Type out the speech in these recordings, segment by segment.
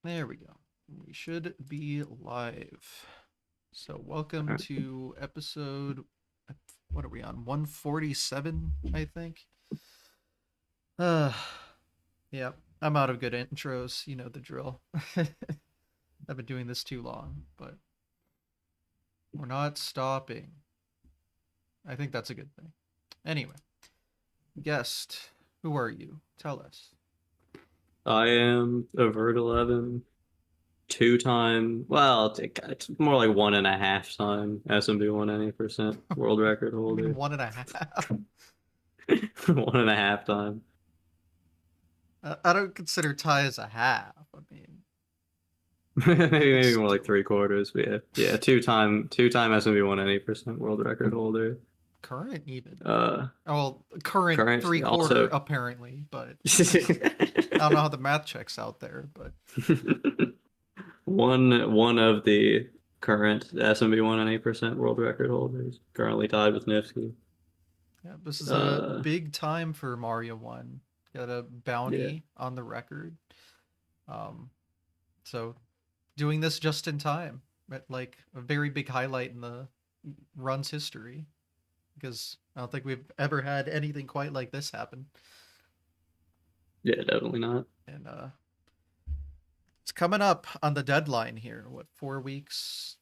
There we go. We should be live. So, welcome Alright. to episode. What are we on? 147, I think. Uh, yeah. I'm out of good intros. You know the drill. I've been doing this too long, but we're not stopping. I think that's a good thing. Anyway, guest, who are you? Tell us. I am averge11, two-time, well, it's more like one and a half time SMB 190% world record I mean, holder. one and a half. One and a half time. I don't consider tie as a half. I mean, Maybe it's more like three quarters, but yeah, two-time SMB 190% world record holder. current even. Uh, Well, current Current three quarter also. apparently, but I don't know how the math checks out there. But One of the current SMB 190% world record holders, currently tied with Nifty. yeah, this is a Uh, big time for Mario One. Got a yeah. bounty on the record. Um, so doing this just in time, like a very big highlight in the run's history, because I don't think we've ever had anything quite like this happen. Yeah, definitely not. And it's coming up on the deadline here. What, 4 weeks,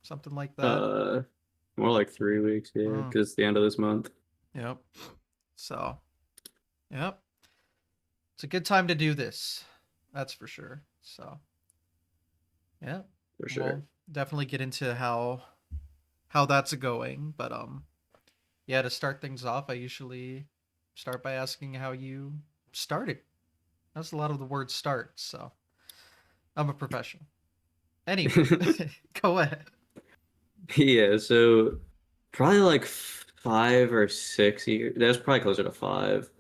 something like that? Uh, More like 3 weeks, yeah, Mm, because it's the end of this month. yep. So, yep. It's a good time to do this. That's for sure. So, yeah. For sure. We'll definitely get into how that's going, but yeah, to start things off, I usually start by asking how you started. That's a lot of the word start, so I'm a professional. Anyway, go ahead. Yeah, so probably like 5 or 6 years. That's probably closer to 5.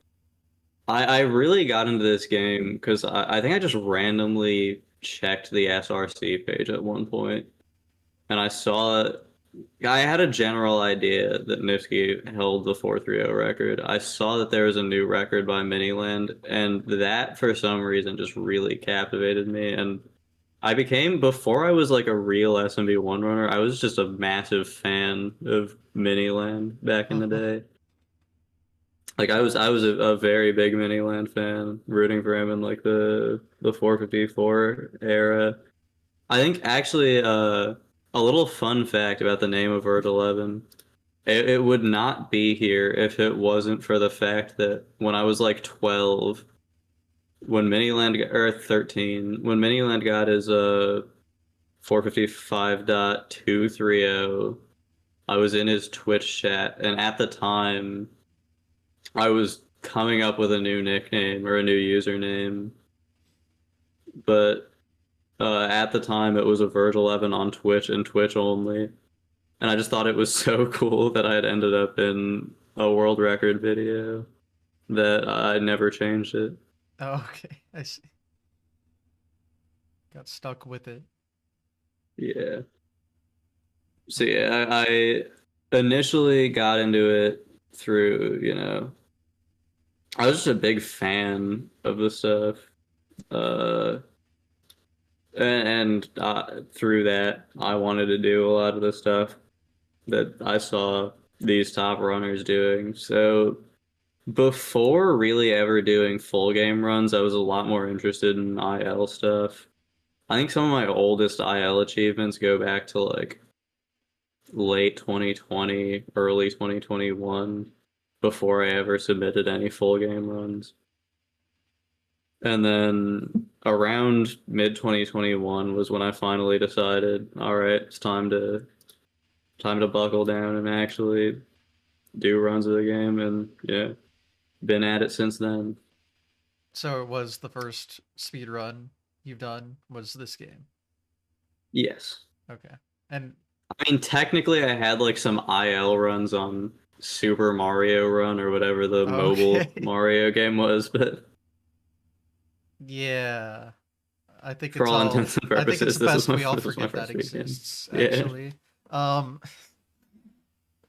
I really got into this game because I think I just randomly checked the SRC page at one point, and I saw I had a general idea that Nifty held the 430 record. I saw that there was a new record by Miniland, and that for some reason just really captivated me. And I became, before I was like a real SMB one runner, I was just a massive fan of Miniland back in the day. Like I was a very big Miniland fan, rooting for him in like the 454 era. I think actually a little fun fact about the name of Earth 11. It would not be here if it wasn't for the fact that when I was like 12, when Earth 13, when Miniland got his 455.230, I was in his Twitch chat, and at the time I was coming up with a new nickname or a new username, but at the time it was averge11 on Twitch and Twitch only. And I just thought it was so cool that I had ended up in a world record video that I never changed it. Oh, okay, I see. Got stuck with it. Yeah. So Okay. yeah, I initially got into it through, I was just a big fan of the stuff. Uh, and through that, I wanted to do a lot of the stuff that I saw these top runners doing. So before really ever doing full game runs, I was a lot more interested in IL stuff. I think some of my oldest IL achievements go back to like late 2020, early 2021, before I ever submitted any full game runs. And then around mid 2021 was when I finally decided, all right, it's time to buckle down and actually do runs of the game, and yeah, been at it since then. So it was the first speed run you've done was this game. Yes. Okay. And I mean, technically, I had like some IL runs on Super Mario Run or whatever the mobile okay. Mario game was, but Yeah. I think for it's all all intents and I think it's purposes, best we all this was my forget that first big game. exists Yeah. actually.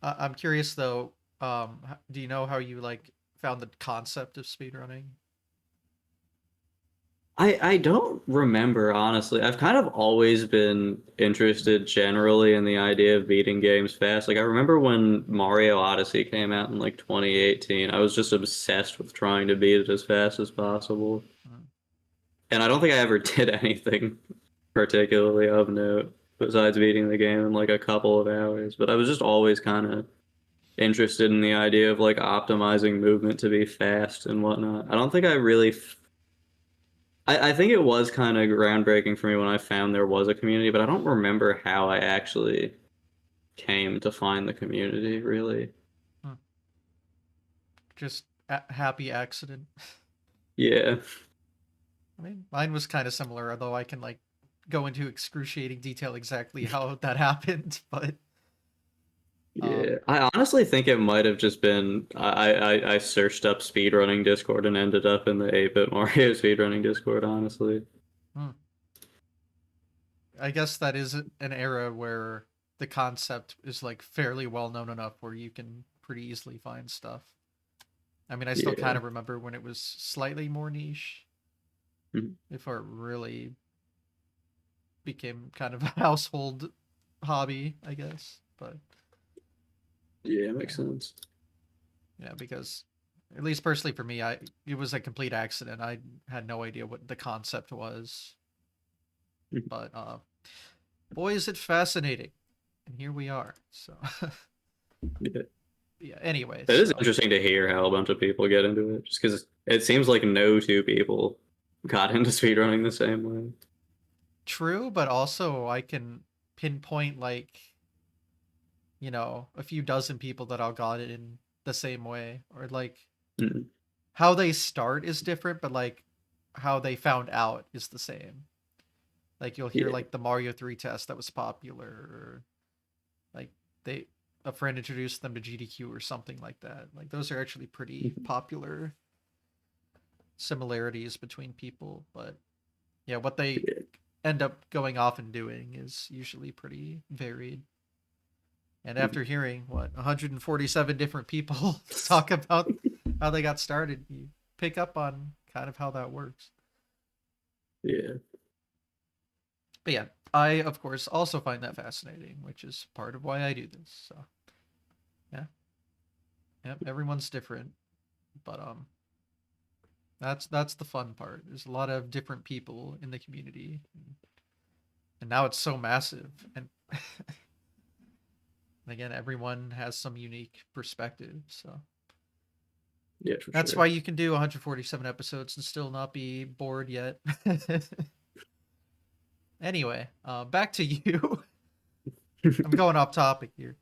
I'm curious though, do you know how you like found the concept of speedrunning? I don't remember, honestly. I've kind of always been interested generally in the idea of beating games fast. Like I remember when Mario Odyssey came out in like 2018, I was just obsessed with trying to beat it as fast as possible. Mm. And I don't think I ever did anything particularly of note besides beating the game in like a couple of hours. But I was just always kind of interested in the idea of like optimizing movement to be fast and whatnot. I don't think I really I think it was kind of groundbreaking for me when I found there was a community, but I don't remember how I actually came to find the community, really. Hmm. Just a happy accident. Yeah. I mean, mine was kind of similar, although I can like go into excruciating detail exactly how that happened. But Yeah. um, I honestly think it might have just been I searched up speedrunning Discord and ended up in the 8-bit Mario speedrunning Discord, honestly. hmm. I guess that is an era where the concept is like fairly well known enough where you can pretty easily find stuff. I mean, I still kind Yeah. of remember when it was slightly more niche Mhm. before it really became kind of a household hobby, I guess. But Yeah, yeah, makes sense. yeah, because at least personally for me, I it was a complete accident. I had no idea what the concept was, Mhm. but boy, is it fascinating, and here we are. So Yeah. yeah. Anyway, It is so interesting to hear how a bunch of people get into it, just because it seems like no two people got into speedrunning the same way. true, but also I can pinpoint like a few dozen people that all got it in the same way, or like Mm. how they start is different, but like how they found out is the same. Like you'll hear Yeah. like the Mario 3 test that was popular, or like they a friend introduced them to GDQ or something like that. Like those are actually pretty Mhm. popular similarities between people, but yeah, what they Yeah. end up going off and doing is usually pretty varied. And Mhm. after hearing what 147 different people talk about how they got started, you pick up on kind of how that works. Yeah. But yeah, I of course also find that fascinating, which is part of why I do this. So yeah, yeah, everyone's different, but that's the fun part. There's a lot of different people in the community, and now it's so massive, and again, everyone has some unique perspective. So Yeah, for that's sure. why you can do 147 episodes and still not be bored yet. Anyway, back to you. I'm going off topic here.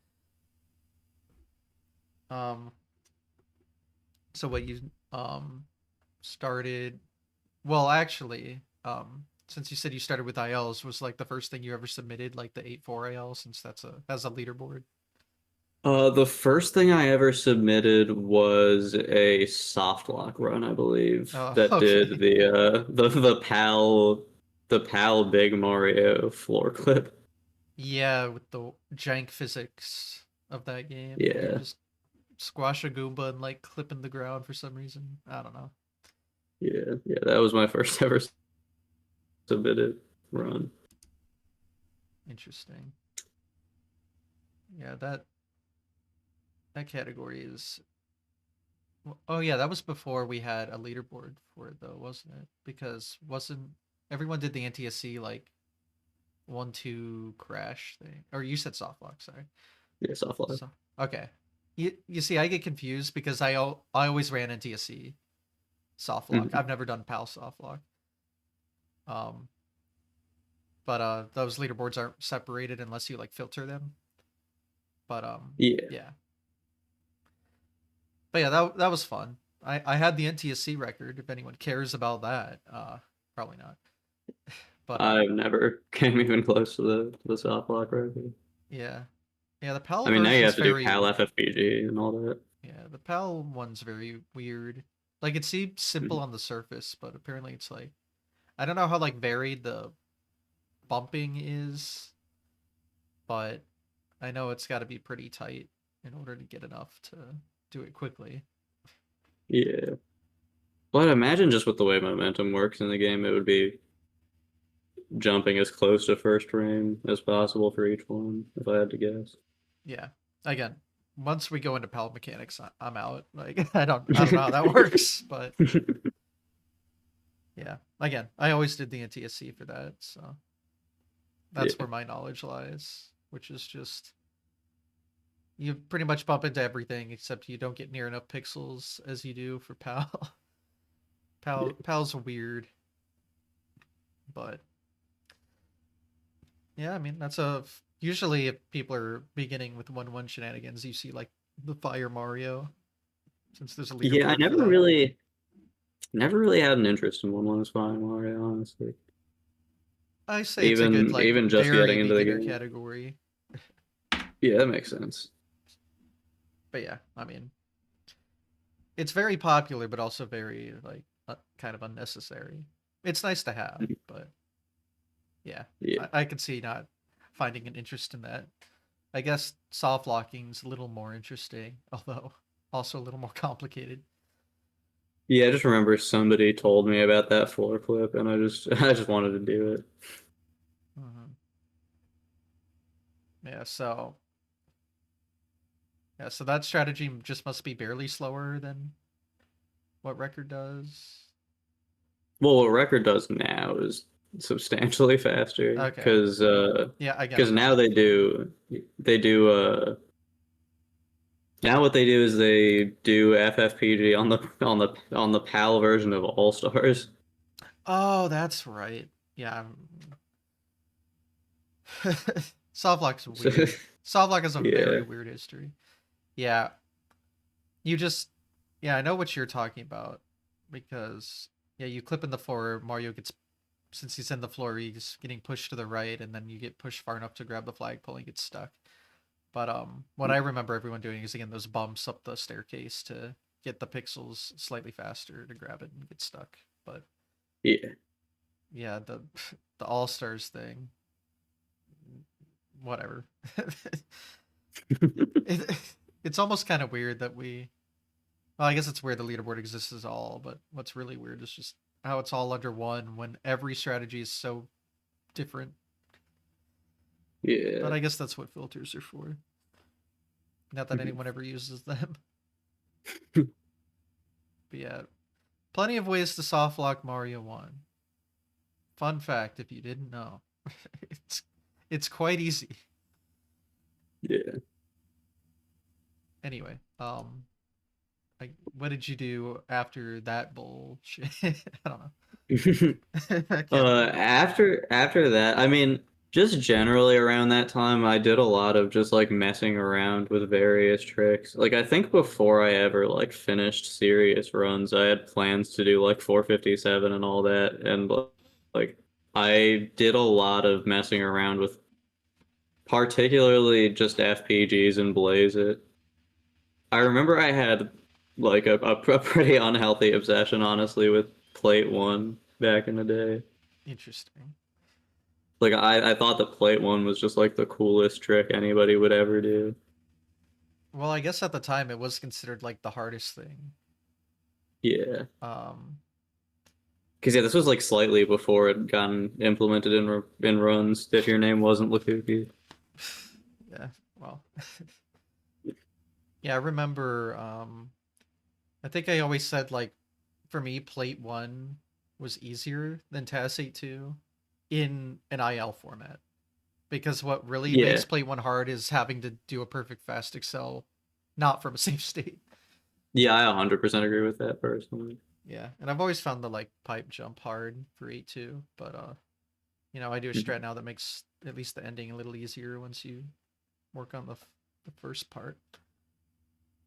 Um, so what you started? Well, actually, since you said you started with ILs, was like the first thing you ever submitted, like the 8.4 IL, since that's a leaderboard. The first thing I ever submitted was a soft lock run, I believe, Oh, that did okay. the PAL Big Mario floor clip. Yeah, with the jank physics of that game, where you Yeah, just squash a Goomba and like clip in the ground for some reason. I don't know. yeah. That was my first ever submitted run. Interesting. Yeah, that category is. Oh yeah, that was before we had a leaderboard for it, though, wasn't it? Because wasn't everyone did the NTSC like 1-2 crash thing? Or you said soft lock, sorry. Yeah, soft lock. So okay. You see, I get confused because I always ran NTSC soft lock. Mhm. I've never done PAL soft lock. Um, but those leaderboards aren't separated unless you like filter them. But Yeah. yeah. But yeah, that was fun. I had the NTSC record. If anyone cares about that, probably not. But I've never came even close to the soft lock record. yeah, yeah. The PAL I mean, now you version's have to do very PAL FFPG and all that. yeah. The PAL one's very weird. Like it seems simple Mhm. on the surface, but apparently it's like I don't know how like varied the bumping is, but I know it's got to be pretty tight in order to get enough to do it quickly. Yeah. Well, I'd imagine just with the way momentum works in the game, it would be jumping as close to first frame as possible for each one, if I had to guess. Yeah. Again, once we go into palette mechanics, I'm out. Like I don't know how that works, but yeah. Again, I always did the NTSC for that, so that's Yeah. where my knowledge lies, which is just you pretty much bump into everything except you don't get near enough pixels as you do for PAL. Yeah. PAL's weird, but yeah, I mean that's a usually if people are beginning with 1-1 shenanigans, you see like the Fire Mario since there's a Yeah, I leaderboard for that. never really had an interest in 1-1 Spying Mario, honestly. I say it's a good Even like even just very getting into the beginner game. category. Yeah, that makes sense. But yeah, I mean it's very popular, but also very like kind of unnecessary. It's nice to have, but yeah, Yeah. I could see not finding an interest in that. I guess soft locking's a little more interesting, although also a little more complicated. Yeah, I just remember somebody told me about that floor clip and I just wanted to do it. Hmm. Yeah, so yeah, so that strategy just must be barely slower than what record does. Well, what Record does now is substantially faster Okay, yeah, again, because I'm not. now they do now what they do is they do FFPG on the PAL version of All Stars. Oh, that's right. Yeah, Softlock's So, weird. Softlock has a very yeah. weird history. Yeah, you just yeah, I know what you're talking about because yeah, you clip in the floor, Mario gets since he's in the floor, he's getting pushed to the right, and then you get pushed far enough to grab the flagpole and get stuck. But what I remember everyone doing is again those bumps up the staircase to get the pixels slightly faster to grab it and get stuck. But Yeah. yeah, the the All Stars thing, whatever. it, it's almost kind of weird that we. Well, I guess it's where the leaderboard exists is all, but what's really weird is just how it's all under one when every strategy is so different. But Yeah. I guess that's what filters are for. Not that anyone ever uses them. But yeah, plenty of ways to softlock Mario 1. Fun fact if you didn't know. it's it's quite easy. Yeah. Anyway, like what did you do after that bullshit? I don't know. I can't remember. After that, I mean, just generally around that time, I did a lot of just like messing around with various tricks. Like I think before I ever like finished serious runs, I had plans to do like 457 and all that, and like I did a lot of messing around with particularly just FPGs and Blaze It. I remember I had like a pretty unhealthy obsession, honestly, with Plate One back in the day. Interesting. Like I thought the plate one was just like the coolest trick anybody would ever do. Well, I guess at the time it was considered like the hardest thing. Yeah. Um, Because yeah, this was like slightly before it gotten implemented in runs if your name wasn't Lakuki. yeah. Well, yeah. I remember. I think I always said like, for me, plate one was easier than Tassate two, in an IL format because what really makes Yeah. plate one hard is having to do a perfect fast excel, not from a safe state. Yeah, I 100% agree with that personally. Yeah, and I've always found the like pipe jump hard for 8-2, but I do a strat now that makes at least the ending a little easier once you work on the first part.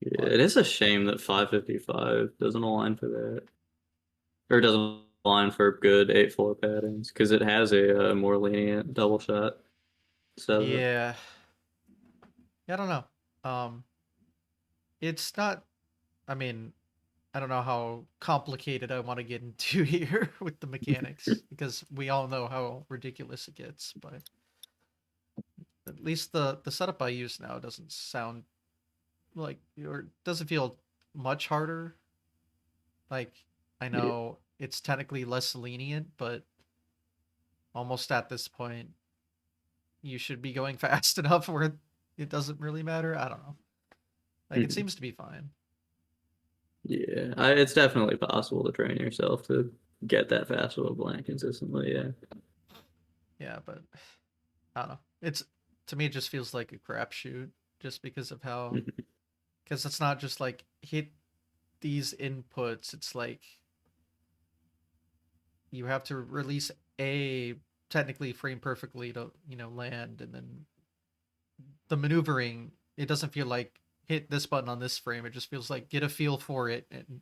Yeah, But it is a shame that 555 doesn't align for that. Or doesn't align for good 8-4 patterns because it has a more lenient double shot setup. yeah, I don't know. Um, it's not. I mean, I don't know how complicated I want to get into here with the mechanics because we all know how ridiculous it gets. But at least the setup I use now doesn't sound like or doesn't feel much harder. Like I Yeah. know it's technically less lenient, but almost at this point, you should be going fast enough where it doesn't really matter. I don't know. Like, it Mhm. seems to be fine. Yeah, it's definitely possible to train yourself to get that fast with a blank consistently. Yeah. Yeah, but I don't know. It's to me, it just feels like a crapshoot, just because of how, Mhm. because it's not just like hit these inputs. It's like you have to release a technically frame perfectly to land, and then the maneuvering. It doesn't feel like hit this button on this frame. It just feels like get a feel for it and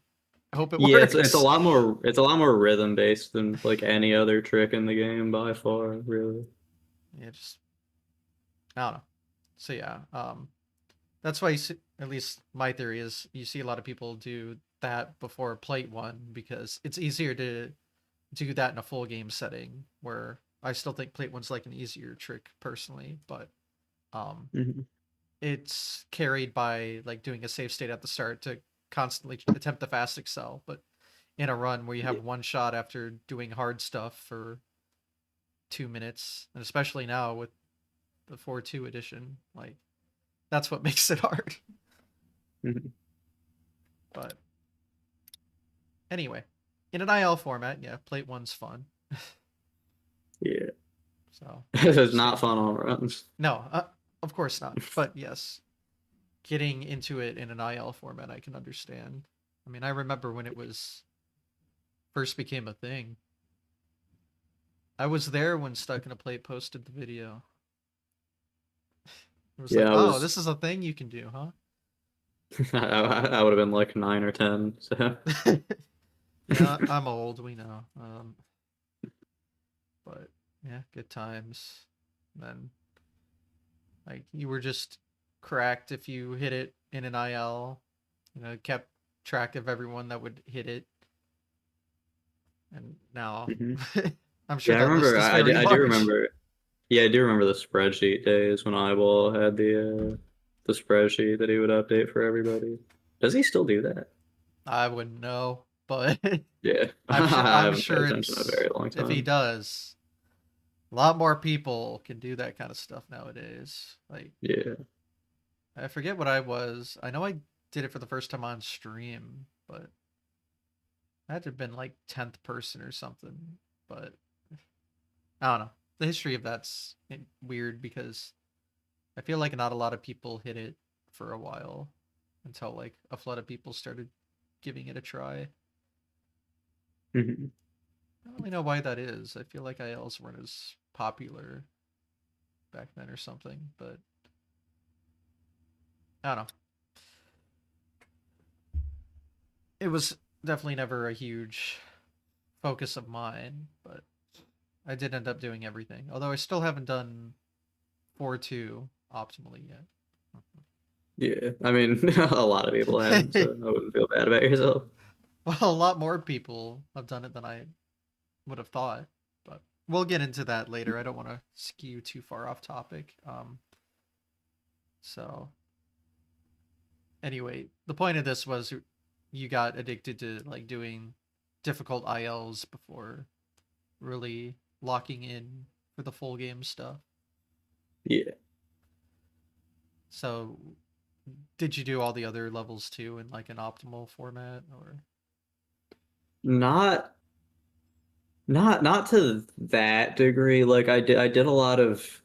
hope it Yeah, it's a works. lot more rhythm based than like any other trick in the game by far, really. Yeah, just I don't know. So yeah, that's why you see, at least my theory is you see a lot of people do that before plate one because it's easier to do that in a full game setting. Where I still think plate one's like an easier trick personally, but um, Mhm. it's carried by like doing a safe state at the start to constantly attempt the fast excel. But in a run where you have Yeah. one shot after doing hard stuff for 2 minutes, and especially now with the 4-2 edition, like that's what makes it hard. Mhm. But anyway, in an IL format, yeah, plate one's fun. Yeah. So It's just not getting fun on runs. no, of course not. But yes, getting into it in an IL format, I can understand. I mean, I remember when it was first became a thing. I was there when Stuck in a Plate posted the video. It was like, Yeah, I oh, was this is a thing you can do, huh? I would have been like 9 or 10. So Yeah, I'm old, we know. But yeah, good times. And then like you were just cracked if you hit it in an IL. Kept track of everyone that would hit it, and now Mhm. I'm sure Yeah, I that list remember. is very I do large. remember. Yeah, I do remember the spreadsheet days when Eyeball had the spreadsheet that he would update for everybody. Does he still do that? I wouldn't know, but Yeah, I'm sure I I'm haven't paid sure attention in a it's very long if he time. does, a lot more people can do that kind of stuff nowadays. Like Yeah. I forget what I was. I know I did it for the first time on stream, but I had to have been like 10th person or something. But I don't know. The history of that's weird because I feel like not a lot of people hit it for a while until like a flood of people started giving it a try. Mhm. I don't really know why that is. I feel like ILs weren't as popular back then or something, but I don't know. It was definitely never a huge focus of mine, but I did end up doing everything. Although I still haven't done 4-2 optimally yet. Yeah, I mean, a lot of people haven't, so I wouldn't feel bad about yourself. Well, a lot more people have done it than I would have thought, but we'll get into that later. I don't want to skew too far off topic. So anyway, the point of this was you got addicted to like doing difficult ILs before really locking in for the full game stuff. Yeah, So did you do all the other levels too in like an optimal format or not not to that degree. Like I did a lot of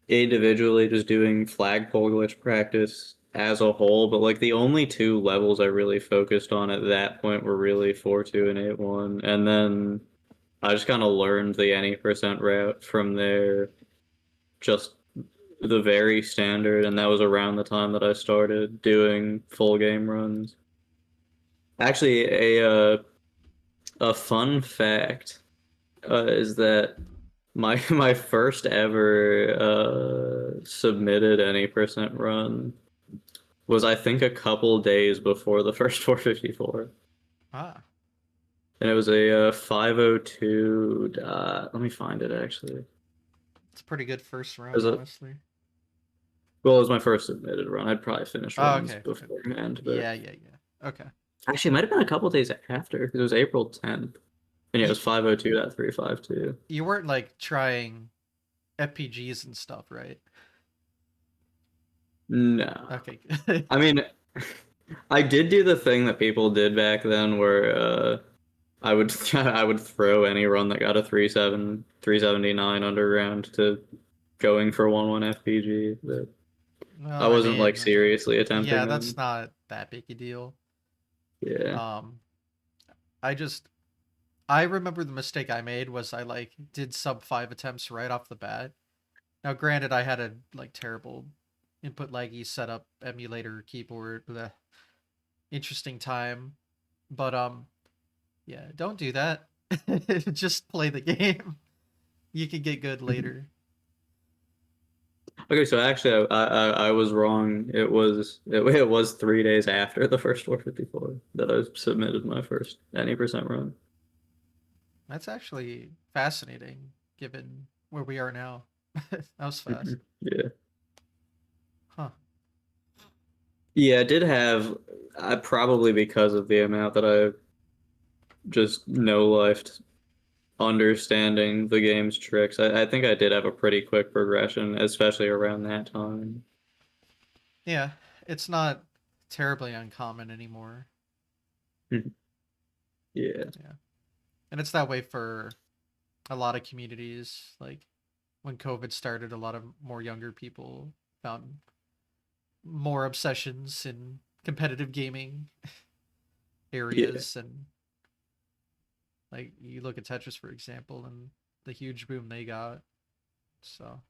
individually just doing flagpole glitch practice as a whole, but like the only two levels I really focused on at that point were really 4-2 and 8-1, and then I just kind of learned the any percent route from there, just the very standard, and that was around the time that I started doing full game runs. Actually, a fun fact is that my first ever submitted any percent run was I think a couple days before the first 454, ah, and it was a 502. Let me find it actually. it's a pretty good first It run, was a honestly. well, it was my first submitted run. I'd probably finished Oh, runs okay. beforehand, but Yeah, yeah, yeah. Okay. Actually, it might have been a couple days after because it was April 10th. And yeah, it You was 502.352. you weren't like trying FPGs and stuff, right? No. Okay. I mean, I did do the thing that people did back then where I would I would throw any run that got a 379 underground to going for 1-1 FPG. But Well, I I wasn't like mean, seriously yeah, attempting that's them. not that big a deal. Yeah. Um, I just I remember the mistake I made was I like did sub 5 attempts right off the bat. Now, granted, I had a like terrible input laggy setup, emulator, keyboard, bleh, interesting time, but yeah, don't do that. Just play the game. You can get good later. Okay, so actually, I was wrong. It was 3 days after the first 454 that I submitted my first any percent run. That's actually fascinating, given where we are now. That was fast. Yeah, Huh. yeah, I did have. I probably because of the amount that I just no lifed understanding the game's tricks. I think I did have a pretty quick progression, especially around that time. Yeah, it's not terribly uncommon anymore. Yeah, Yeah. And it's that way for a lot of communities. Like when COVID started, a lot of more younger people found more obsessions in competitive gaming yeah. areas. And like you look at Tetris, for example, and the huge boom they got. So,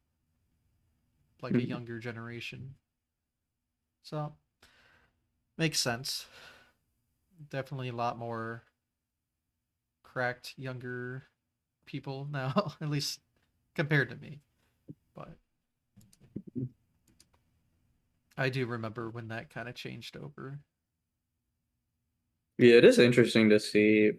like a younger generation. So, makes sense. Definitely a lot more cracked younger people now, at least compared to me. But I do remember when that kind of changed over. Yeah, it is interesting to see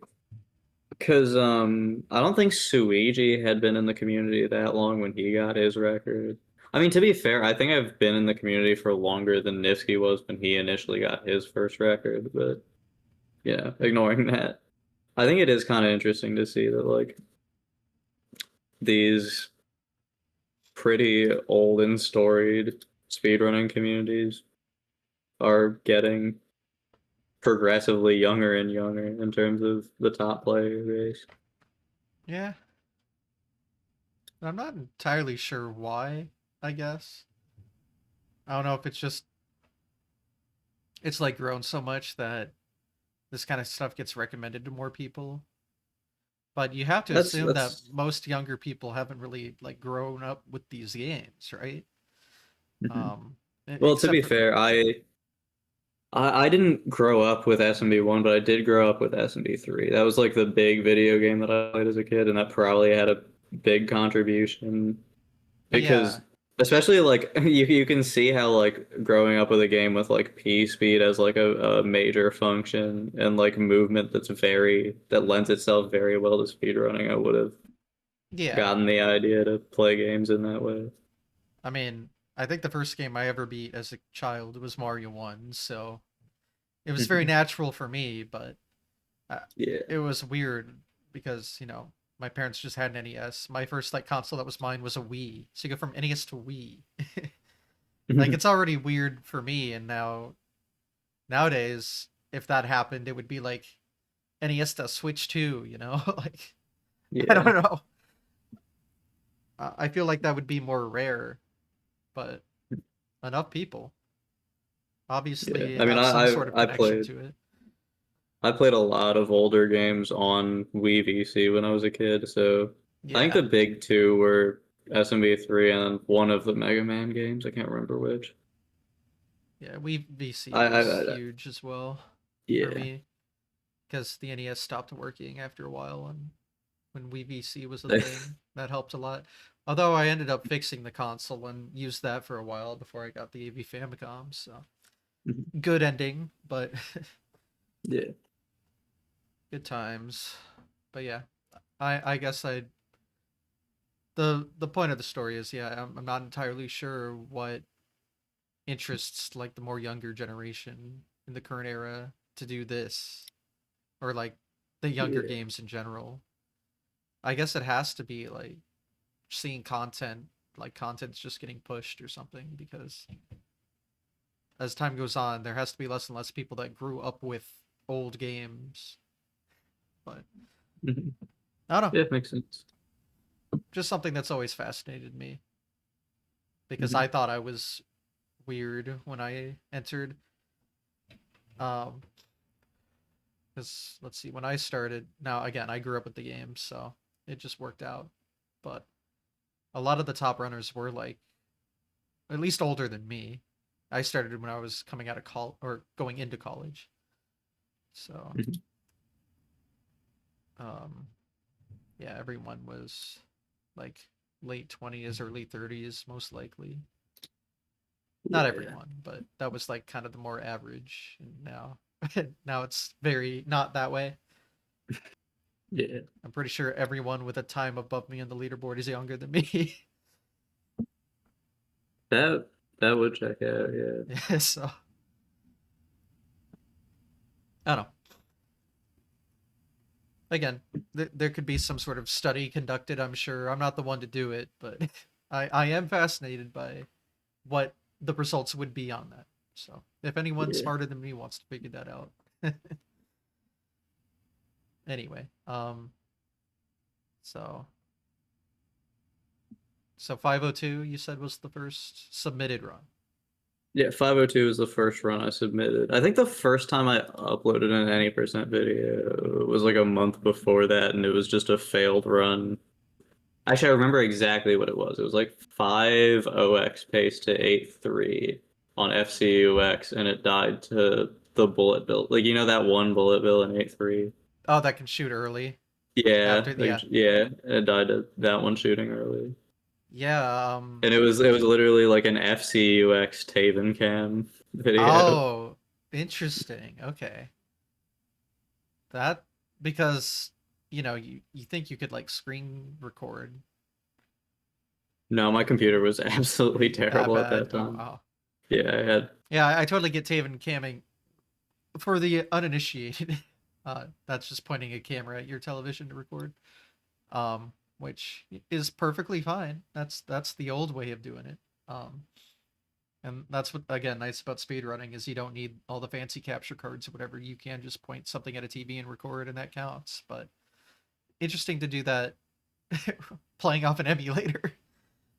because I don't think Suigi had been in the community that long when he got his record. I mean, to be fair, I think I've been in the community for longer than Nifsky was when he initially got his first record, but yeah, ignoring that. I think it is kind of interesting to see that like these pretty old and storied speedrunning communities are getting progressively younger and younger in terms of the top player base. Yeah, I'm not entirely sure why, I guess. I don't know if it's just it's like grown so much that this kind of stuff gets recommended to more people. But you have to assume that That's most younger people haven't really like grown up with these games, right? Mhm. Um, Well, to except be for fair, I didn't grow up with SMB1, but I did grow up with SMB3. That was like the big video game that I played as a kid, and that probably had a big contribution yeah, because especially like you can see how like growing up with a game with like P speed as like a major function and like movement that lends itself very well to speedrunning, I would have yeah. gotten the idea to play games in that way. I mean, I think the first game I ever beat as a child was Mario 1, so it was very natural for me, but uh, Yeah. it was weird because, my parents just had an NES. My first like console that was mine was a Wii. So you go from NES to Wii. Like it's already weird for me, and nowadays if that happened it would be like NES to Switch 2, like I don't Yeah. know. I feel like that would be more rare, but enough people Yeah. obviously I mean, have some sort of I connection played to it. I played a lot of older games on Wii VC when I was a kid, so I think Yeah. the big two were SMB3 and one of the Mega Man games. I can't remember which. Yeah, Wii VC was I huge as well for yeah. me because the NES stopped working after a while, and when Wii VC was a thing, that helped a lot. Although I ended up fixing the console and used that for a while before I got the AV Famicom, so good ending, but Yeah. good times. But yeah, I guess the point of the story is, yeah, I'm not entirely sure what interests like the more younger generation in the current era. to do this, or like the younger Yeah. games in general. I guess it has to be like seeing content, like content's just getting pushed or something, because as time goes on, there has to be less and less people that grew up with old games. But Mhm. I don't know, Yeah, it makes sense. just something that's always fascinated me, because I Mhm. thought I was weird when I entered. Um, because let's see, when I started, now again, I grew up with the game, so it just worked out. But a lot of the top runners were like at least older than me. I started when I was coming out of college or going into college. So, Mhm. um, yeah, everyone was like late 20s, early 30s, most likely. Not Yeah. everyone, but that was like kind of the more average. And now, now it's very not that way. Yeah. I'm pretty sure everyone with a time above me on the leaderboard is younger than me. That that would check out, yeah. Yeah, so I don't know. Again, there could be some sort of study conducted, I'm sure. I'm not the one to do it, but I am fascinated by what the results would be on that. So if anyone Yeah. smarter than me wants to figure that out. Anyway, so so 502 you said was the first submitted run. Yeah, 502 was the first run I submitted. I think the first time I uploaded an any percent video was like a month before that, and it was just a failed run. Actually, I remember exactly what it was. It was like 5 OX pace to 8-3 on FCUX, and it died to the bullet bill. Like, you know that one bullet bill in 8-3? Oh, that can shoot early Yeah, after, like yeah. yeah, it died to that one shooting early. Yeah, And it was literally like an FCUX Taven cam video. oh, interesting. Okay. That because you think you could like screen record No, my computer was absolutely that terrible at bad. that Oh time. wow. Yeah, I had Yeah, I totally get Taven camming for the uninitiated. That's just pointing a camera at your television to record. Which is perfectly fine. That's the old way of doing it. Um, and that's what again nice about speedrunning is you don't need all the fancy capture cards or whatever. You can just point something at a TV and record, and that counts. But interesting to do that playing off an emulator.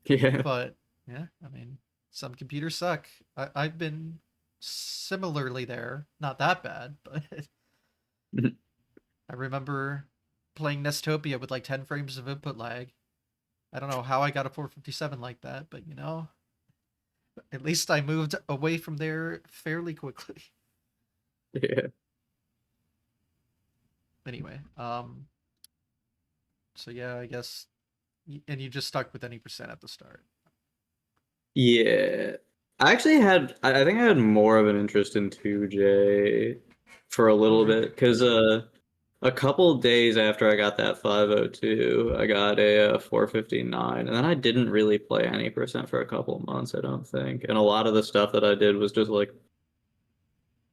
yeah. But yeah, I mean, some computers suck. I've been similarly there, not that bad, but I remember playing Nestopia with like 10 frames of input lag. I don't know how I got a 457 like that, but at least I moved away from there fairly quickly. Yeah. Anyway, so yeah, I guess, and you just stuck with any percent at the start. Yeah. I actually had I think I had more of an interest in 2J for a Oh, little really? bit because a couple days after I got that 502, I got a, 459, and then I didn't really play any percent for a couple months, I don't think. And a lot of the stuff that I did was just like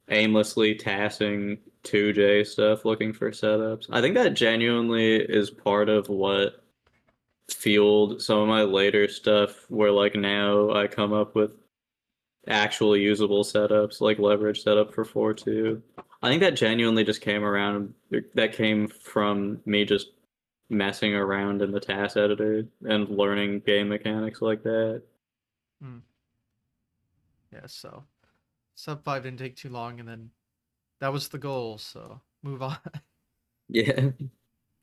aimlessly tassing 2J stuff, looking for setups. I think that genuinely is part of what fueled some of my later stuff, where like now I come up with actual usable setups, like leverage setup for 4-2. I think that genuinely just came around, that came from me just messing around in the task editor and learning game mechanics like that. Hmm. Yeah, so sub 5 didn't take too long, and then that was the goal, so move on. Yeah.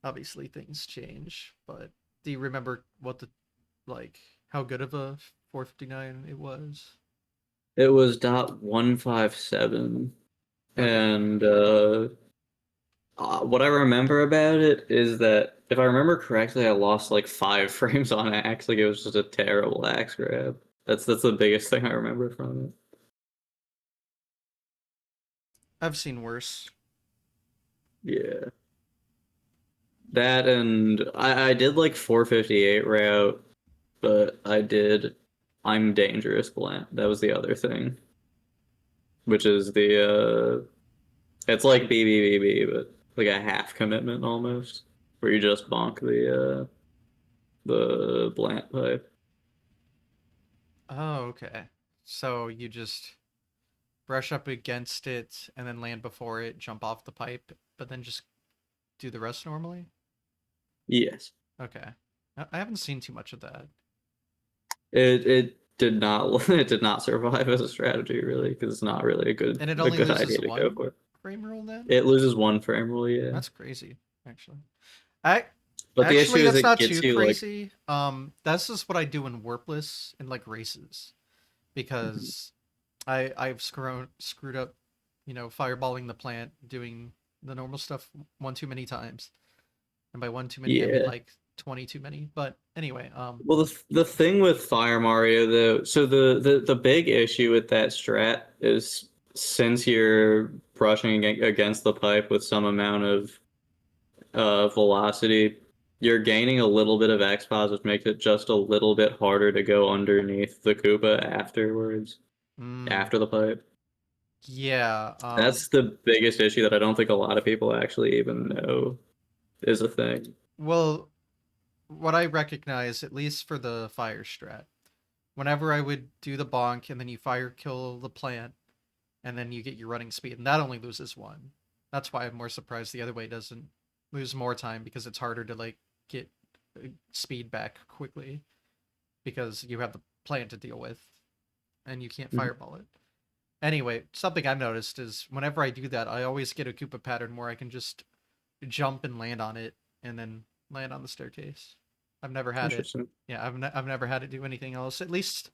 Obviously, things change, but do you remember like, how good of a 459 it was? It was .157, Okay. and what I remember about it is that if I remember correctly, I lost like 5 frames on axe. Like it was just a terrible axe grab. That's the biggest thing I remember from it. I've seen worse. Yeah, that, and I did like 458 route, but I did I'm dangerous blend. That was the other thing, which is the It's like BBBB, but like a half commitment almost, where you just bonk the blant pipe. Oh, okay. So you just brush up against it and then land before it, jump off the pipe, but then just do the rest normally? Yes. Okay. I haven't seen too much of that. It did not it did not survive as a strategy really because it's not really And it a only good loses idea to go one for. frame rule then? It loses one frame rule, yeah. That's crazy, actually. I But the issue actually is that's it not gets too you like crazy. That's just what I do in warpless and like races because I've screwed up, fireballing the plant, doing the normal stuff one too many times. And by one too many I mean yeah. like 20 too many. But anyway, Well, the thing with Fire Mario though, so the big issue with that strat is since you're brushing against the pipe with some amount of velocity, you're gaining a little bit of XPOS, which makes it just a little bit harder to go underneath the Koopa afterwards, mm, after the pipe. yeah, That's the biggest issue that I don't think a lot of people actually even know is a thing. well, what I recognize, at least for the fire strat, whenever I would do the bonk and then you fire kill the plant and then you get your running speed, and that only loses one. That's why I'm more surprised the other way doesn't lose more time because it's harder to like get speed back quickly because you have the plant to deal with and you can't Mhm. fireball it. Anyway, something I've noticed is whenever I do that, I always get a Koopa pattern where I can just jump and land on it and then land on the staircase. I've never had it. Interesting. Yeah, I've never had it do anything else. At least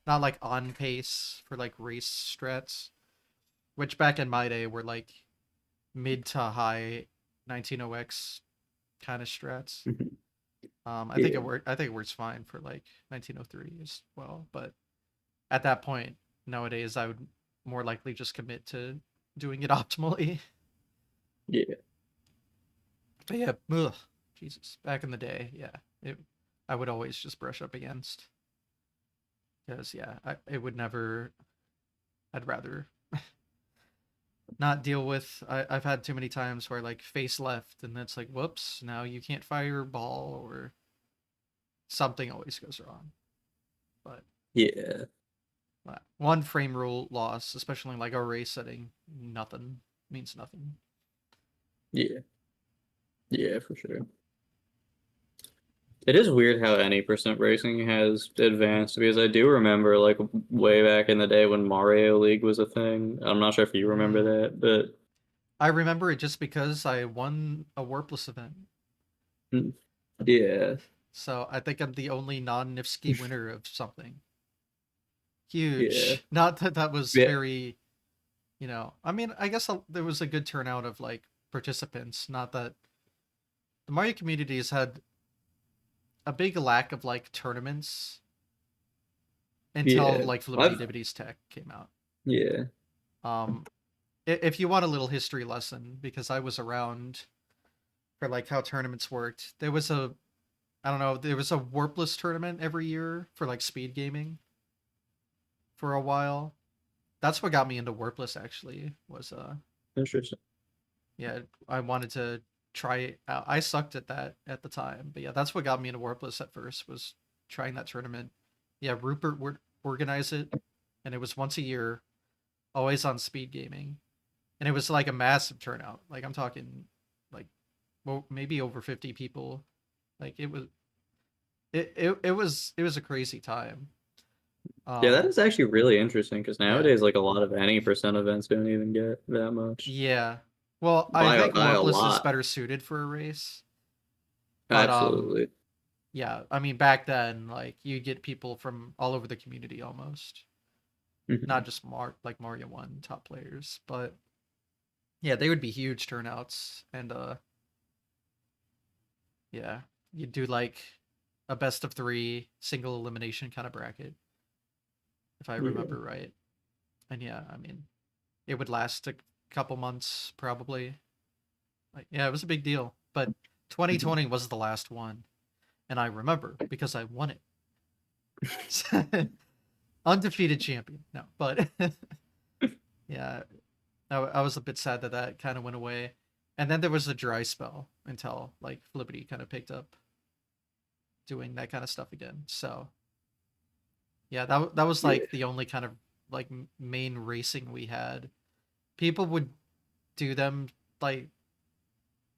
not like on pace for like race strats, which back in my day were like mid to high 190x kind of strats. Mhm. I think it Yeah. worked. I think it works fine for like 1903 as well. But at that point, nowadays, I would more likely just commit to doing it optimally. Yeah. But yeah, ugh, Jesus. Back in the day, yeah, I would always just brush up against because yeah, it would never. I'd rather not deal with. I've had too many times where like face left and it's like whoops, now you can't fire ball or something always goes wrong. But Yeah. one frame rule loss, especially in like a race setting, nothing means nothing. Yeah. Yeah, for sure. It is weird how any percent racing has advanced because I do remember like way back in the day when Mario League was a thing. I'm not sure if you remember Mm. that, but I remember it just because I won a Warpless event. mm, yeah, So I think I'm the only non-Nifsky winner of something. yeah, Huge. Not that that was yeah, very, I mean, I guess there was a good turnout of like participants. Not that the Mario community has had a big lack of like tournaments until yeah. like I've Fluidity Tech came out. yeah, Um, if you want a little history lesson, because I was around for like how tournaments worked, I don't know, there was a Warpless tournament every year for like speed gaming for a while. That's what got me into Warpless actually. Was interesting. yeah, I wanted to try it out. I sucked at that at the time, but yeah, that's what got me into Warpless at first was trying that tournament. Yeah, Rupert would organize it, and it was once a year, always on speed gaming, and it was like a massive turnout. Like I'm talking, like, well, maybe over 50 people. Like it was a crazy time. Yeah, that Um, is actually really interesting because yeah, nowadays like a lot of any percent events don't even get that much yeah. Well, I by think by a Warpless is lot. better suited for a race, but Absolutely. yeah, I mean back then, like you get people from all over the community almost, not Mhm. just like Mario One top players, but yeah, they would be huge turnouts, and yeah, you'd do like a best of three single elimination kind of bracket, if I Yeah, remember right. And yeah, I mean, it would last a couple months probably. Like, yeah, it was a big deal. But Mhm. 2020 was the last one, and I remember because I won it. Undefeated champion. No, but yeah, I was a bit sad that that kind of went away, and then there was a dry spell until like Flippity kind of picked up doing that kind of stuff again. So yeah, that was Yeah. like the only kind of like main racing we had. People would do them like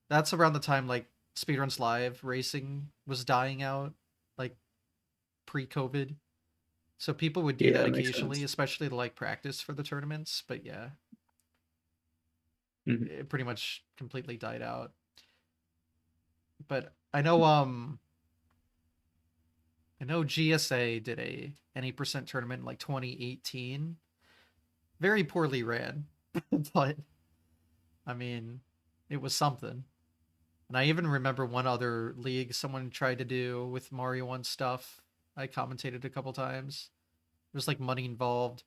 that's around the time like Speedruns Live racing was dying out, like pre-COVID. So people would do Yeah, that that makes occasionally, sense. especially to like practice for the tournaments. But yeah, Mhm. it pretty much completely died out. But I know GSA did a any percent tournament in like 2018. Very poorly ran, but I mean, it was something. And I even remember one other league someone tried to do with Mario 1 stuff. I commentated a couple times. There was like money involved.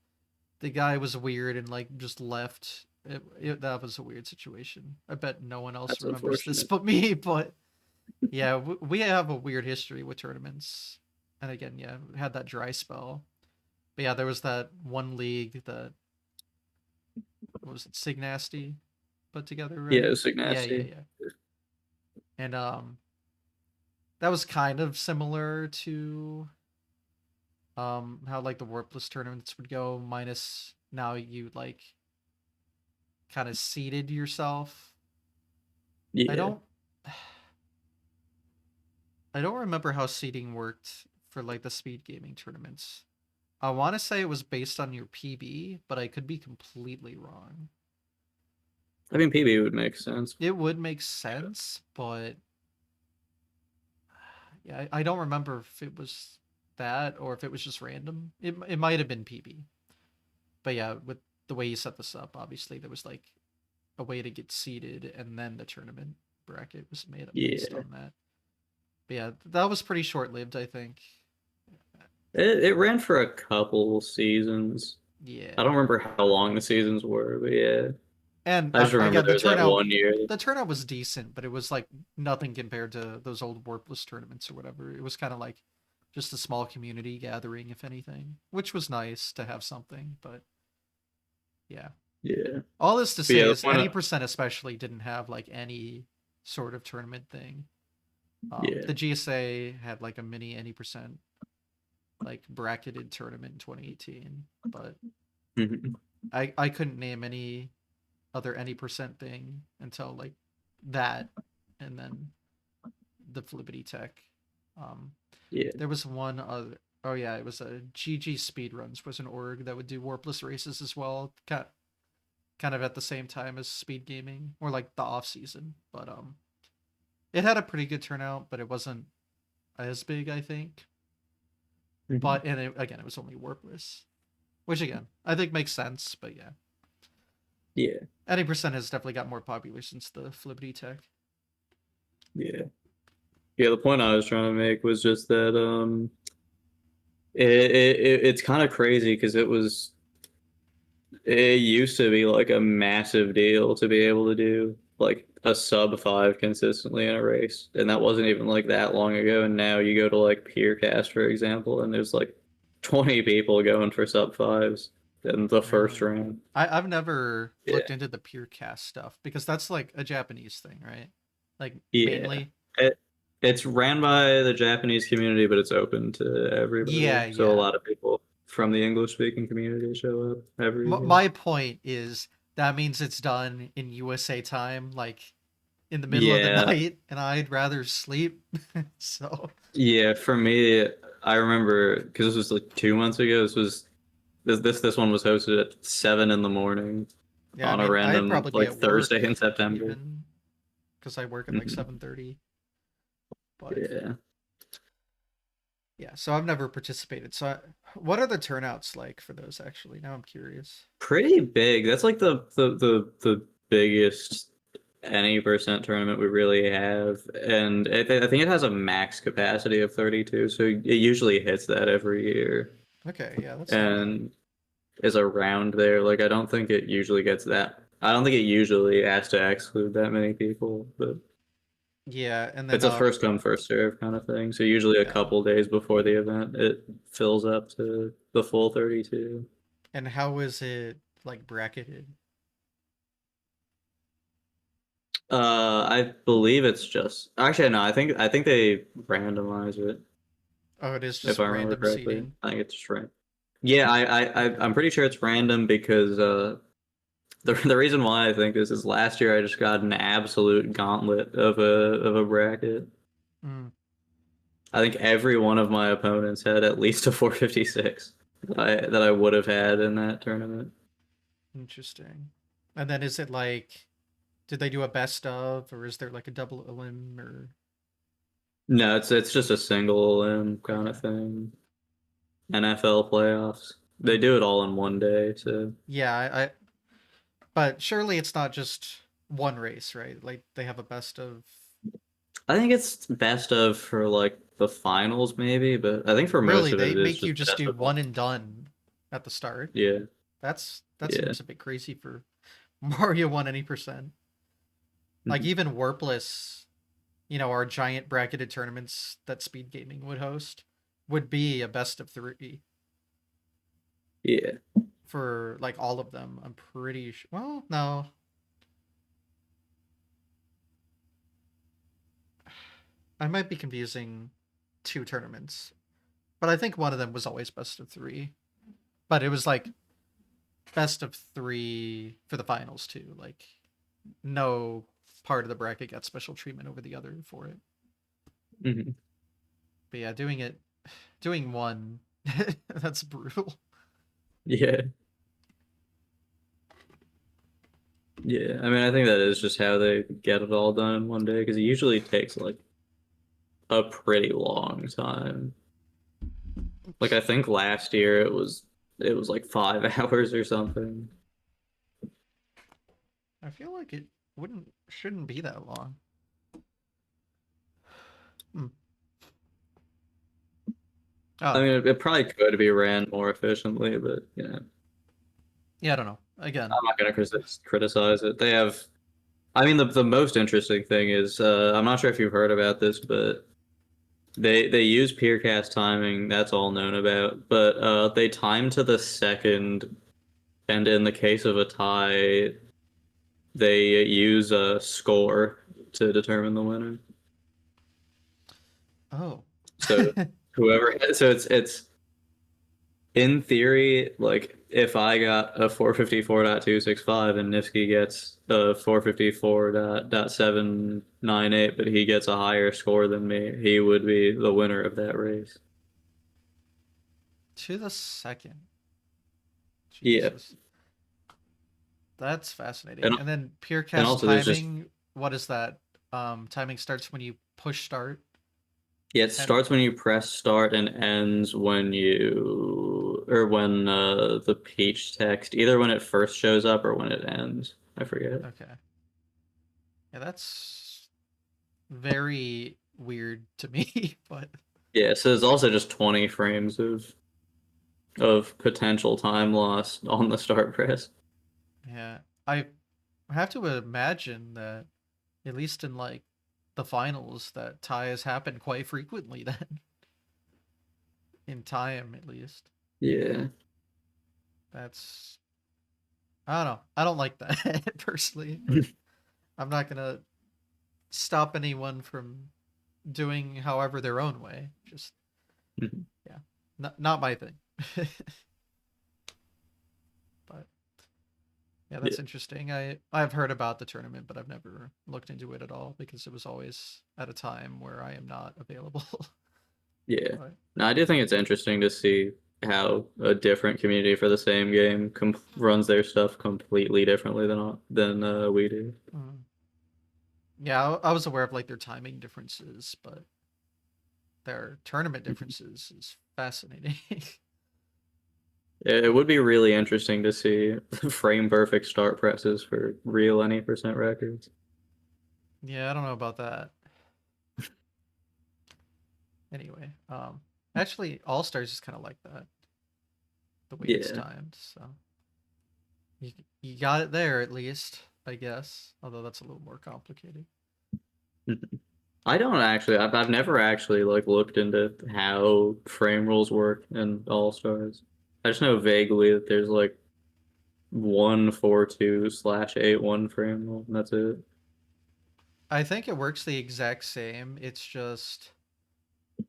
The guy was weird and like just left. That was a weird situation. I bet no one else That's remembers this unfortunate. but me. But yeah, we have a weird history with tournaments. And again, yeah, we had that dry spell. But yeah, there was that one league that what was it, Signasty put together, Yeah, it right? was like Yeah, yeah, nasty. yeah. And that was kind of similar to how like the warpless tournaments would go, minus now you like kind of seeded yourself. I Yeah. don't I don't remember how seeding worked for like the speed gaming tournaments. I want to say it was based on your PB, but I could be completely wrong. I mean, PB would make sense. It would make sense, but yeah, I don't remember if it was that or if it was just random. It might have been PB. But yeah, with the way you set this up, obviously there was like a way to get seeded, and then the tournament bracket was made up based Yeah. on that. But yeah, that was pretty short lived, I think. It ran for a couple seasons. I Yeah, don't remember how long the seasons were, but yeah. and I just remember again, there was that one year. the turnout was decent, but it was like nothing compared to those old warpless tournaments or whatever. It was kind of like just a small community gathering, if anything, which was nice to have something. But yeah, Yeah. all this to But yeah, say the is point any of, percent especially didn't have like any sort of tournament thing. yeah. The GSA had like a mini any percent like bracketed tournament in 2018, but Mhm. I couldn't name any other any percent thing until like that, and then the Flippity Tech. Um, Yeah. there was one other. Oh yeah, it was a GG Speedruns was an org that would do warpless races as well, kind of at the same time as speed gaming or like the off season. But it had a pretty good turnout, but it wasn't as big, I think. Mhm. But and again, it was only warpless, which again I think makes sense. But yeah, Yeah. any percent has definitely got more popular since the Flippity Tech. Yeah. Yeah, the point I was trying to make was just that it's kind of crazy because it used to be like a massive deal to be able to do like a sub five consistently in a race, and that wasn't even like that long ago. And now you go to like Peercast, for example, and there's like 20 people going for sub fives in the first Really, round. I've never Yeah, looked into the pure cast stuff because that's like a Japanese thing, right? Like yeah. mainly. It's ran by the Japanese community, but it's open to everybody. Yeah, So a yeah. lot of people from the English speaking community show up every year. My point is that means it's done in USA time, like in the middle of the Yeah, night, and I'd rather sleep. So yeah. For me, I remember because this was like 2 months ago. This one was hosted at 7 in the morning yeah, I on a mean I'd random probably be like at work Thursday in September. even because I work at like Mhm. 7:30. But Yeah, yeah, so I've never participated. So what are the turnouts like for those actually? Now I'm curious. pretty big. That's like the biggest any percent tournament we really have, and I think it has a max capacity of 32, so it usually hits that every year, Okay, yeah, that's nice. and is around there. Like I don't think it usually gets that. I don't think it usually has to exclude that many people, but Yeah, and then it's a first come first serve kind of thing. So usually a yeah. couple days before the event, it fills up to the full 32. And how is it like bracketed? I believe it's just actually no. I think they randomize it Oh, it is if just I remember random correctly. seating. I think it's just random. Yeah, I'm pretty sure it's random because the reason why I think this is last year I just got an absolute gauntlet of a bracket. Mm, I think every one of my opponents had at least a 456 that I would have had in that tournament. interesting. And then is it like, did they do a best of, or is there like a double elim, or No, it's just a single limb kind of okay? thing. NFL playoffs. They Mm. do it all in one day, so Yeah, but surely it's not just one race, right? Like they have a best of. I think it's best of for like the finals maybe, but I think for most Really, of it they it is make you just just best do of one. one and done at the start. Yeah, That yeah. seems a bit crazy for Mario 1 any percent. Like Mhm. even Warpless, our giant bracketed tournaments that Speed Gaming would host would be a best of 3 Yeah. for like all of them. I'm pretty sure. Well, no. I might be confusing two tournaments. But I think one of them was always best of 3. But it was like best of 3 for the finals too. Like no part of the bracket got special treatment over the other for it. Mhm. But yeah, doing one, that's brutal. Yeah. Yeah. I mean, I think that is just how they get it all done in one day because it usually takes like a pretty long time. Like I think last year it was like 5 hours or something. I feel like it shouldn't be that long. Hmm. I Oh, mean, it probably could be ran more efficiently, but yeah, I don't know. Again, I'm not gonna criticize it. They have, I mean, the most interesting thing is I'm not sure if you've heard about this, but they use peercast timing. That's all known about, but they time to the second, and in the case of a tie, they use a score to determine the winner. oh. So whoever, so it's in theory, like if I got a 454.265 and Nifsky gets a 454.798, but he gets a higher score than me, he would be the winner of that race. To the second. Yeah. Jesus. That's fascinating. And And then and Peercast also there's just timing, what is that? Timing starts when you push start. yeah, it And starts when you press start and ends when you or when the peach text, either when it first shows up or when it ends. I forget. okay. Yeah, that's very weird to me, but Yeah, so there's also just 20 frames of potential time loss on the start press. yeah. I have to imagine that at least in like the finals that ties happen quite frequently then. In time at least. Yeah. That's I don't know. I don't like that personally, but I'm not gonna stop anyone from doing however their own way. Just yeah, not my thing. But yeah, Yeah. that's interesting. I've heard about the tournament, but I've never looked into it at all because it was always at a time where I am not available. Yeah. But Now, I do think it's interesting to see how a different community for the same game runs their stuff completely differently than we do. mm, yeah, I was aware of like their timing differences, but their tournament differences is fascinating. It would be really interesting to see frame perfect start presses for real any percent records. Yeah, I don't know about that. Anyway, actually, All Stars is kind of like that, the way it's Yeah. timed. So you you got it there at least, I guess. Although that's a little more complicated. I don't actually. I've never actually like looked into how frame rules work in All Stars. I just know vaguely that there's like 142/81 frame rule, and that's it. I think it works the exact same. It's just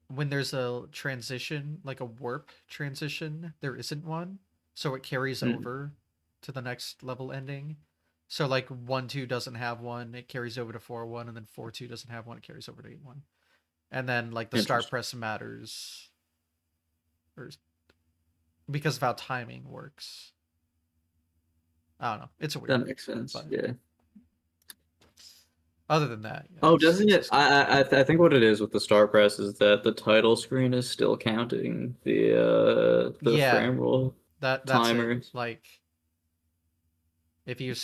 when there's a transition, like a warp transition, there isn't one. So it carries Hmm. over to the next level ending. So like 1-2 doesn't have one, it carries over to 4-1, and then 4-2 doesn't have one, it carries over to 8-1. And then like the start Interesting. press matters or because of how timing works. I don't know. It's weird. That makes sense. But Yeah. other than that, yeah, Oh, it's doesn't it? consistent. I think what it is with the Star Press is that the title screen is still counting the Yeah, frame roll that's it. timers. Like if you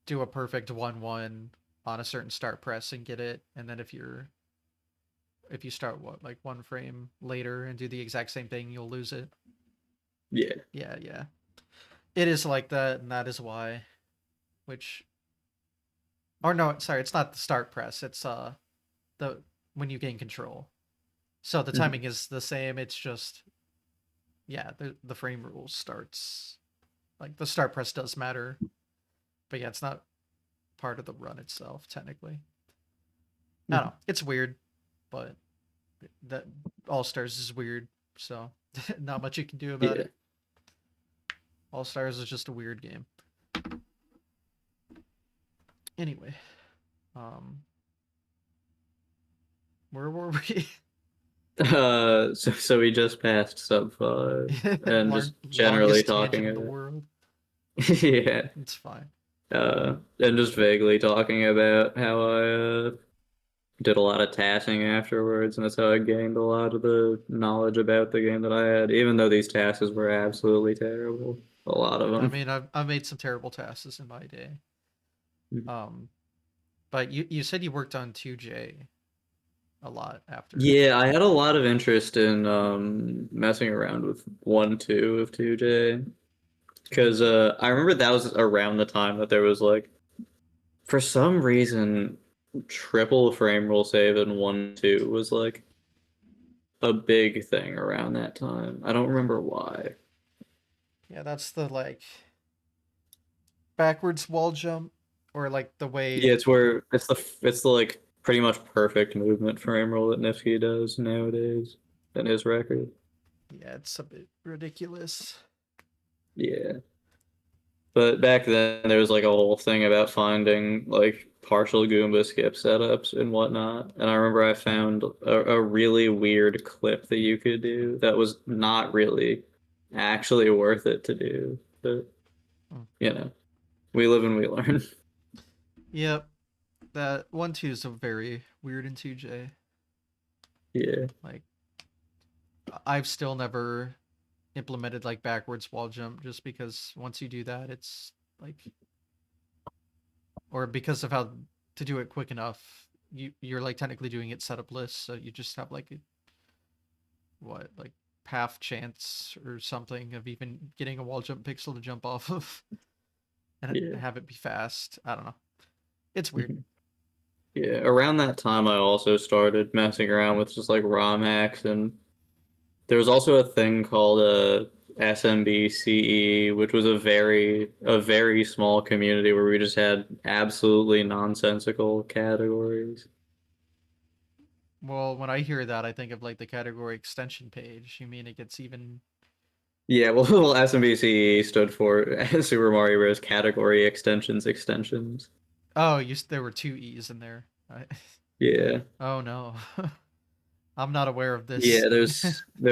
do a perfect 1-1 on a certain start press and get it, and then if you start what like one frame later and do the exact same thing, you'll lose it. Yeah. Yeah, yeah. It is like that, and that is why. Which, or no, sorry, it's not the start press. It's the when you gain control. So the Mhm. timing is the same. It's just yeah, the frame rule starts like the start press does matter, but yeah, it's not part of the run itself technically. I don't Mhm. know. It's weird, but that All Stars is weird, so not much you can do about Yeah. it. All Stars is just a weird game. Anyway, um, where were we? So we just passed sub five and just generally Longest talking tangent in the about world. yeah. It's fine. And just vaguely talking about how I did a lot of tasking afterwards, and that's how I gained a lot of the knowledge about the game that I had, even though these tasks were absolutely terrible. A lot of I them. mean, I've made some terrible tasks in my day. Um, but you said you worked on 2J a lot after. Yeah, I had a lot of interest in messing around with 1-2 of 2J. Mm. Because I remember that was around the time that there was like, for some reason, triple frame roll save in 1-2 was like a big thing around that time. I don't remember why. Yeah, that's the like backwards wall jump, or like the Yeah, way. it's the like pretty much perfect movement frame roll that Nifty does nowadays in his record. Yeah, it's a bit ridiculous. Yeah. But back then there was like a whole thing about finding like partial Goomba skip setups and whatnot. And I remember I found a really weird clip that you could do that was not really actually worth it to do. But Mm. you know, we live and we learn. Yep, that 1-2 is a very weird in 2J. Yeah. Like I've still never implemented like backwards wall jump just because once you do that, it's like or because of how to do it quick enough, you're like technically doing it setup list, so you just have like a, what like half chance or something of even getting a wall jump pixel to jump off of and Yeah. have it be fast. I don't know. It's weird. Mhm. Yeah. Around that time I also started messing around with just like ROM hacks, and there was also a thing called SMBCE, which was a very small community where we just had absolutely nonsensical categories. Well, when I hear that, I think of like the category extension page. You mean it gets even? Yeah, well, SMBCE stood for Super Mario Bros. Category extensions. Oh, there were two e's in there. Yeah. Oh no, I'm not aware of this. Yeah, there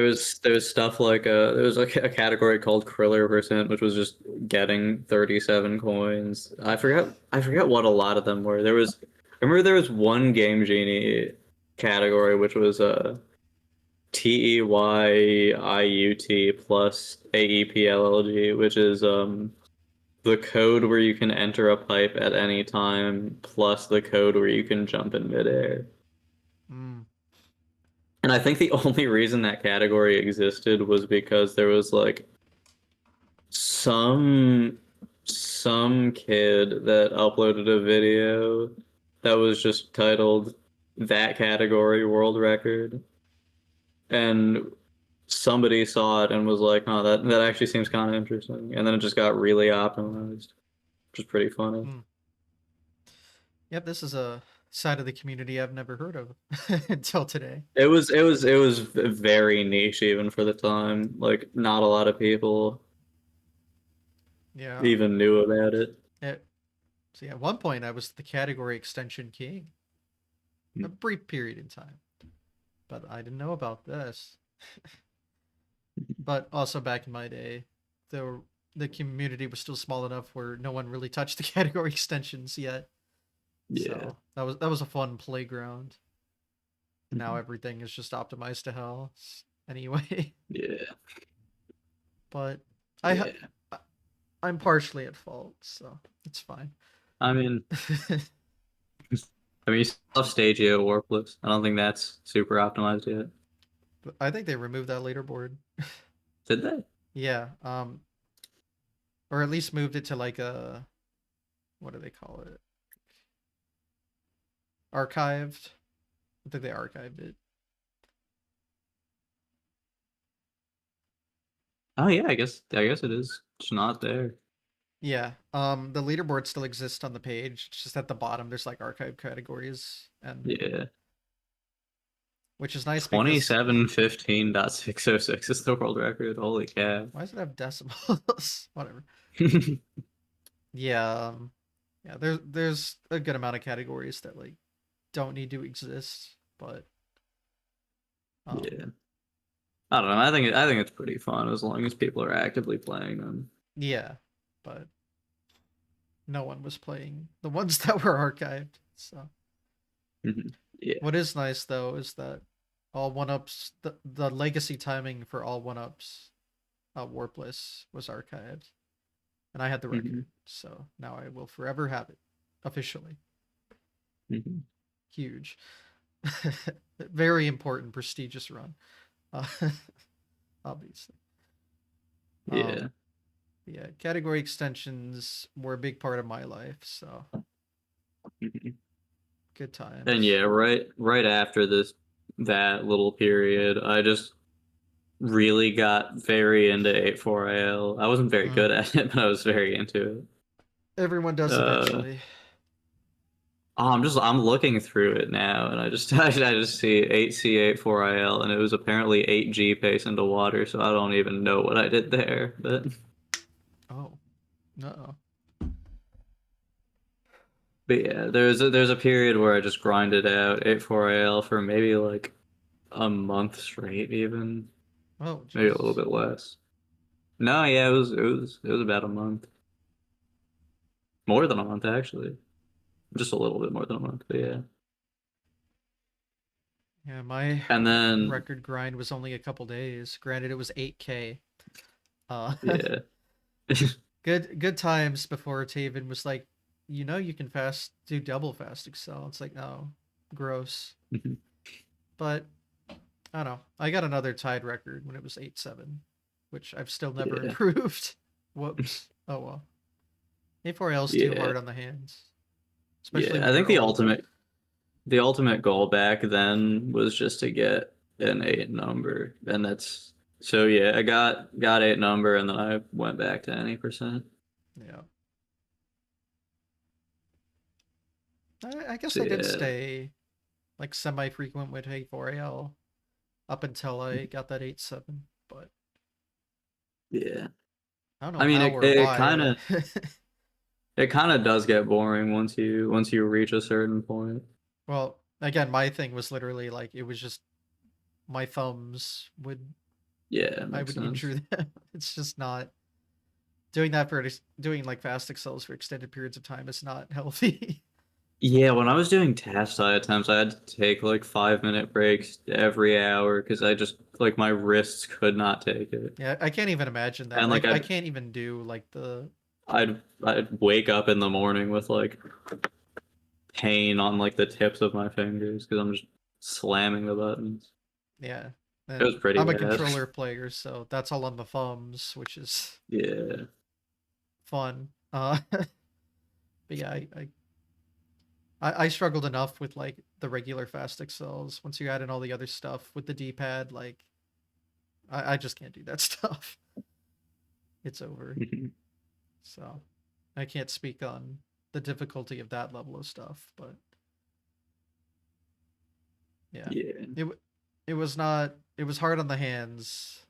was stuff like there was like a category called Kriller percent, which was just getting 37 coins. I forgot what a lot of them were. I remember there was one Game Genie category which was TEYIUT plus AEPLLG, which is the code where you can enter a pipe at any time plus the code where you can jump in midair. Mm. And I think the only reason that category existed was because there was like some some kid that uploaded a video that was just titled that category world record, and somebody saw it and was like, "Oh, that actually seems kind of interesting," and then it just got really optimized, which is pretty funny. Mm. Yep, this is a side of the community I've never heard of until today. It was very niche even for the time. Like not a lot of people Yeah. even knew about it. It, see, at one point I was the category extension king, a brief period in time, but I didn't know about this. But also back in my day, the community was still small enough where no one really touched the category extensions yet. Yeah. So that was a fun playground. And now Mhm. everything is just optimized to hell anyway. Yeah. But I Yeah. I'm partially at fault, so it's fine. I mean, you still have Stagio Warpless. I don't think that's super optimized yet. I think they removed that leaderboard. Did they? Yeah, or at least moved it to like a, what do they call it? Archived. I think they archived it. Oh yeah, I guess it is. It's not there. Yeah. The leaderboard still exists on the page. It's just at the bottom there's like archive categories, and Yeah. which is nice because 2715.606 is the world record. Holy cow. why does it have decimals? Whatever. Yeah. Yeah, there's a good amount of categories that like don't need to exist, but um Yeah. I don't know. I think it's pretty fun as long as people are actively playing them. yeah, but no one was playing the ones that were archived. So Mhm. Yeah. what is nice though is that all one ups, the legacy timing for all one ups, warpless was archived, and I had the Mhm. record, so now I will forever have it officially. Mhm. Huge, very important, prestigious run, uh, obviously. Yeah. Yeah, category extensions were a big part of my life, so Mhm. good And times. yeah, right after that little period, I just really got very into 84AL. I wasn't very Mm. good at it, but I was very into Everyone does it. eventually. I'm looking through it now, and I just I just see 8C8 4IL, and it was apparently 8G pace into water, so I don't even know what I did there. Oh, no. But yeah, there's a period where I just grinded out 8 4IL for maybe like a month straight, even Oh, maybe a little Jesus. bit less. No, yeah, it was about a month, more than a month actually, just a little bit more than a month. But yeah, Yeah, my and then record grind was only a couple days. Granted, it was 8K. Uh, yeah. good times before Taven was like, you can do double fast excel. It's like, oh, gross. But I don't know. I got another tied record when it was 8-7, which I've still never Yeah, improved. Whoops. Oh well. A4L is too yeah, hard on the hands, especially yeah. when I think you're the old. ultimate goal back then was just to get an 8 number, and that's so yeah. I got 8 number, and then I went back to any percent. Yeah. I guess So I did yeah, stay like semi frequent with A4AL up until I got that 8-7, but yeah. I don't know I mean, how it or it why. kind of it kind of does get boring once you reach a certain point. Well, again, my thing was literally like it was just my thumbs would Yeah, it I makes would sense. injure them. It's just not doing that for doing like fast excels for extended periods of time is not healthy. Yeah, when I was doing task side attempts, I had to take like 5 minute breaks every hour because I just like my wrists could not take it. Yeah, I can't even imagine that. And like I I'd can't even do like the I'd I'd wake up in the morning with like pain on like the tips of my fingers because I'm just slamming the buttons. yeah. It And was pretty I'm a bad. controller player, so that's all on the thumbs, which is Yeah. fun. But yeah, I struggled enough with like the regular fast excels. Once you add in all the other stuff with the D-pad, like I just can't do that stuff. It's over. Mhm. So I can't speak on the difficulty of that level of stuff, but Yeah. Yeah. It was not. It was hard on the hands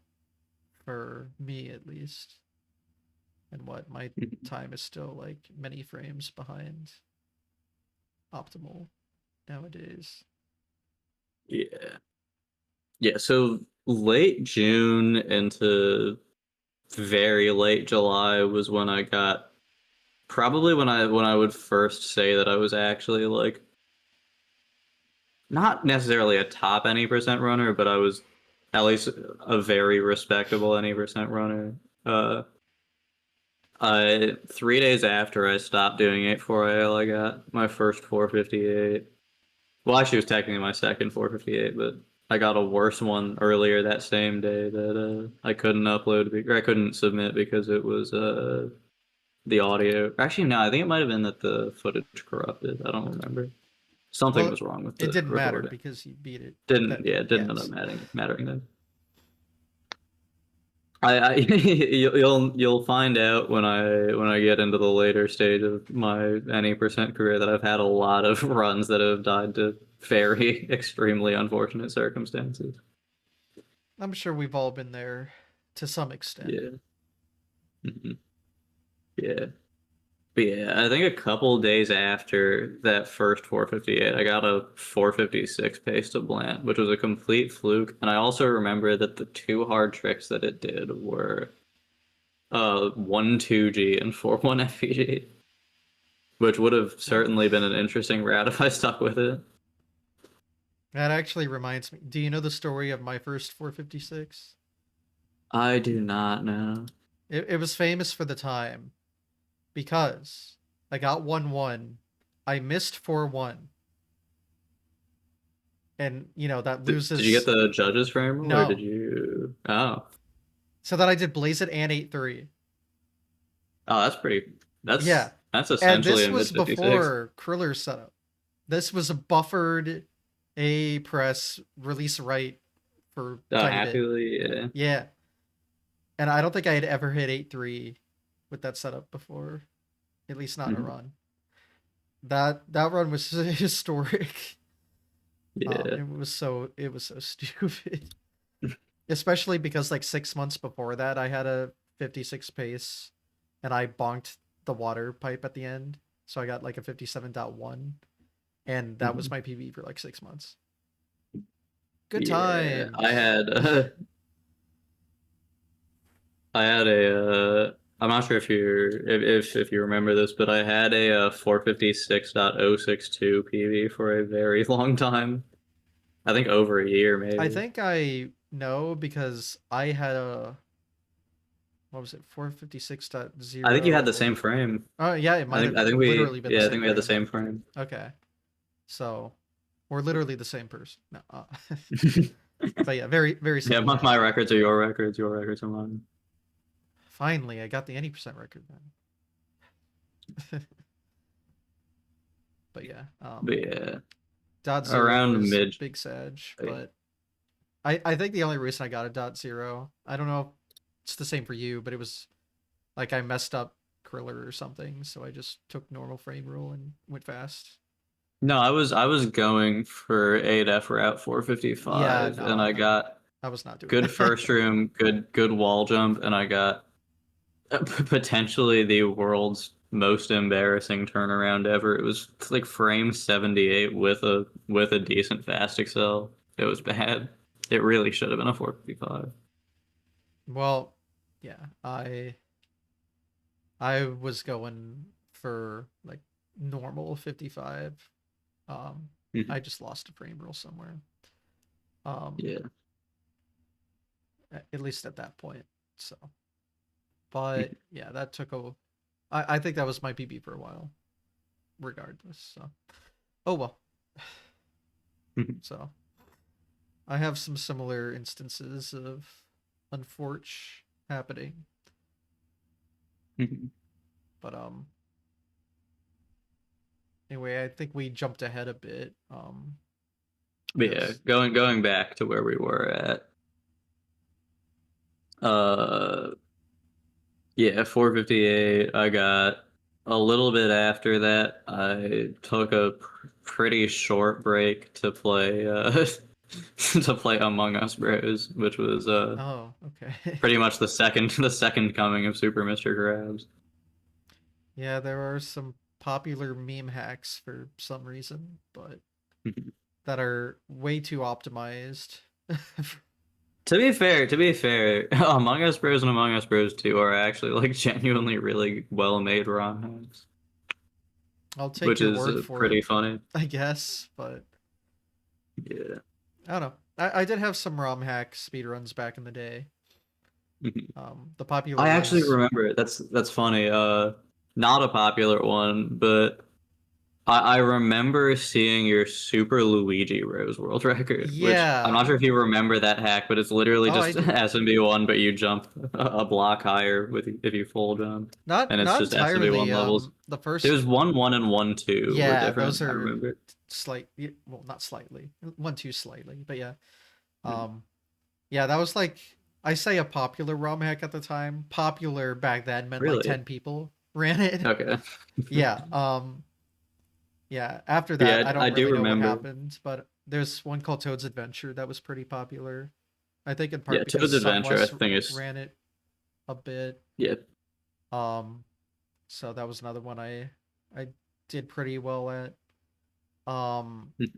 for me at least. And what my time is still like many frames behind optimal nowadays. Yeah. Yeah, so late June into very late July was when I got probably when I would first say that I was actually like not necessarily a top any percent runner, but I was at least a very respectable any percent runner. Uh, 3 days after I stopped doing 8-4AL, I got my first 458. Well, actually, it was technically my second 458, but I got a worse one earlier that same day that I couldn't upload, or I couldn't submit because it was the audio. Actually, no, I think it might have been that the footage corrupted. I don't remember. Something Well, was wrong with it the didn't matter recording. because you beat it. Didn't That yeah, it didn't end up yes. mattering then. I you'll find out when I get into the later stage of my any percent career that I've had a lot of runs that have died to very extremely unfortunate circumstances. I'm sure we've all been there to some extent. Yeah. Hmm. Yeah. But yeah, I think a couple days after that first 458, I got a 456 pace to Blant, which was a complete fluke. And I also remember that the two hard tricks that it did were 1-2G and 4-1 FPG, which would have Well, certainly been an interesting route if I stuck with it. that actually reminds me. Do you know the story of my first 456? I do not know. It was famous for the time because I got 1-1. I missed 4-1. And, that Did you get loses. the judges frame rule or did No. you? Oh, So then I did Blaze It and 8-3. oh, that's pretty. Yeah. That's And essentially this a mid was 56. before Kriller's setup. This was a buffered A press release right for Oh, tiny bit. happily, yeah. Yeah. And I don't think I had ever hit 8-3 with that setup before. At least not in a Mhm. run. That run was historic. Yeah. It was so stupid. Especially because like 6 months before that I had a 56 pace and I bonked the water pipe at the end. So I got like a 57.1 and that was Mhm. my PB for like 6 months. Good Yeah. I times. had I had a I'm not sure if you remember this, but I had a 456.062 PV for a very long time. I think over a year I maybe. think I know because I had a what was it, I think you had the 456.0. same frame. Oh yeah, it might have I think literally been the I same think we had the frame. same frame. Okay. So we're literally the same person. No, but yeah, very, very Yeah, similar. my records are your records are mine. Finally, I got the 80% record then. But yeah, But yeah, dot zero around was mid. big Sag, but I think the only reason I got a dot zero, I don't know if it's the same for you, but it was like I messed up Kriller or something, so I just took normal frame rule and went fast. No, I was going for 8F route Yeah, 455, and no, I no, got I was not doing good that. first room, good wall jump, and I got potentially the world's most embarrassing turnaround ever. It was like frame 78 with a decent fast excel. It was bad. It really should have been a 455. Well, yeah, I was going for like normal 55. Um, I Mhm. just lost a frame rule somewhere. Um, Yeah. at least at that point. So, but Mhm. yeah, that took a. I think that was my PB for a while, regardless. So, oh well. Mhm. So I have some similar instances of unfortunate happening, Mhm. but anyway, I think we jumped ahead a bit. But yeah, Because going back to where we were at. Uh Yeah, 458. I got a little bit after that. I took a pretty short break to play to play Among Us Bros, which was Oh, okay. pretty much the second coming of Super Mr. Krabs. Yeah, there are some popular meme hacks for some reason, but that are way too optimized. To be fair, Among Us Bros and Among Us Bros 2 are actually like genuinely really well made ROM hacks, I'll take which your is word for it, pretty funny. I guess, but Yeah. I don't know. I did have some ROM hack speedruns back in the day. The popular I actually ones. remember it. That's funny. Not a popular one, but I remember seeing your Super Luigi Rose world record, which I'm not Yeah. sure if you remember that hack, but it's literally Oh, I just do. SMB1, but you jump a block higher with if you full jump, and it's Not just SMB1 entirely. levels. The It first. was 1-1 and 1-2 were Yeah, different. those I are remember. slight. Well, not slightly. One, two, slightly. But yeah. Um. Yeah, that was like I say a popular ROM hack at the time. Popular back then meant like Really? 10 people ran it. Okay. Yeah. Yeah. After that, Yeah, I I don't do really know what remember. happened, but there's one called Toad's Adventure that was pretty popular. I think in Yeah, part because Toad's Adventure, I Sunwest think is ran it a bit. yeah. Um, so that was another one I did pretty well at.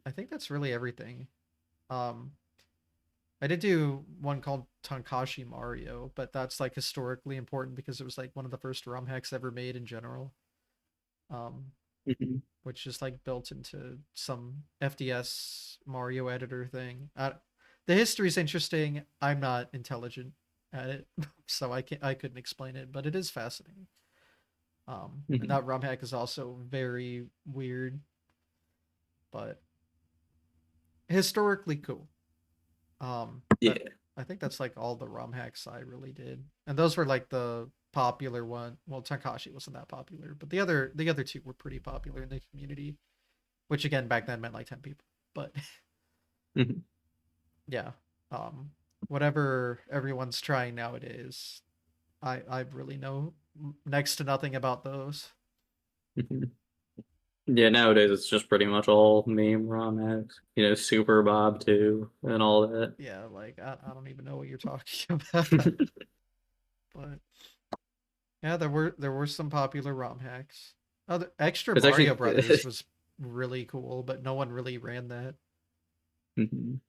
I think that's really everything. Um, I did do one called Tankashi Mario, but that's like historically important because it was like one of the first ROM hacks ever made in general. Um, Mhm. which is like built into some FDS Mario editor thing. The history is interesting. I'm not intelligent at it, so I couldn't explain it, but it is fascinating. And Mhm. that ROM hack is also very weird, but historically cool. But Yeah. I think that's like all the ROM hacks I really did, and those were like the popular one. Well, Takashi wasn't that popular, but the other two were pretty popular in the community, which again back then meant like 10 people. But Mhm. yeah, whatever everyone's trying nowadays, I really know next to nothing about those. Mhm. Yeah, nowadays it's just pretty much all meme ROM hacks. You know, Super Bob too, and all that. Yeah, like I don't even know what you're talking about. But yeah, there were some popular ROM hacks. Other Extra It's Mario actually Brothers was really cool, but no one really ran that. Mhm.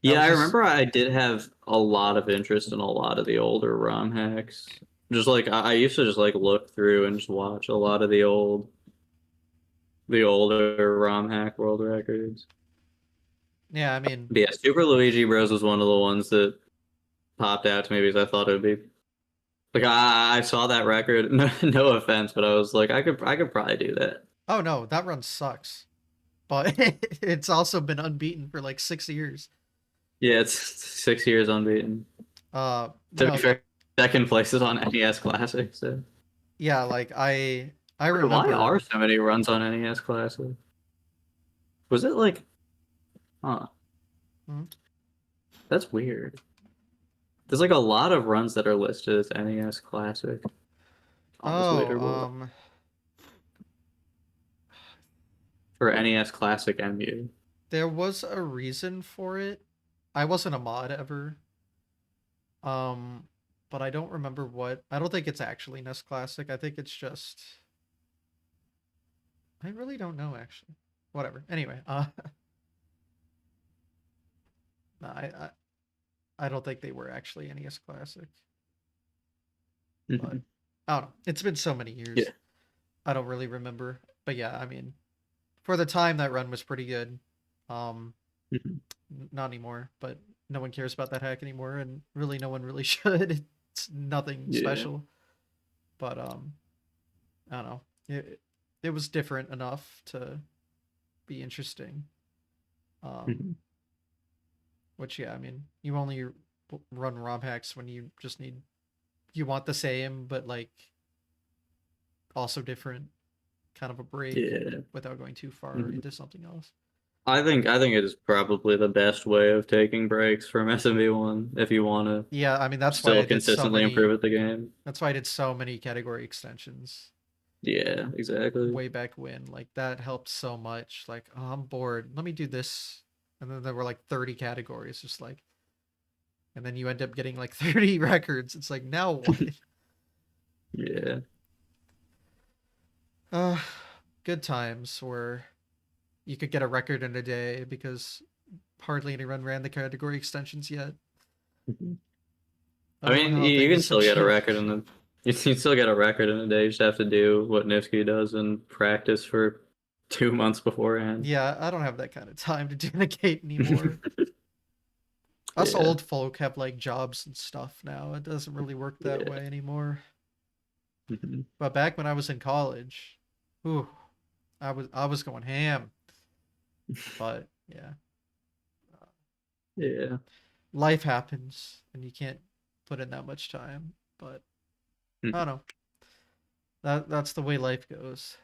That Yeah, was I just remember I did have a lot of interest in a lot of the older ROM hacks. Just like I used to just like look through and just watch a lot of the older ROM hack world records. yeah. I mean, But yeah, Super Luigi Bros was one of the ones that popped out to me because I thought it would be like I saw that record. No, no offense, but I was like I could probably do that. oh no, that run sucks. But it's also been unbeaten for like 6 years. Yeah, it's 6 years unbeaten. To be No, fair, second place is on NES Classic. So yeah, like I why are remember. so many runs on NES Classic? Was it like, huh? Hmm? That's weird. There's like a lot of runs that are listed as NES Classic on this Oh, leaderboard for NES Classic MU. there was a reason for it. I wasn't a mod ever. Um, but I don't remember what. I don't think it's actually NES Classic. I think it's just. I really don't know actually. Whatever. Anyway, no, I don't think they were actually NES Classic. But Mhm. I don't know. It's been so many Yeah. years. I don't really remember. But yeah, I mean, for the time that run was pretty good. Um, Mhm. not anymore, but no one cares about that hack anymore, and really no one really should. It's nothing Yeah. special. But I don't know. It was different enough to be interesting. Um, Mhm. which yeah, I mean, you only run ROM hacks when you just need you want the same, but like also different kind of a break Yeah. without going too far Mhm. into something else. I think it is probably the best way of taking breaks from SMB1 if you want to Yeah, I mean that's why still I did so consistently many. improve at the game. That's why I did so many category extensions. Yeah, exactly. way back when. Like that helped so much. Like, oh, I'm bored. Let me do this. And then there were like 30 categories, just like, and then you end up getting like 30 records. It's like, now what? Yeah. Uh, Good times where you could get a record in a day because hardly anyone ran the category extensions yet. Mhm. I Oh, mean, how you can things have still get a record changed. in the you can still get a record in a day. You just have to do what Nifty does and practice for 2 months beforehand. Yeah, I don't have that kind of time to dedicate anymore. Us Yeah, old folk have like jobs and stuff now. It doesn't really work that yeah. way anymore. Mhm. But back when I was in college, ooh, I was going ham. But yeah, Yeah. life happens and you can't put in that much time. But I Mhm. don't know. That's the way life goes.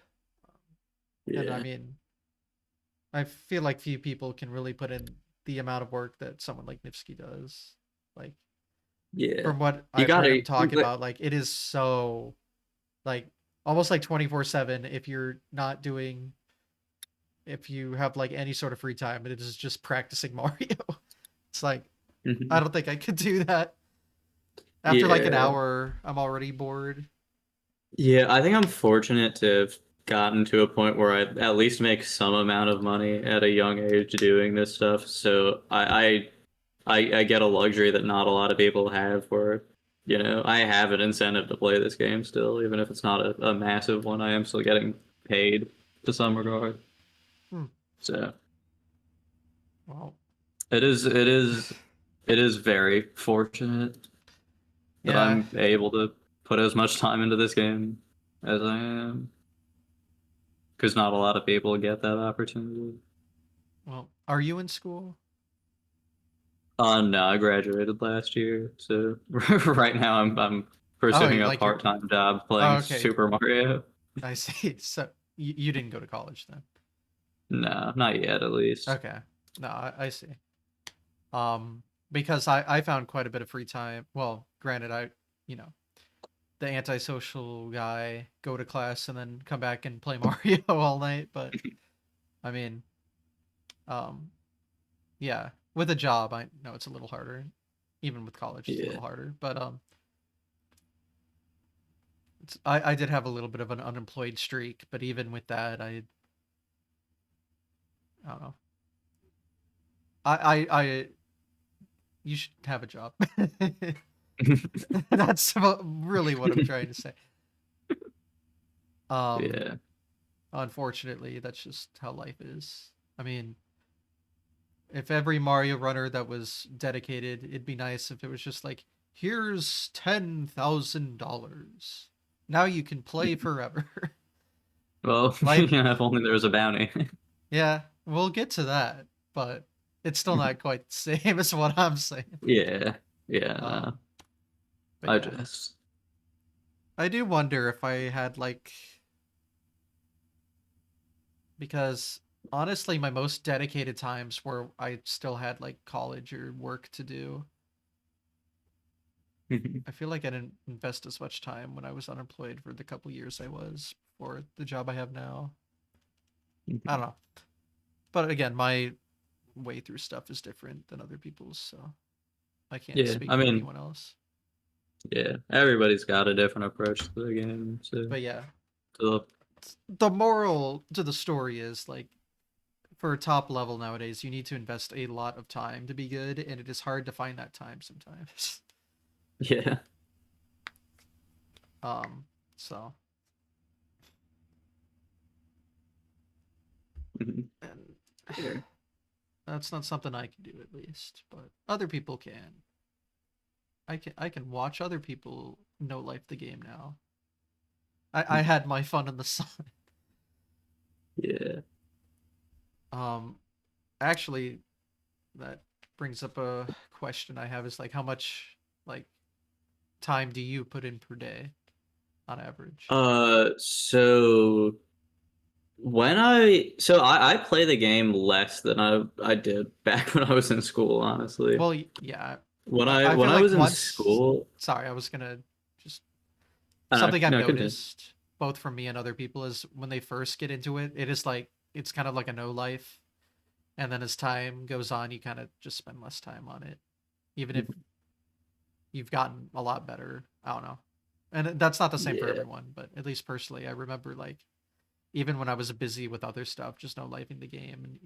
And I Yeah. mean, I feel like few people can really put in the amount of work that someone like Nipsky does. Like Yeah. from what You I've heard gotta him talk about, like it is so like almost like 24/7 if you're not doing if you have like any sort of free time, it is just practicing Mario. It's like I Mhm. don't think I could do that. After like an Yeah. hour, I'm already bored. Yeah, I think I'm fortunate to have gotten to a point where I at least make some amount of money at a young age doing this stuff. So I get a luxury that not a lot of people have where, I have an incentive to play this game still, even if it's not a massive one. I am still getting paid to some regard. Hmm. So Well, it is it is it is very fortunate that yeah. I'm able to put as much time into this game as I am. Because not a lot of people get that opportunity. Well, are you in school? No, I graduated last year, so right now I'm Oh, pursuing a like you're. part-time job Oh, playing okay. Super Mario. I see. So you didn't go to college then. No, not yet, at least. Okay. No, I see. Um, because I found quite a bit of free time. Well, granted, you know, the antisocial guy, go to class and then come back and play Mario all night. But I mean, um, yeah, with a job, I know it's a little harder. Even with college, it's a Yeah. little harder. But I did have a little bit of an unemployed streak. But even with that, I don't know. I you should have a job. That's really what I'm trying to say. Um, Yeah. Unfortunately, that's just how life is. I mean, if every Mario runner that was dedicated, it'd be nice if it was just like, here's $10,000. Now you can play forever. Well, Life, if only there was a bounty. yeah, we'll get to that, but it's still not quite the same as what I'm saying. Yeah. Yeah, no. Um, but I yeah, just I do wonder if I had like because honestly, my most dedicated times where I still had like college or work to do. I feel like I didn't invest as much time when I was unemployed for the couple years I was for the job I have now. I don't know. But again, my way through stuff is different than other people's, so I can't Yeah, speak I for mean, anyone else. yeah, everybody's got a different approach to the game. So, But yeah, to the moral to the story is like for top level nowadays, you need to invest a lot of time to be good, and it is hard to find that time sometimes. yeah. Um, so Mhm. and Yeah. that's not something I can do at least, but other people can. I can watch other people no life the game now. I had my fun in the sun. Yeah. Um, Actually, that brings up a question I have is like how much like time do you put in per day on average? So I play the game less than I did back when I was in school, honestly. Well, yeah, When I, I I when feel I like was in once. school, Sorry, I was gonna just I don't know, something I've no, continue. noticed. both from me and other people, is when they first get into it, it is like it's kind of like a no life, and then as time goes on, you kind of just spend less time on it, even if you've gotten a lot better. I don't know, and that's not the same for Yeah. everyone, but at least personally, I remember like even when I was busy with other stuff, just no lifing the game, and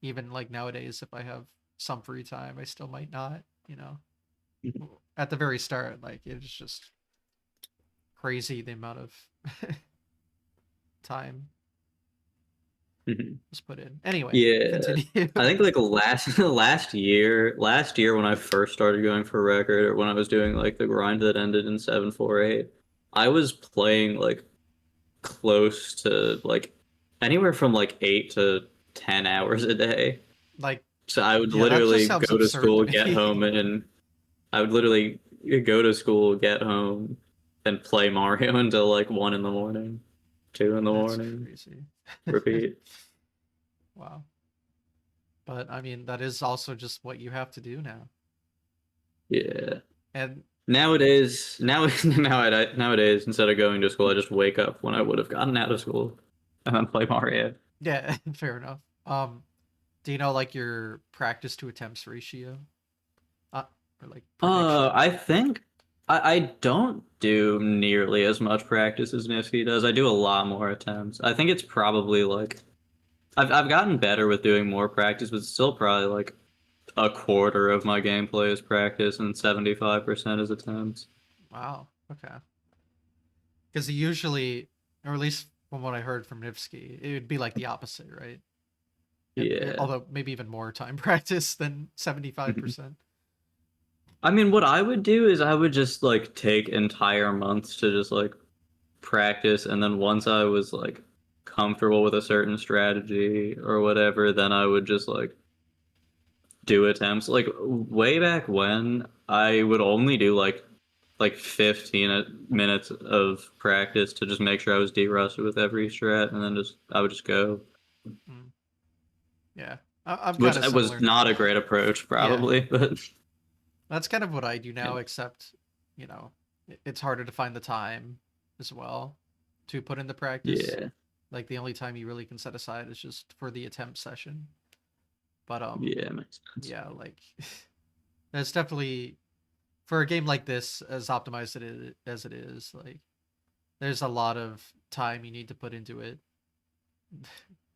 even like nowadays, if I have some free time, I still might not. You know, at the very start, like it's just crazy the amount of time Mhm. was put in. Anyway, Yeah. continue. I think like last year when I first started going for record, or when I was doing like the grind that ended in 748, I was playing like close to like anywhere from like 8 to 10 hours a day. Like, So I would yeah, that just literally sounds go to absurd to school, get me. home, and I would literally go to school, get home, and play Mario until like 1 in the morning, 2 in the That's morning, crazy. repeat. Wow. But I mean, that is also just what you have to do now. Yeah. And Nowadays, instead of going to school, I just wake up when I would have gotten out of school and then play Mario. yeah, fair enough. Do you know like your practice to attempts ratio? Uh, or like prediction? I think I don't do nearly as much practice as Nifty does. I do a lot more attempts. I think it's probably like I've gotten better with doing more practice, but it's still probably like a quarter of my gameplay is practice and 75% is attempts. Wow. Okay. Because usually, or at least from what I heard from Nivsky, it would be like the opposite, right? Yeah. Although maybe even more time practice than Mhm. 75%. I mean, what I would do is I would just like take entire months to just like practice, and then once I was like comfortable with a certain strategy or whatever, then I would just like do attempts. Like way back when, I would only do like 15 minutes of practice to just make sure I was de-rusted with every strat, and then just I would just go, Mm, yeah. I'm kind which of was similar not now. a great approach Yeah. probably, but That's kind of what I do yeah, now, except, you know, it's harder to find the time as well to put in the practice. yeah, Like the only time you really can set aside is just for the attempt session. But yeah, makes sense. yeah, like that's definitely for a game like this, as optimized as it is, like there's a lot of time you need to put into it.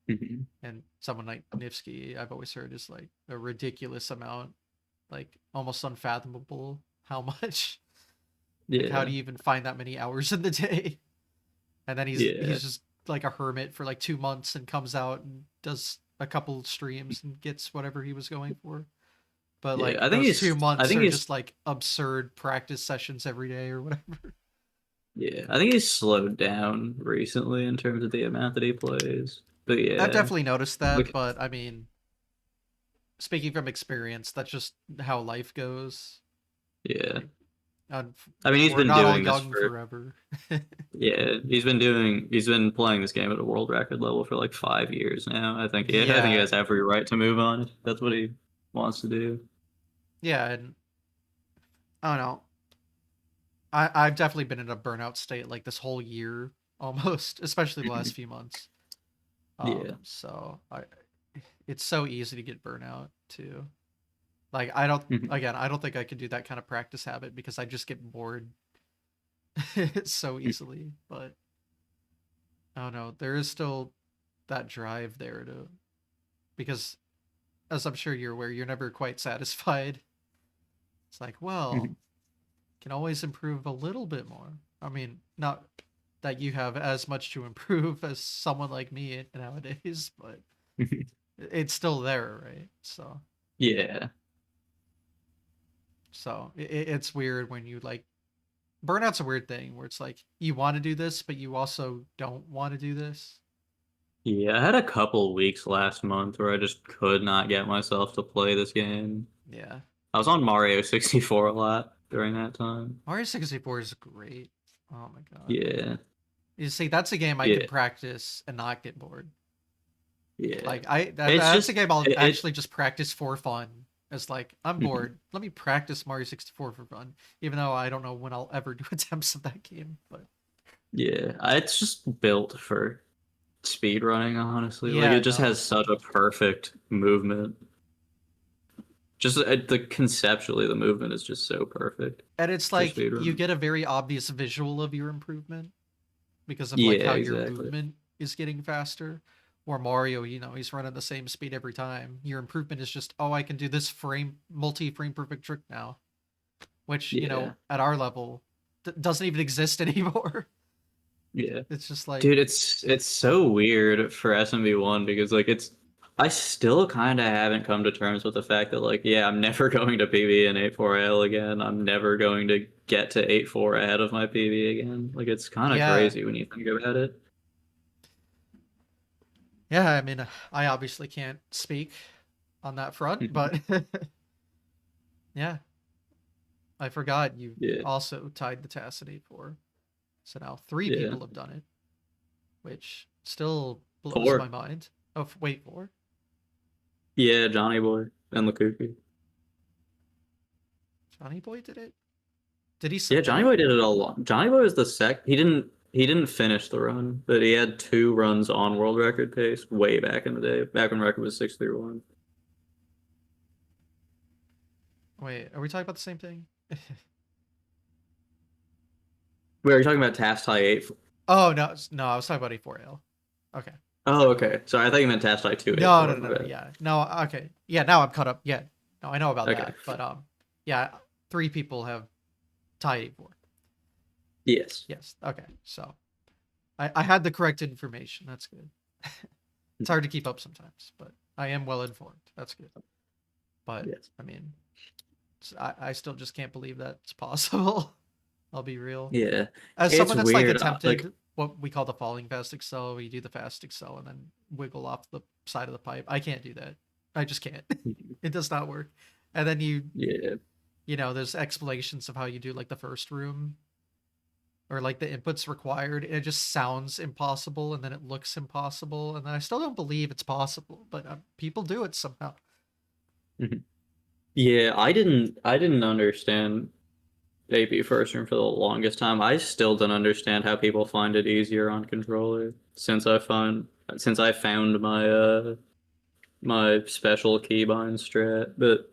Mhm. And someone like Nifsky, I've always heard, is like a ridiculous amount, like almost unfathomable how much. Like, how Yeah, do you even find that many hours in the day? And then yeah, he's just like a hermit for like 2 months and comes out and does a couple streams and gets whatever he was going for. But yeah. like those two I months think are he's just like absurd practice sessions every day or whatever. yeah, I think he's slowed down recently in terms of the amount that he plays. But I've yeah, definitely noticed that, like but I mean, speaking from experience, that's just how life goes. yeah. Like, I mean, he's we're been not all doing this young for forever. yeah. He's been playing this game at a world record level for like 5 years now. I think yeah, I think he Yeah, has every right to move on if that's what he wants to do. yeah, and I don't know. I've definitely been in a burnout state like this whole year almost, especially the last few months. Yeah. So it's so easy to get burnout too. Like I don't, Mhm. again, I don't think I could do that kind of practice habit because I just get bored so easily. But I don't know, there is still that drive there to, because as I'm sure you're aware, you're never quite satisfied. It's like, well, can always improve a little bit more. I mean, not that you have as much to improve as someone like me nowadays, but it's still there, right? Yeah. So it's weird when you like burnout's a weird thing where it's like you want to do this, but you also don't want to do this. Yeah, I had a couple weeks last month where I just could not get myself to play this game. Yeah, I was on Mario 64 a lot during that time. Mario 64 is great. Oh my god, Yeah. you see, that's a game I can Yeah. practice and not get bored. Yeah. Like It's that's a just game I'll it actually just practice for fun. It's like I'm bored. Let me practice Mario 64 for fun, even though I don't know when I'll ever do attempts of that game. But Yeah, it's just built for speed running, honestly. Like Yeah, it just no. has such a perfect movement. Just the conceptually, the movement is just so perfect And it's for like speed you running. get a very obvious visual of your improvement because of like Yeah, how your exactly. movement is getting faster. Or Mario, he's running the same speed every time. Your improvement is just, oh, I can do this multi-frame perfect trick now, which, Yeah, at our level doesn't even exist anymore. yeah. It's just like, Dude, it's so weird for SMB1 because like I still kind of haven't come to terms with the fact that like yeah, I'm never going to PB in 8.4L again. I'm never going to get to 8.4 ahead of my PB again. Like it's kind of yeah, crazy when you think about it. yeah. I mean, I obviously can't speak on that front, Mhm. but yeah, I forgot you Yeah, also tied the tacity for. So now three yeah. people have done it, which still blows my 4. mind. Oh, wait, four? Yeah, Johnny Boy and Lukuki. Johnny Boy did it? Did he Yeah, submit Johnny it? Boy did it a lot. Johnny Boy was the sec. He didn't finish the run, but he had 2 runs on world record pace way back in the day, back when record was 631. Wait, are we talking about the same thing? Wait, are you talking about Task Tie 8? Oh no, no, I was talking about A4L. Okay. Oh, okay. Sorry, I thought you meant Task Tie 2 No, no, 8.4. no, My no, bad. yeah. No, okay. Yeah, now I'm caught up. Yeah. No, I know about Okay. that. But yeah, three people have tied A4. Yes. Yes. Okay. So I had the correct information. That's good. It's hard to keep up sometimes, but I am well informed. That's good. But Yes. I mean, I still just can't believe that's possible. I'll be real. Yeah. As It's someone that's like weird. Like, attempted what we call the falling fast excel, where you do the fast excel and then wiggle off the side of the pipe. I can't do that. I just can't. It does not work. And then yeah. there's explanations of how you do like the first room or like the inputs required. It just sounds impossible and then it looks impossible. And then I still don't believe it's possible, but people do it somehow. Mhm. Yeah, I didn't understand AP first room for the longest time. I still don't understand how people find it easier on controller since I found my special keybind strat, but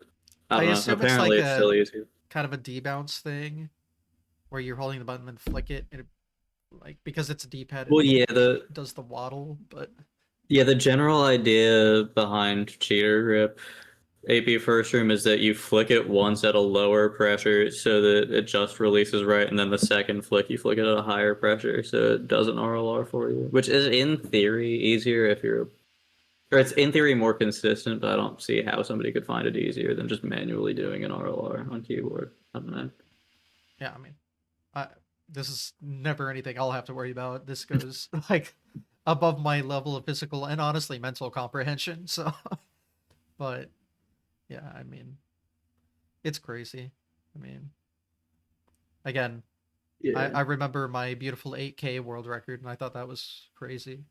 I I don't know. assume it's like Apparently it's a still easier. kind of a debounce thing where you're holding the button and flick it and it, like because it's a D-pad it Well, like yeah, the does the waddle, but yeah, the general idea behind cheater grip AP first room is that you flick it once at a lower pressure so that it just releases right, and then the second flick you flick it at a higher pressure so it does an RLR for you, which is in theory easier if you're, or it's in theory more consistent, but I don't see how somebody could find it easier than just manually doing an RLR on keyboard. I don't know. yeah, I mean, I this is never anything I'll have to worry about. This goes like above my level of physical and honestly mental comprehension. So, but yeah, I mean, it's crazy. I mean, again, I Yeah. remember my beautiful 8K world record, and I thought that was crazy.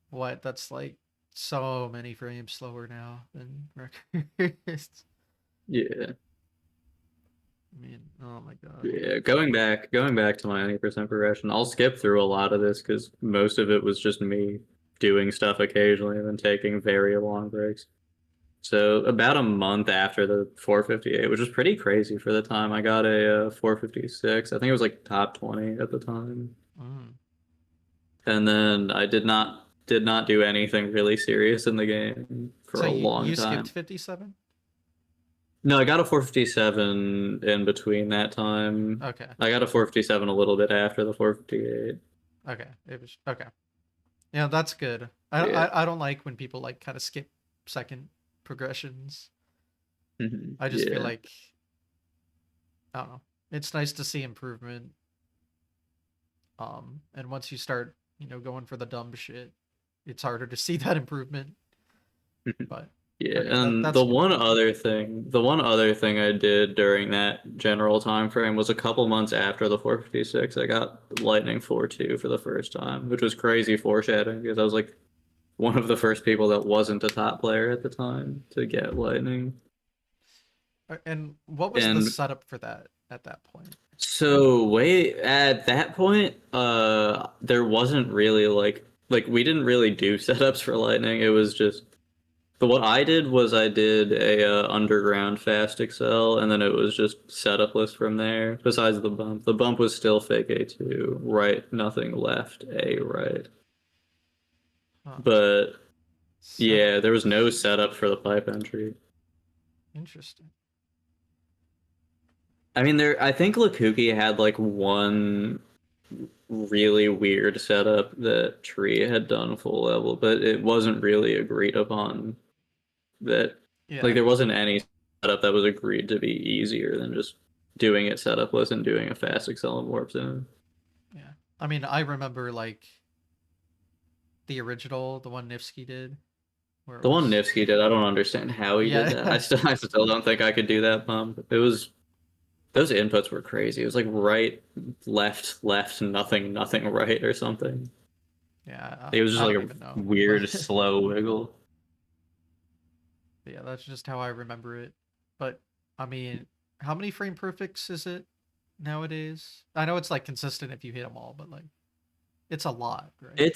What? That's like so many frames slower now than records. Yeah. I mean, oh my god. Yeah, going back to my 90% progression, I'll skip through a lot of this because most of it was just me doing stuff occasionally and then taking very long breaks. So about a month after the 458, which was pretty crazy for the time, I got a 456. I think it was like top 20 at the time, Mm. and then I did not do anything really serious in the game for So a you long skipped time. 57? No, I got a 457 in between that time. Okay. I got a 457 a little bit after the 458. Okay. It was okay. Yeah, that's good. Yeah. I don't like when people like kind of skip second progressions. I just feel Yeah. like I don't know. It's nice to see improvement. And once you start, going for the dumb shit, it's harder to see that improvement. But Yeah, okay, and that's good. the one other thing I did during that general time frame was a couple months after the 456, I got Lightning 4.2 for the first time, which was crazy foreshadowing because I was like one of the first people that wasn't a top player at the time to get Lightning. And what was the And setup for that? at that point? So wait, at that point, there wasn't really like we didn't really do setups for Lightning. It was just but what I did was I did a underground fast excel, and then it was just setup list from there. Besides the bump, the bump was still fake A2, right, nothing left, A right. Huh. But Setup yeah, there was no list. setup for the pipe entry. Interesting. I mean, I think Lakuki had like one really weird setup that Tree had done full level, but it wasn't really agreed upon that like Yeah. there wasn't any setup that was agreed to be easier than just doing it setupless and doing a fast Excel and warp zone. Yeah. I mean, I remember like the original, the one Nifsky did, where it The one was. Nifsky did, I don't understand how he did Yeah. that. I still don't think I could do that pump. It was those inputs were crazy. It was like right, left, left, nothing, nothing, right, or something. Yeah. It was just I like don't a even know, but weird, slow wiggle. yeah, that's just how I remember it. But I mean, how many frame perfects is it nowadays? I know it's like consistent if you hit them all, but like it's a lot, right?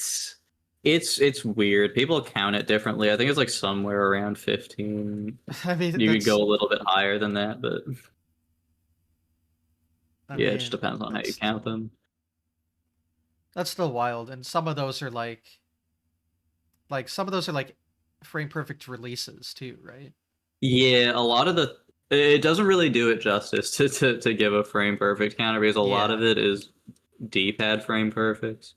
It's it's weird. People count it differently. I think it's like somewhere around 15. I mean, You could that's go a little bit higher than that, but I yeah, it just mean, depends on how you count them. that's still wild, and some of those are like some of those are like frame perfect releases too, right? Yeah, a lot of the it doesn't really do it justice to give a frame perfect counter because a lot of Yeah, it is D-pad frame perfect.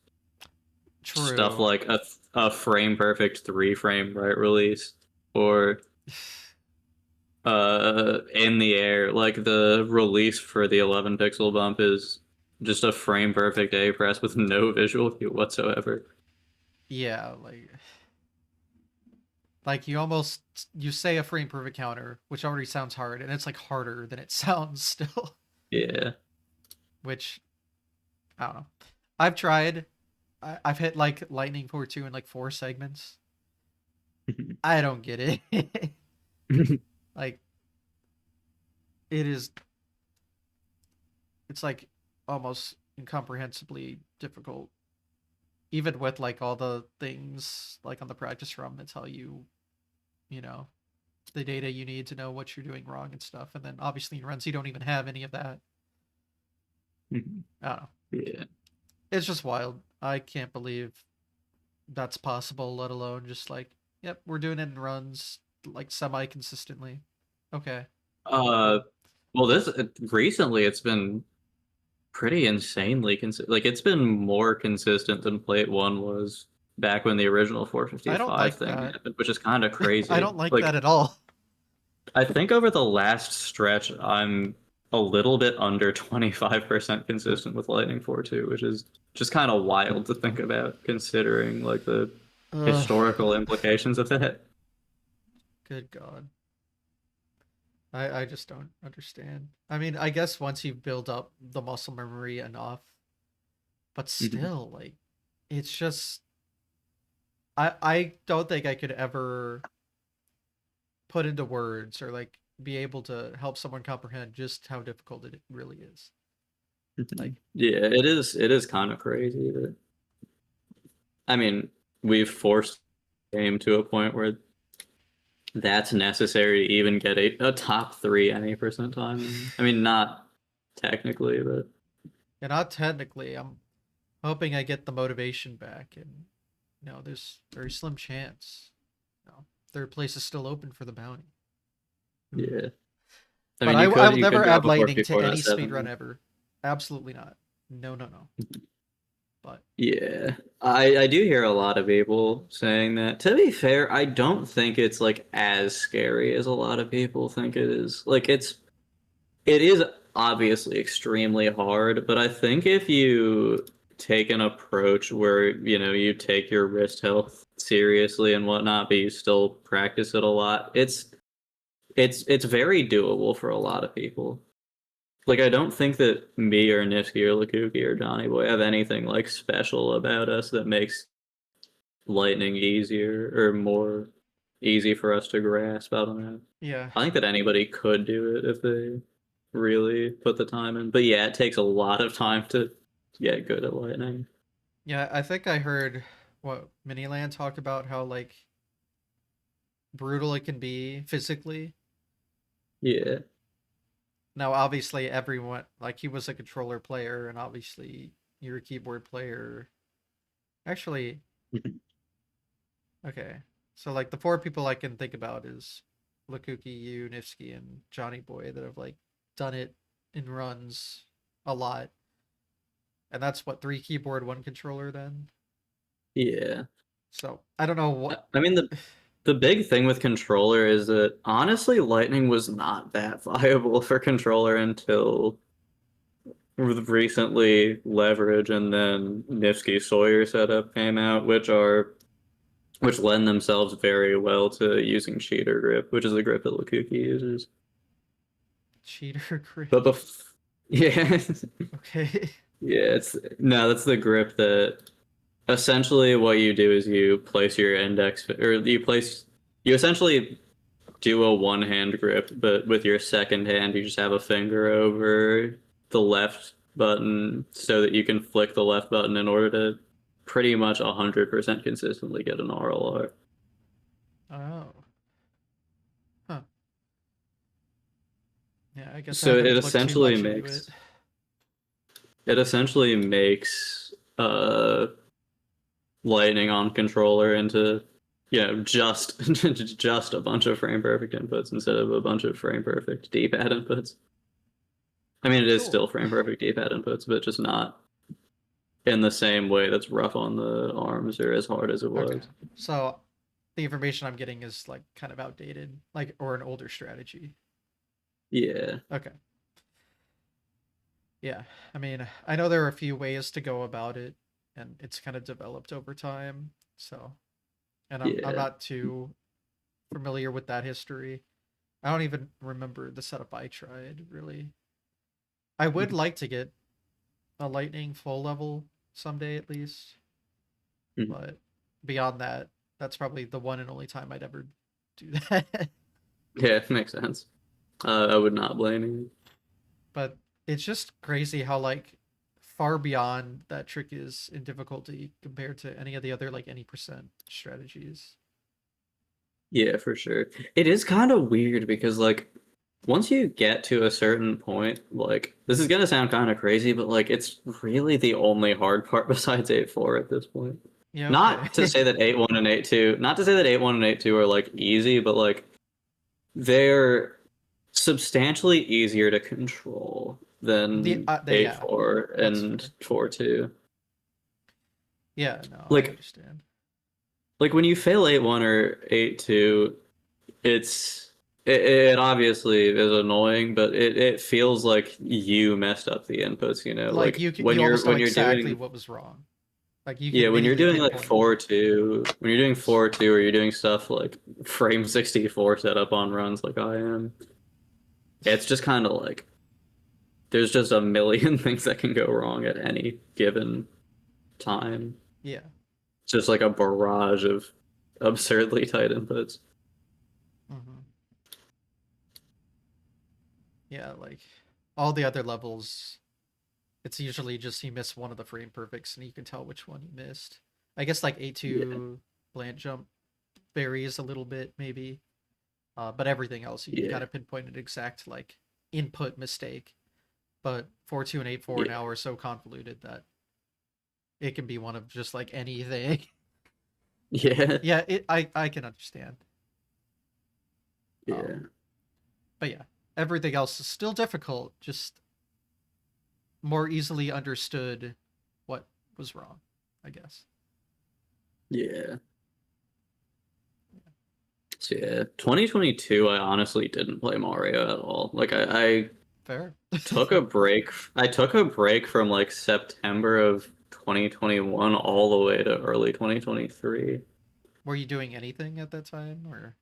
Stuff true. like a frame perfect 3 frame right release or in the air like the release for the 11 pixel bump is just a frame perfect A press with no visual cue whatsoever. Yeah, like you almost you say a frame perfect counter, which already sounds hard, and it's like harder than it sounds still. Yeah. Which I don't know. I've tried. I've hit like lightning core 2 in like 4 segments. I don't get it. Like it is. It's like almost incomprehensibly difficult, even with like all the things like on the practice run that tell you, you know, the data you need to know what you're doing wrong and stuff. And then obviously in runs you don't even have any of that. I don't know. Yeah. It's just wild. I can't believe that's possible, let alone just like, yep, we're doing it in runs like semi consistently. Okay, Uh, cool. well, this recently it's been pretty insanely consistent. Like it's been more consistent than Plate One was back when the original I don't 455 like thing that. happened, which is kind of I crazy. don't like that Like at all. I think over the last stretch, I'm a little bit under 25% consistent with Lightning 4.2, which is just kind of wild to think about, considering like the Ugh, historical implications of that. good God. I just don't understand. I mean, I guess once you build up the muscle memory enough, but Mhm. still, like, it's just I don't think I could ever put into words or like be able to help someone comprehend just how difficult it really is. Like, Yeah, it is kind of crazy that I mean, we've forced the game to a point where that's necessary to even get a top three any percent time. I mean, not technically, but and not technically, I'm hoping I get the motivation back, and there's very slim chance. Third place is still open for the bounty. Ooh. yeah. I But mean, I will you could never go add before lightning people to are any at speedrun 70. ever. Absolutely not. No, no, no. But Yeah, I do hear a lot of people saying that. To be fair, I don't think it's like as scary as a lot of people think it is. Like it is obviously extremely hard, but I think if you take an approach where, you take your wrist health seriously and whatnot, but you still practice it a lot, it's very doable for a lot of people. Like I don't think that me or Nifsky or Lakuki or Johnny Boy have anything like special about us that makes lightning easier or more easy for us to grasp. I don't know. yeah, I think that anybody could do it if they really put the time in. But yeah, it takes a lot of time to get good at lightning. Yeah, I think I heard what Miniland talked about how like brutal it can be physically. Yeah. Now, obviously, everyone like he was a controller player, and obviously you're a keyboard player. Actually, okay, so like the four people I can think about is Lakuki, you, Nifsky, and Johnny Boy that have like done it in runs a lot, and that's what three keyboard, one controller then. Yeah. So I don't know what. I mean the big thing with controller is that honestly Lightning was not that viable for controller until recently Leverage and then Nifsky Sawyer setup came out, which lend themselves very well to using cheater grip, which is the grip that Lukuki uses. Cheater grip. But yeah, Okay. yeah, it's no, that's the grip that essentially what you do is you place your index or you essentially do a one hand grip, but with your second hand you just have a finger over the left button so that you can flick the left button in order to pretty much 100% consistently get an RLR. Oh. Huh. Yeah, I guess I So haven't looked too much into it. it essentially makes lightning on controller into just just a bunch of frame perfect inputs instead of a bunch of frame perfect D-pad inputs. I mean, it is Cool. still frame perfect D-pad inputs, but just not in the same way that's rough on the arms or as hard as it Okay. was. So the information I'm getting is like kind of outdated, like or an older strategy. Yeah, Okay. Yeah. I mean, I know there are a few ways to go about it, and it's kind of developed over time. So, and I'm yeah. not too familiar with that history. I don't even remember the setup I tried really. I would Mhm. like to get a lightning full level someday at least, Mhm. but beyond that, that's probably the one and only time I'd ever do that. Yeah, makes sense. I would not blame you. But it's just crazy how like far beyond that trick is in difficulty compared to any of the other like any percent strategies. Yeah, for sure. It is kind of weird because like once you get to a certain point, like this is gonna sound kind of crazy, but like it's really the only hard part besides 8-4 at this point. Yeah, Not to okay. say that 8-1 and 8-2, not to say that 8-1 and 8-2 are like easy, but like they're substantially easier to control than Yeah, 8-4 that's and fair. 4-2. Yeah, no, I Like understand. when you fail 8-1 or 8-2, it's it obviously is annoying, but it feels like you messed up the inputs, you know, Like like you almost know when you're exactly doing what was wrong. Like you can yeah, when you're immediately doing like pinpoint. 4-2, when you're doing 4-2 or you're doing stuff like frame 64 setup on runs like I am, it's just kind of like there's just a million things that can go wrong at any given time. Yeah. It's just like a barrage of absurdly tight inputs. Hmm. Yeah, like all the other levels, it's usually just you miss one of the frame perfects and you can tell which one you missed. I guess like Yeah, A2 bland jump varies a little bit maybe. But everything else you can yeah, kind of pinpoint an exact like input mistake. But 4-2 and 8-4 yeah, now are so convoluted that it can be one of just like anything. yeah, Yeah, I can understand. yeah, But yeah, everything else is still difficult, just more easily understood what was wrong, I guess. yeah. So yeah, 2022, I honestly didn't play Mario at all. Like I Fair. took a break. I took a break from like September of 2021 all the way to early 2023. Were you doing anything at that time or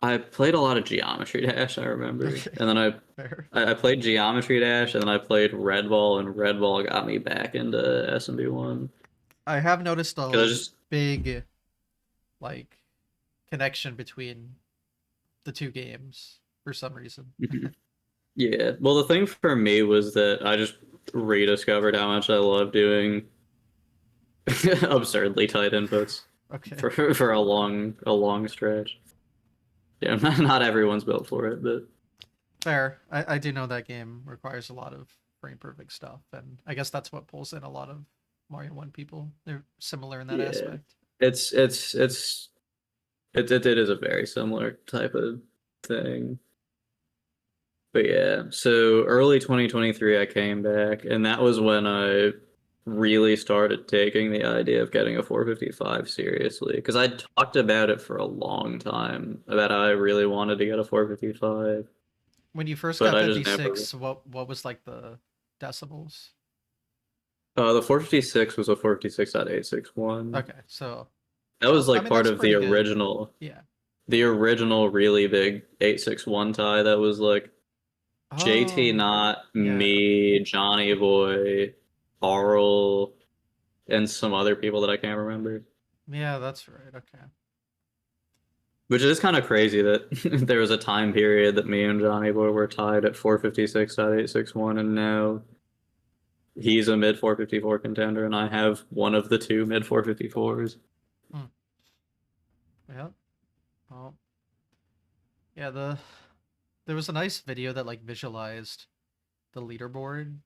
I played a lot of Geometry Dash, I remember. okay. And then Fair. I played Geometry Dash and then I played Red Ball and Red Ball got me back into SMB1. I have noticed Cuz I a just big like connection between the two games for some reason. Yeah. Well, the thing for me was that I just rediscovered how much I love doing absurdly tight inputs Okay. for a long stretch. Yeah, not everyone's built for it, but Fair. I do know that game requires a lot of frame perfect stuff, and I guess that's what pulls in a lot of Mario 1 people. They're similar in that yeah, aspect. it is a very similar type of thing. But yeah, so early 2023, I came back, and that was when I really started taking the idea of getting a 455 seriously. Because I talked about it for a long time about how I really wanted to get a 455, When you first but got I that just never. V6, what was like the decibels? The 456 was a 456.861. Okay, so That was I like mean part that's of the pretty good. original, Yeah. the original really big 861 tie that was like JT Oh, Knott, yeah. me, Johnny Boy, Arl, and some other people that I can't remember. Yeah, that's right. Okay. Which is kind of crazy that there was a time period that me and Johnny Boy were tied at 456.861, and now he's a mid 454 contender, and I have one of the two mid 454s. Hmm. Yeah. Well, yeah, there was a nice video that like visualized the leaderboard.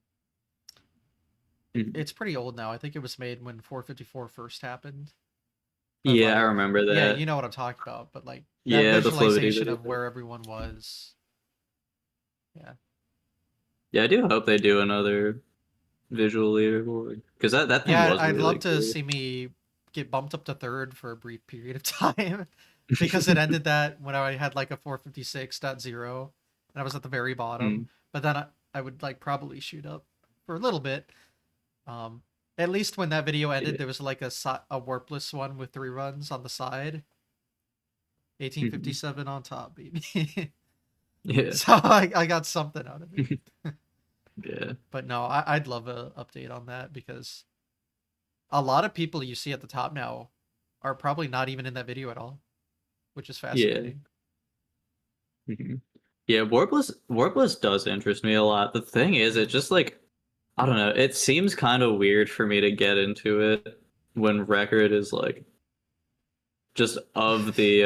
Mhm. It's pretty old now. I think it was made when 454 first happened. But Yeah, I like, remember yeah, that. you know what I'm talking about. But like that Yeah, the floaty visualization video. of where everyone was. Yeah. Yeah, I do hope they do another visual leaderboard because that thing Yeah, was I'd really love to cool. see me get bumped up to third for a brief period of time because it ended that when I had like a 456.0 and I was at the very bottom. Mm. But then I would like probably shoot up for a little bit. Um, at least when that video ended, Yeah. there was like a warpless one with 3 runs on the side. Mhm. 1857 on top, baby. Yeah. So I got something out of it. Yeah. But no, I'd love a update on that because a lot of people you see at the top now are probably not even in that video at all, which is Yeah. fascinating. Mhm. Yeah, Warpless does interest me a lot. The thing is, it just like I don't know, it seems kind of weird for me to get into it when record is like just of the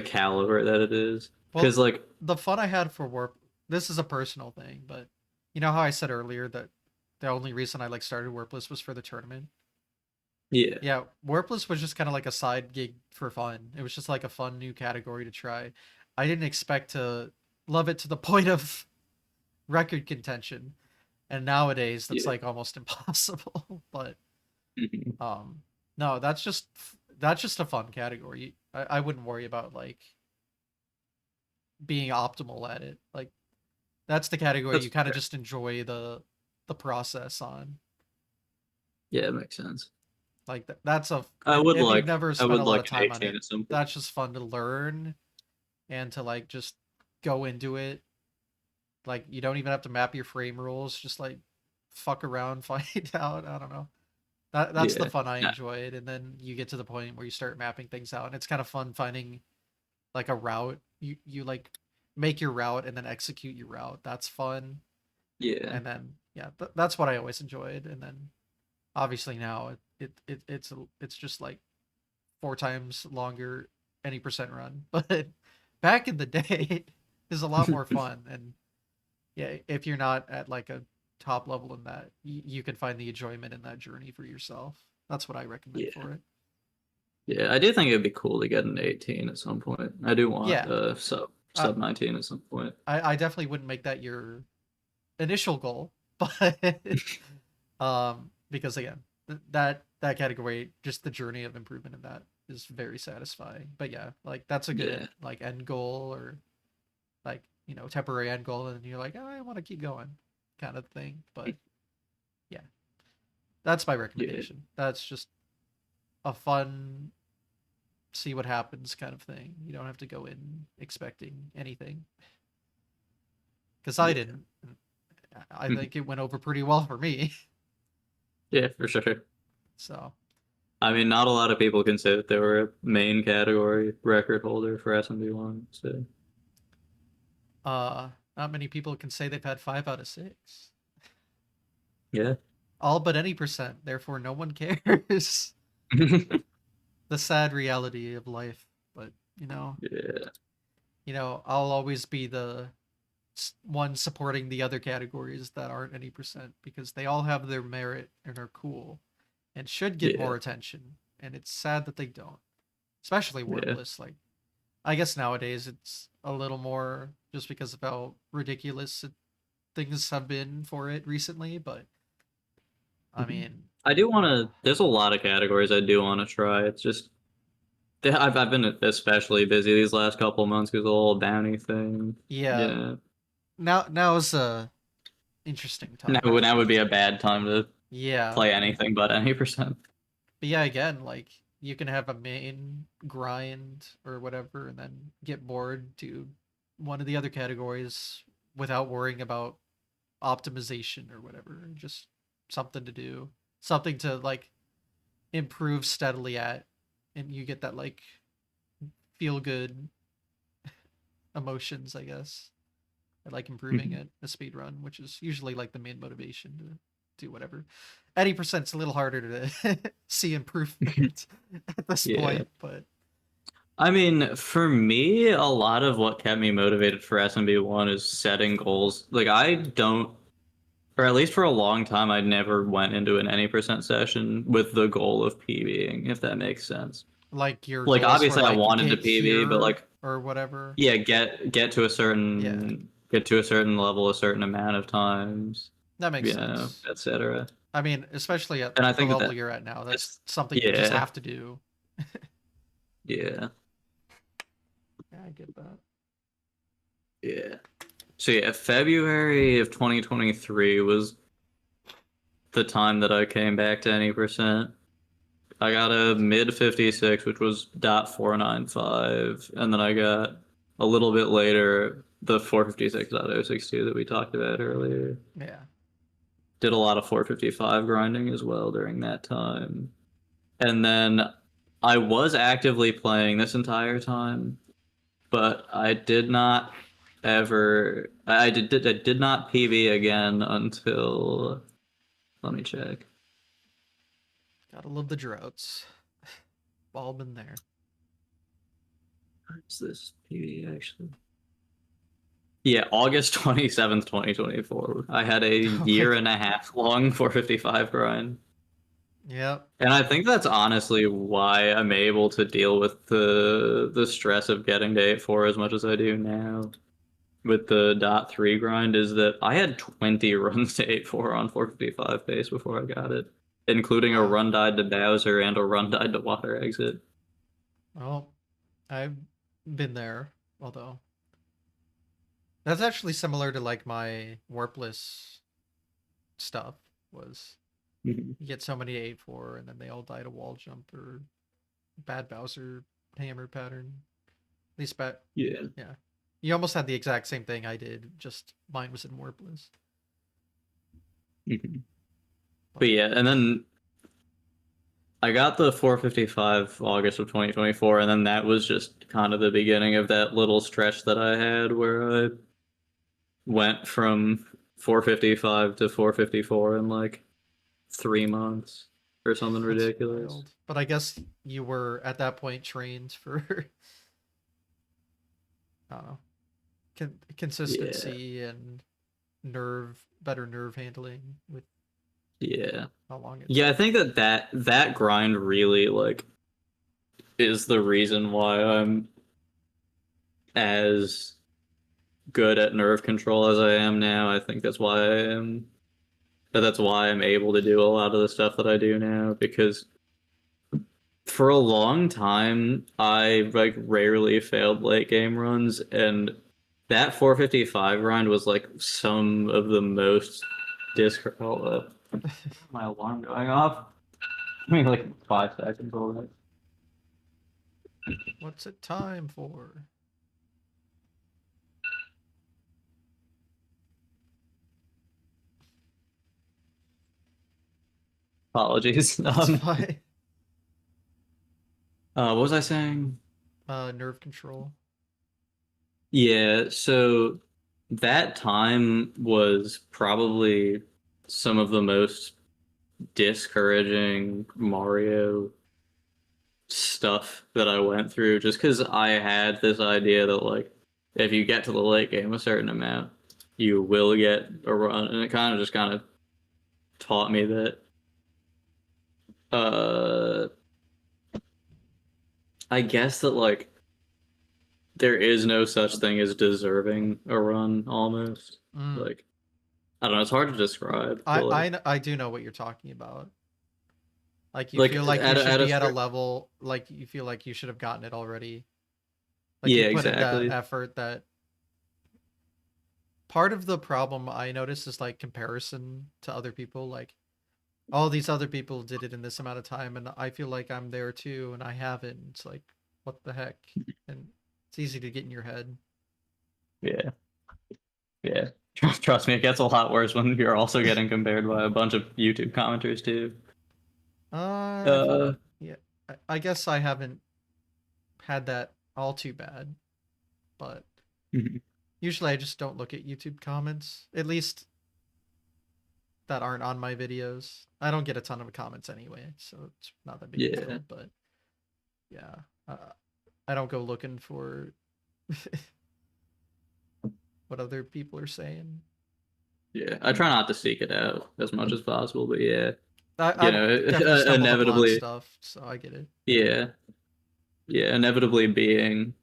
caliber that it is. Well, Because like the fun I had for Warp, this is a personal thing, but you know how I said earlier that the only reason I like started Warpless was for the tournament. yeah, Yeah, Warpless was just kind of like a side gig for fun. It was just like a fun new category to try. I didn't expect to love it to the point of record contention, and nowadays that's yeah, like almost impossible. But mhm, um, no, that's just a fun category. I wouldn't worry about like being optimal at it. Like that's the category that's you kind of fair. just enjoy the process on. Yeah, it makes sense. Like that's a I would if you've like never I spent a would lot of like an time on 18 it, at some point. that's just fun to learn and to like just go into it. Like you don't even have to map your frame rules, just like fuck around, find out. I don't know. That's the Yeah, fun I yeah, enjoyed. And then you get to the point where you start mapping things out, and it's kind of fun finding like a route. You like make your route and then execute your route. That's fun. yeah, And then yeah, that's what I always enjoyed. And then obviously now it's just like 4 times longer any percent run. But back in the day, is a lot more fun. And yeah, if you're not at like a top level in that, you can find the enjoyment in that journey for yourself. That's what I recommend yeah. for it. Yeah, I do think it'd be cool to get an 18 at some point. I do want Yeah, uh, sub 19 at some point. I definitely wouldn't make that your initial goal, but because again, that category, just the journey of improvement in that is very satisfying. But yeah, like that's a good Yeah. like end goal or like temporary end goal, and you're like, oh, I want to keep going, kind of thing. But yeah, that's my Yeah. recommendation. That's just a fun see what happens kind of thing. You don't have to go in expecting anything because I Yeah. didn't. I think it went over pretty well for me. Yeah, for sure. So I mean, not a lot of people can say that they were a main category record holder for SMB1. So Not many people can say they've had 5 out of 6. Yeah. All but any percent. Therefore, no one cares. The sad reality of life. But Yeah. I'll always be the one supporting the other categories that aren't any percent because they all have their merit and are cool and should get Yeah. more attention. And it's sad that they don't, especially Yeah. Warpless. Like, I guess nowadays it's a little more just because of how ridiculous things have been for it recently. But I Mhm. mean, I do want to. There's a lot of categories I do want to try. It's just I've been especially busy these last couple months because of the whole bounty thing. yeah. Yeah. Now is a interesting Now, time. now would be a bad time to Yeah, play anything but any percent. but yeah, again, like you can have a main grind or whatever, and then get bored to one of the other categories without worrying about optimization or whatever. Just something to do, something to like improve steadily at, and you get that like feel good emotions, I guess. I like improving at a speed run, which is usually like the main motivation to do whatever. 80%'s a little harder to see improvement at this Yeah. point, but I mean, for me, a lot of what kept me motivated for SMB1 is setting goals. Like, I don't, or at least for a long time, I never went into an any percent session with the goal of PBing, if that makes sense. like your Like, goals were obviously, I like wanted to get PB, but here like, or whatever. yeah, get to a Yeah, certain level a certain amount of times, that makes you know, sense. etc. I mean, especially at And I the think level that you're at now, that's that's something you just yeah, have to do. yeah, Yeah, I get that. yeah. So yeah, February of 2023 was the time that I came back to any percent. I got a mid 56, which was .495, and then I got a little bit later the 456.062 that we talked about earlier. Yeah. Did a lot of 455 grinding as well during that time. And then I was actively playing this entire time, but I did not ever I did not PB again until let me check. Gotta love the droughts. All been there. Where's this PB actually? Yeah, August 27th, 2024. I had a Oh my year god. and a half long 455 grind. Yep. And I think that's honestly why I'm able to deal with the stress of getting to 8.4 as much as I do now. With the .3 grind is that I had 20 runs to 8.4 on 455 pace before I got it, including a Wow. run died to Bowser and a run died to Water Exit. Well, I've been there, although that's actually similar to like my warpless stuff was Mhm. you get so many 8-4 and then they all die to wall jump or bad Bowser hammer pattern. At least Yeah. yeah. You almost had the exact same thing I did, just mine was in warpless. Mhm. But But yeah, and then I got the 455 August of 2024, and then that was just kind of the beginning of that little stretch that I had where I went from 455 to 454 in like 3 months or something that's ridiculous. wild. But I guess you were at that point trained for I don't know, Yeah, consistency and better nerve handling with yeah, how long it yeah. I took. think that grind really like is the reason why I'm as good at nerve control as I am now. I think that's why I am. That's why I'm able to do a lot of the stuff that I do now because for a long time I like rarely failed late game runs and that 455 grind was like some of the most my alarm going off. I mean like 5 seconds already. What's it time for? Apologies. That's fine. What was I saying? Nerve control. Yeah, so that time was probably some of the most discouraging Mario stuff that I went through just because I had this idea that like if you get to the late game a certain amount, you will get a run, and it kind of taught me that uh I guess that like there is no such thing as deserving a run almost. Mm. Like I don't know, it's hard to describe, but I do know what you're talking about. Like you like feel like you should at a be at a certain level, like you feel like you should have gotten it already. Like you yeah, put in that exactly. effort. That part of the problem I notice is like comparison to other people. Like all these other people did it in this amount of time, and I feel like I'm there too, and I haven't. It's like what the heck, and it's easy to get in your head. Yeah. Yeah. Trust me, it gets a lot worse when you're also getting compared by a bunch of YouTube commenters too. I feel Uh, yeah. I guess I haven't had that all too bad, but mhm. usually I just don't look at YouTube comments. At least that aren't on my videos. I don't get a ton of comments anyway, so it's not that big of a Yeah. deal. But yeah, I don't go looking for what other people are saying. Yeah. I try not to seek it out as much as possible, but yeah, you I've know, definitely stumbled upon inevitably, stuff, so I get it. yeah, yeah, inevitably being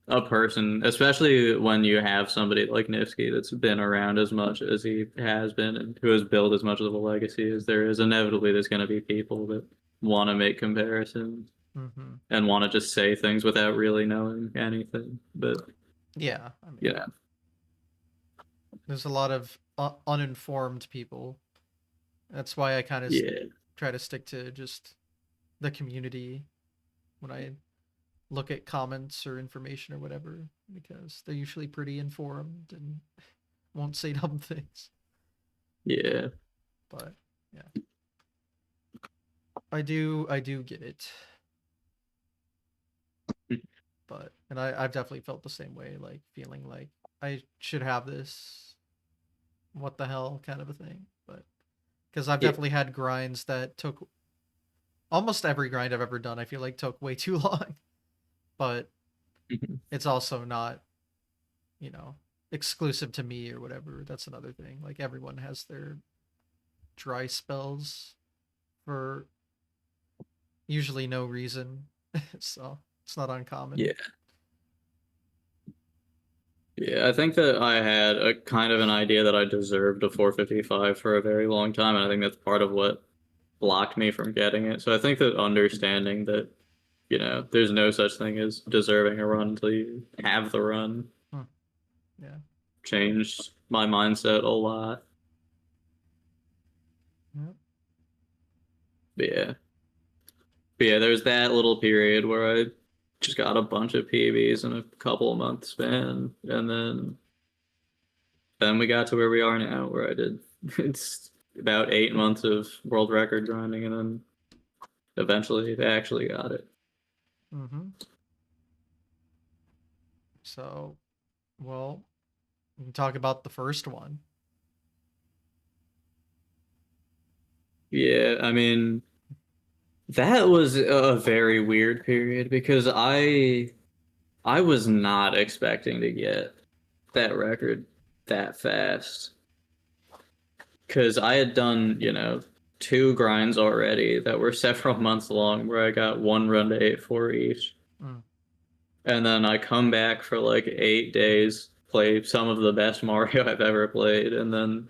a person, especially when you have somebody like Nifsky that's been around as much as he has been and who has built as much of a legacy as there is, inevitably there's going to be people that want to make comparisons Hmm. and want to just say things without really knowing anything. But, Yeah, I you mean, know, there's a lot of uninformed people. That's why I kind of yeah, try to stick to just the community when I look at comments or information or whatever, because they're usually pretty informed and won't say dumb things. yeah. But yeah, I do get it. But and I've definitely felt the same way, like feeling like I should have this. What the hell, kind of a thing. But because I've Yeah. definitely had grinds that took almost every grind I've ever done. I feel like took way too long, but it's also not you know exclusive to me or whatever. That's another thing. Like everyone has their dry spells for usually no reason, so it's not uncommon. Yeah. Yeah, I think that I had a kind of an idea that I deserved a 455 for a very long time, and I think that's part of what blocked me from getting it. So I think that understanding that, there's no such thing as deserving a run until you have the run Hmm. Yeah. changed my mindset a lot. Yep. But yeah. But yeah, there's that little period where I just got a bunch of PBs in a couple of months span, and then we got to where we are now, where I did it's about 8 months of world record grinding, and then eventually they actually got it. Mm-hmm. So, well, we can talk about the first one. Yeah, I mean, that was a very weird period because I was not expecting to get that record that fast because I had done, two grinds already that were several months long where I got one run to 8-4 each. Mm. And then I come back for like 8 days, play some of the best Mario I've ever played, and then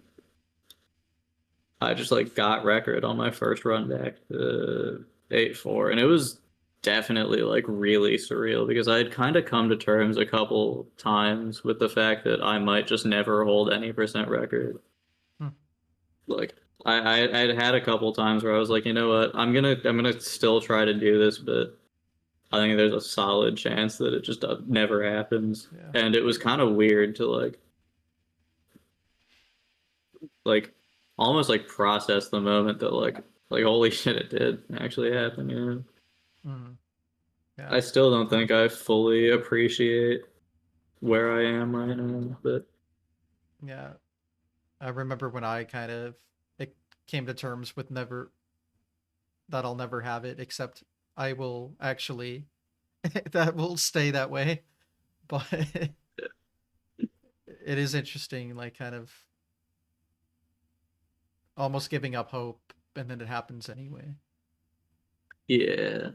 I just like got record on my first run back to 8-4, and it was definitely like really surreal because I had kind of come to terms a couple times with the fact that I might just never hold any percent record. Hmm. Like I'd had a couple times where I was like, you know what, I'm gonna still try to do this, but I think there's a solid chance that it just never happens. Yeah. And it was kind of weird to like almost like process the moment that like holy shit it did actually happen. Mm. I Yeah. still don't think I fully appreciate where I am right now, but Yeah, I remember when I kind of it came to terms with never that I'll never have it, except I will actually that will stay that way. But it is interesting, like kind of almost giving up hope, and then it happens anyway. Yeah.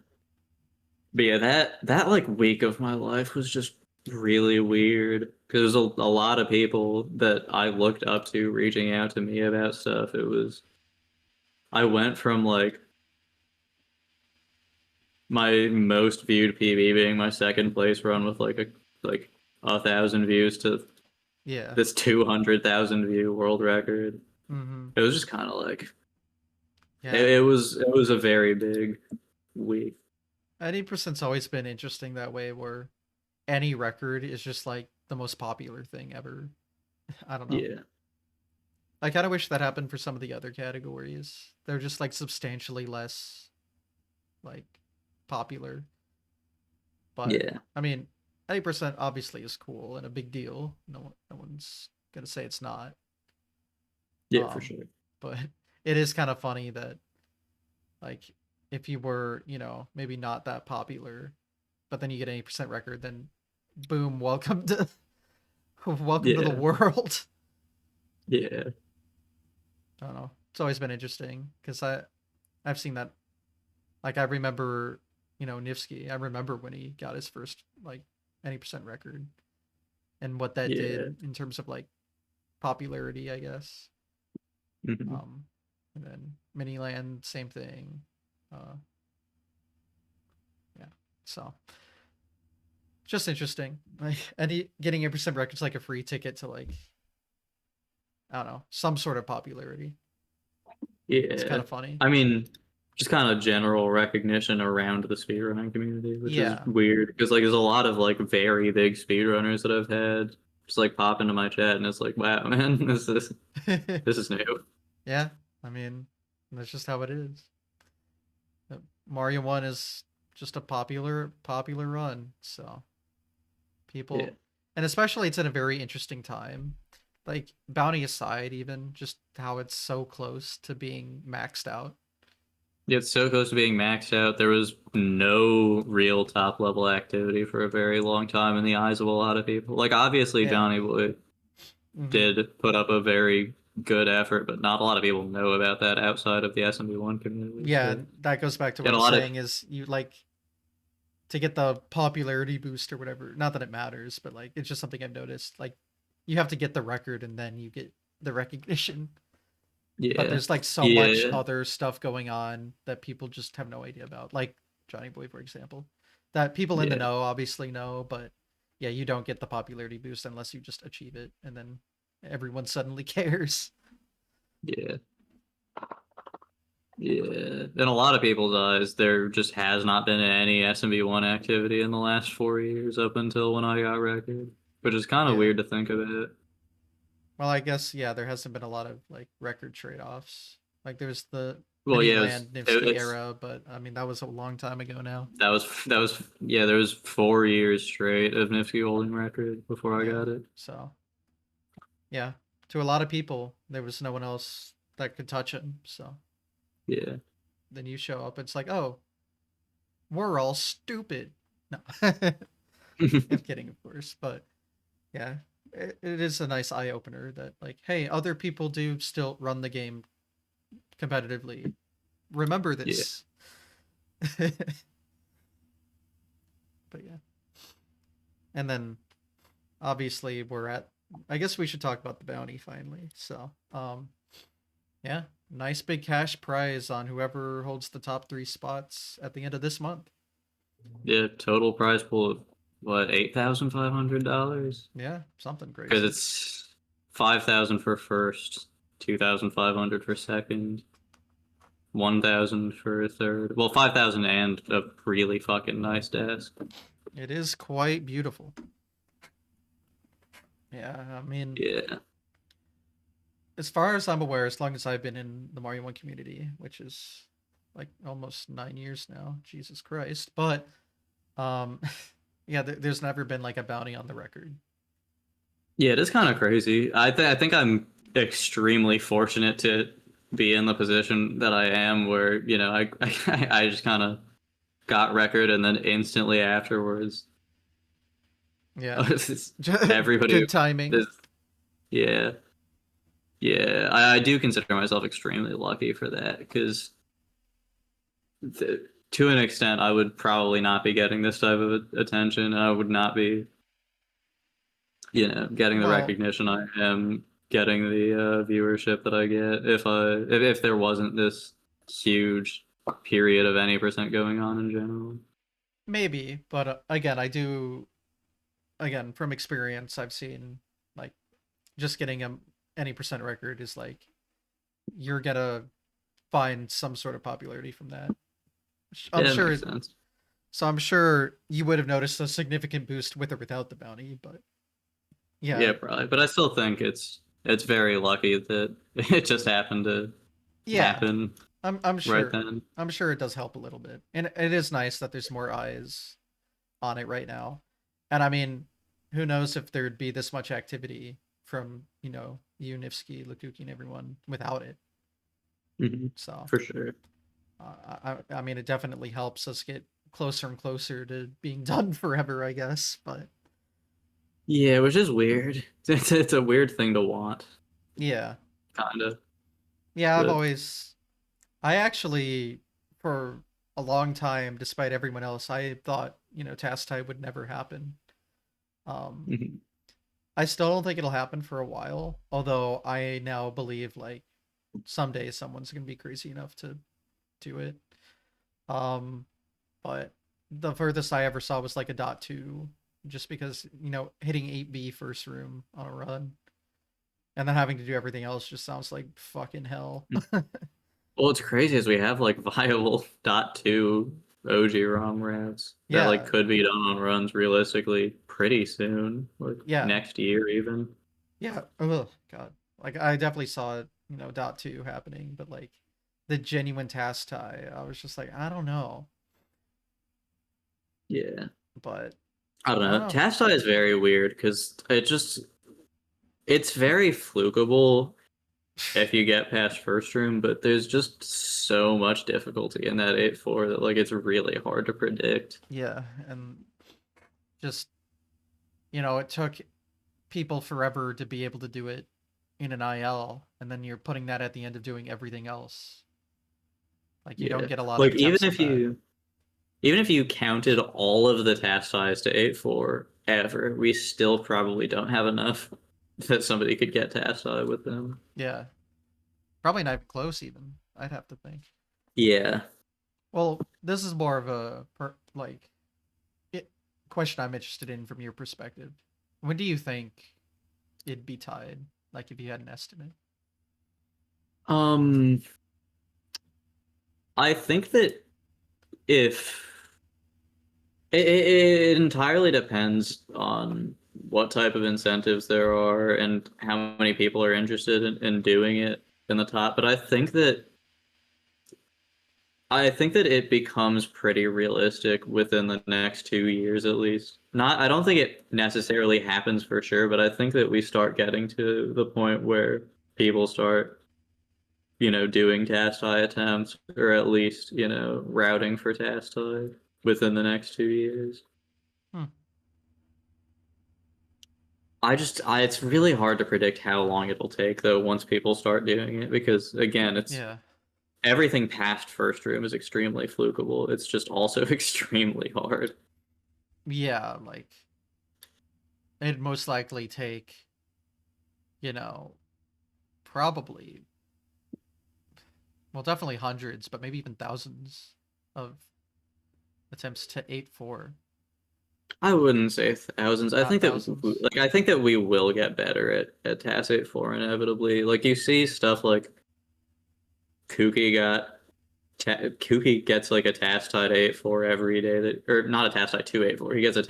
But yeah, that like week of my life was just really weird because there's a lot of people that I looked up to reaching out to me about stuff. It was I went from like my most viewed PB being my second place run with like 1,000 views to Yeah. this 200,000 view world record. Mm-hmm. It was just kind of like Yeah. it was a very big week. 80%'s always been interesting that way, where any record is just like the most popular thing ever. I don't know. Yeah, I kind of wish that happened for some of the other categories. They're just like substantially less like popular. But yeah, I mean, 80% obviously is cool and a big deal. No one's gonna say it's not. yeah, for Um, sure. but it is kind of funny that like if you were, maybe not that popular, but then you get an 80% record, then boom, welcome to welcome to the Yeah, world. yeah, I don't know. It's always been interesting because I've seen that. Like I remember, Nifsky. I remember when he got his first like 80% record and what that yeah. did in terms of like popularity, I guess. Mhm. Um, and then Miniland, same thing. Uh, yeah. So just interesting. Like any getting 80% records like a free ticket to like I don't know some sort of popularity. It's kind Yeah. of funny. I mean, just kind of general recognition around the speedrunning community, which is Yeah. weird because like there's a lot of like very big speedrunners that I've had just like pop into my chat and it's like, wow, man, this is new. Yeah. I mean, that's just how it is. Mario 1 is just a popular run, so Yeah. people and especially it's in a very interesting time. Like bounty aside, even just how it's so close to being maxed out. It's so close to being maxed out. There was no real top level activity for a very long time in the eyes of a lot of people. Like obviously Yeah. Johnny Boy Hmm. did put up a very good effort, but not a lot of people know about that outside of the SMB1 community. Yeah, So and that goes back to what and I a was lot of saying is you like to get the popularity boost or whatever. Not that it matters, but like it's just something I've noticed. Like you have to get the record and then you get the recognition. But yeah. there's like so much Yeah. other stuff going on that people just have no idea about. Like Johnny Boy, for example. That people in the Yeah. know obviously know, but yeah, you don't get the popularity boost unless you just achieve it and then everyone suddenly cares. Yeah. Yeah. In a lot of people's eyes, there just has not been any SMB1 activity in the last 4 years up until when I got record, which is kind of Yeah. weird to think of it. Well, I guess yeah, there hasn't been a lot of like record trade-offs. Like there's the Well, Mini yeah, Land Nivsky it's era, but I mean that was a long time ago now. that was yeah, there was 4 years straight of Nifty holding record before I Yeah. got it. So yeah, to a lot of people, there was no one else that could touch him. So Yeah. then you show up, it's like, oh, we're all stupid. No, I'm kidding, of course, but yeah, it is a nice eye opener that like, hey, other people do still run the game competitively. Remember Yeah. this. But yeah, and then obviously we're at. I guess we should talk about the bounty finally. So, yeah, nice big cash prize on whoever holds the top three spots at the end of this month. Yeah, total prize pool of what, $8,500? Yeah, something Because crazy. it's 5,000 for first, 2,500 for second, 1,000 for third. Well, 5,000 and a really fucking nice desk. It is quite beautiful. Yeah, I mean, Yeah. as far as I'm aware, as long as I've been in the Mario 1 community, which is like almost 9 years now, Jesus Christ. But, um, yeah, there's never been like a bounty on the record. Yeah, it is kind of crazy. I think I'm extremely fortunate to be in the position that I am, where I just kind of got record, and then instantly afterwards, Yeah. everybody Good timing. is yeah. Yeah, I do consider myself extremely lucky for that because, to an extent, I would probably not be getting this type of attention. I would not be, getting the Well, recognition I am, getting the viewership that I get if there wasn't this huge period of any percent going on in general. maybe, but again, I do. Again, from experience, I've seen like just getting any percent record is like you're gonna find some sort of popularity from that. I'm Yeah, it sure. makes sense. So I'm sure you would have noticed a significant boost with or without the bounty, but yeah, Yeah, probably, but I still think it's very lucky that it just happened to yeah. happen I'm right sure. then. I'm sure it does help a little bit, and it is nice that there's more eyes on it right now. And I mean, who knows if there'd be this much activity from you, Nifsky, Lukuki, and everyone without it. Hmm. So For sure. I mean, it definitely helps us get closer and closer to being done forever, I guess. But Yeah, which is weird. It's a weird thing to want, yeah, kind of. yeah, But I actually, for a long time, despite everyone else, I thought task type would never happen. Um, mhm. I still don't think it'll happen for a while, although I now believe like someday someone's gonna be crazy enough to do it. Um, but the furthest I ever saw was like a dot two, just because hitting 8B first room on a run and then having to do everything else just sounds like fucking hell. Well, it's crazy as we have like viable .2 OG ROM rats that like Yeah, could be done on runs realistically pretty soon, like yeah, next year even. yeah. Oh god, like I definitely saw it, dot two happening, but like the genuine task tie, I was just like, I don't know, Yeah. but I don't I don't know. know. Tastai is very weird because it's very flukable if you get past first room, but there's just so much difficulty in that 8-4 that like it's really hard to predict. Yeah, and just it took people forever to be able to do it in an IL, and then you're putting that at the end of doing everything else. Like you don't Yeah. get a lot of Like attempts of that. even if you counted all of the task size to 8-4 ever, we still probably don't have enough that somebody could get task size with them. Yeah, probably not even close. Even I'd have to think. Yeah. Well, this is more of a it, question I'm interested in from your perspective. When do you think it'd be tied? Like if you had an estimate. Um, I think that if it entirely depends on what type of incentives there are and how many people are interested in doing it in the top. But I think that it becomes pretty realistic within the next 2 years at least. Not, I don't think it necessarily happens for sure, but I think that we start getting to the point where people start, doing task tie attempts or at least, routing for task tie within the next 2 years. Hmm. It's really hard to predict how long it'll take though once people start doing it because again, it's Yeah. everything past first room is extremely flukable. It's just also extremely hard. Yeah. Like it'd most likely take you know probably well definitely hundreds, but maybe even thousands of attempts to 8-4. I wouldn't say thousands. Not thousands. I think that we will get better at Tacit 4 inevitably. Like you see stuff like Kuki Kuki gets like a task tied 8-4 every day that or not a task tied 2-8-4. He gets a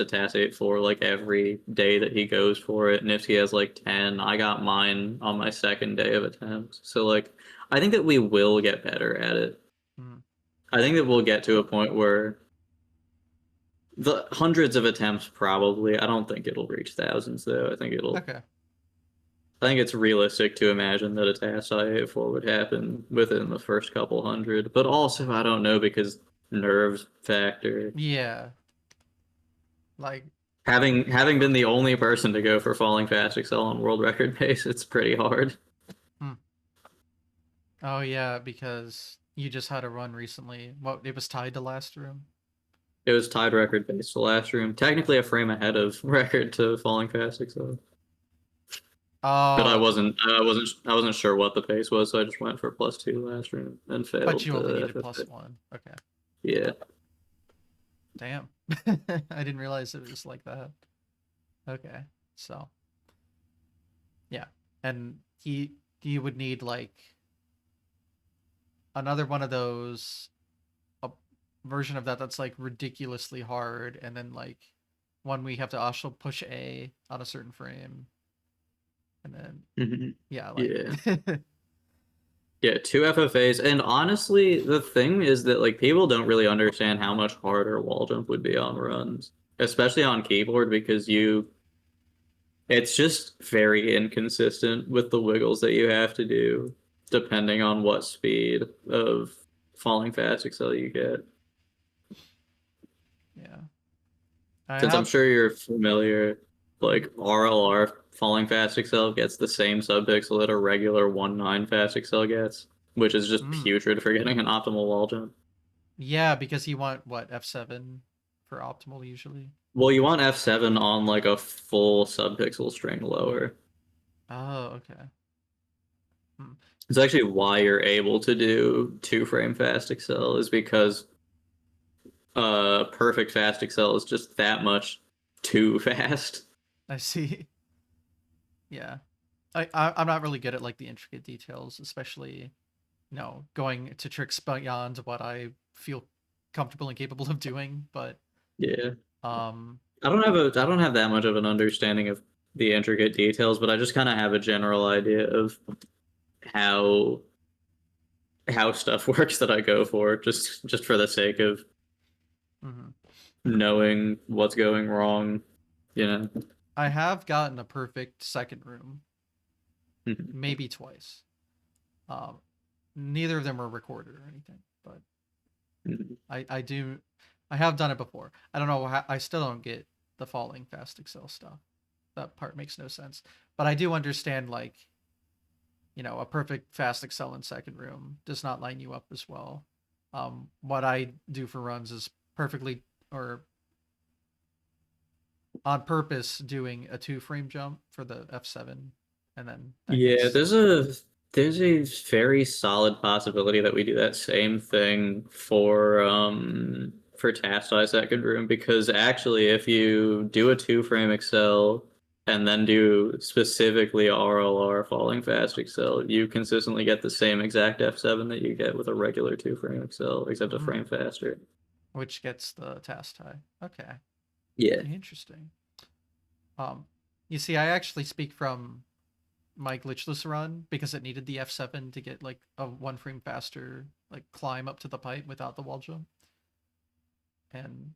task 8-4 like every day that he goes for it. Nifsky has like 10. I got mine on my second day of attempts. So like I think that we will get better at it. Mm. I think that we'll get to a point where The hundreds of attempts probably. I don't think it'll reach thousands though. Okay. I think it's realistic to imagine that a task IA4 would happen within the first couple hundred, but also I don't know because nerves factor. Yeah. Like, Having been the only person to go for falling fast excel on world record pace, it's pretty hard. hmm. Oh yeah, because you just had a run recently. What, it was tied to last room? It was tied record pace the last room, technically a frame ahead of record to falling fast excel. But Oh, I wasn't sure what the pace was, so I just went for +2 last room and but failed you only the needed FFA. +1. Okay. Yeah. Damn. I didn't realize it was like that. Okay. So, yeah. And he would need like another one of those, a version of that that's like ridiculously hard, and then like one we have to also push A on a certain frame, and then Mhm. yeah, like Yeah. Yeah, 2 FFAs. And honestly, the thing is that like people don't really understand how much harder wall jump would be on runs, especially on keyboard because you it's just very inconsistent with the wiggles that you have to do depending on what speed of falling fast excel you get. yeah. I Since I'm have sure you're familiar, like RLR falling fast excel gets the same subpixel that a regular 1.9 fast excel gets, which is just mm, putrid for getting an optimal wall jump. yeah, because you want what, F7 for optimal usually. Well, you want F7 on like a full subpixel string lower. Oh, okay. Hmm. It's actually why you're able to do 2 frame fast excel is because perfect fast excel is just that much too fast. I see. Yeah. I'm not really good at like the intricate details, especially, going to tricks beyond what I feel comfortable and capable of doing. But Yeah. um, I don't have that much of an understanding of the intricate details, but I just kind of have a general idea of how how stuff works that I go for just for the sake of mhm. knowing what's going wrong, you know. I have gotten a perfect second room, maybe twice. Um, Neither of them were recorded or anything, but I have done it before. I don't know how, I still don't get the falling fast excel stuff. That part makes no sense. But I do understand, like, a perfect fast excel in second room does not line you up as well. What I do for runs is perfectly, or on purpose, doing a 2 frame jump for the F7, and then that Yeah, gets. there's a very solid possibility that we do that same thing for task size second room because actually if you do a 2 frame excel and then do specifically RLR falling fast excel, you consistently get the same exact F7 that you get with a regular 2 frame excel, except a frame Mm, faster. which gets the task tie. Okay, Yeah. interesting. Um, you see, I actually speak from my glitchless run because it needed the F7 to get like a 1 frame faster like climb up to the pipe without the wall jump. And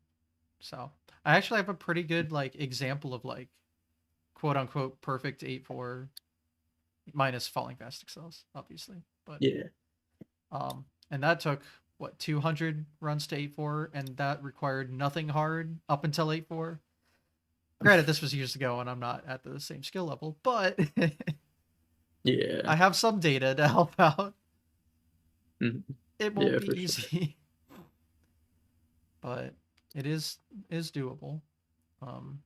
so I actually have a pretty good like example of like quote unquote perfect 8-4 minus falling fast excels, obviously. But Yeah. and that took what, 200 runs to 8-4, and that required nothing hard up until 8-4. Granted, this was years ago and I'm not at the same skill level, but Yeah. I have some data to help out. Mhm. It won't Yeah, be for sure. easy, but it is doable. Um,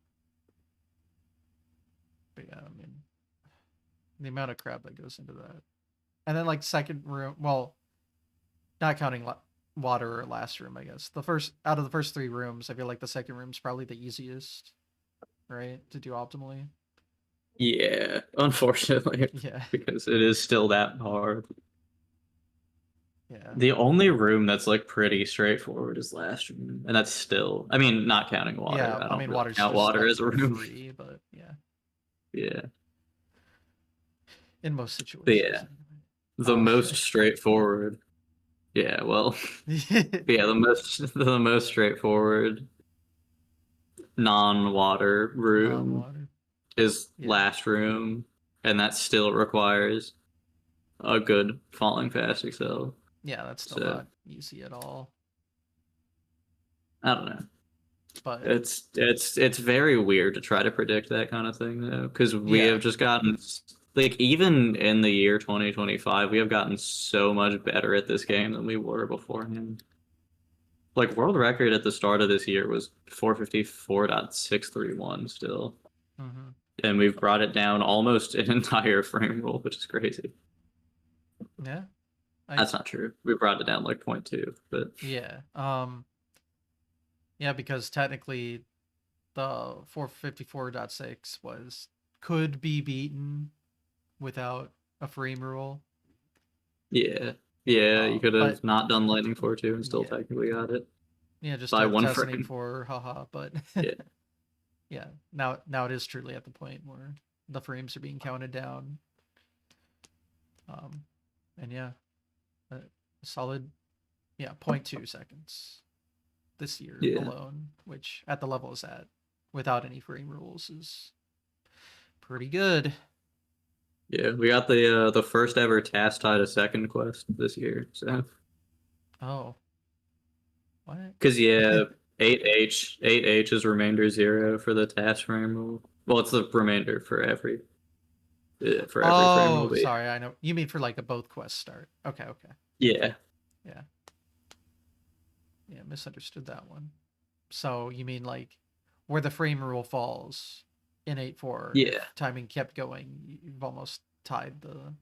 but yeah, I mean, the amount of crap that goes into that, and then like second room, well, not counting water or last room, I guess. The first out of the first 3 rooms, I feel like the second room's probably the easiest, right, to do optimally. Yeah, unfortunately, Yeah, because it is still that hard. yeah, The only room that's like pretty straightforward is last room, and that's still, I mean, not counting water. yeah. I I don't mean, really water's count just water like as a room. free, but yeah, Yeah, in most but situations. yeah, the Anyway. most straightforward. Yeah, well, but yeah, the most straightforward non-water room Non-water. is Yeah. last room, and that still requires a good falling fast excel. Yeah, that's still So not easy at all. I don't know. But It's very weird to try to predict that kind of thing though, because we yeah. have just gotten like even in the year 2025, we have gotten so much better at this game than we were beforehand. Like world record at the start of this year was 454.631 still, Hmm. and we've brought it down almost an entire frame rule, which is crazy. Yeah. I That's not true. We brought it down like point 0.2, but yeah. Yeah, because technically the 454.6 was could be beaten without a frame rule. yeah, yeah, you could But have not done Lightning 4.2 and still yeah. technically got it Yeah, just by type one test frame. for haha, but Yeah. yeah, now it is truly at the point where the frames are being counted down. Um and yeah, a solid yeah, zero point 0.2 seconds this year Yeah. alone, which at the level is at without any frame rules is pretty good. Yeah, we got the first ever task tied a second quest this year. So, Oh, what? because yeah, 8H is remainder 0 for the task frame rule. Well, it's the remainder for every frame rule. Oh, But sorry, I know. You mean for like a both quest start. Okay, okay. yeah, Yeah. Yeah, misunderstood that one. So you mean like where the frame rule falls in 8-4, yeah, if timing kept going, you've almost tied the.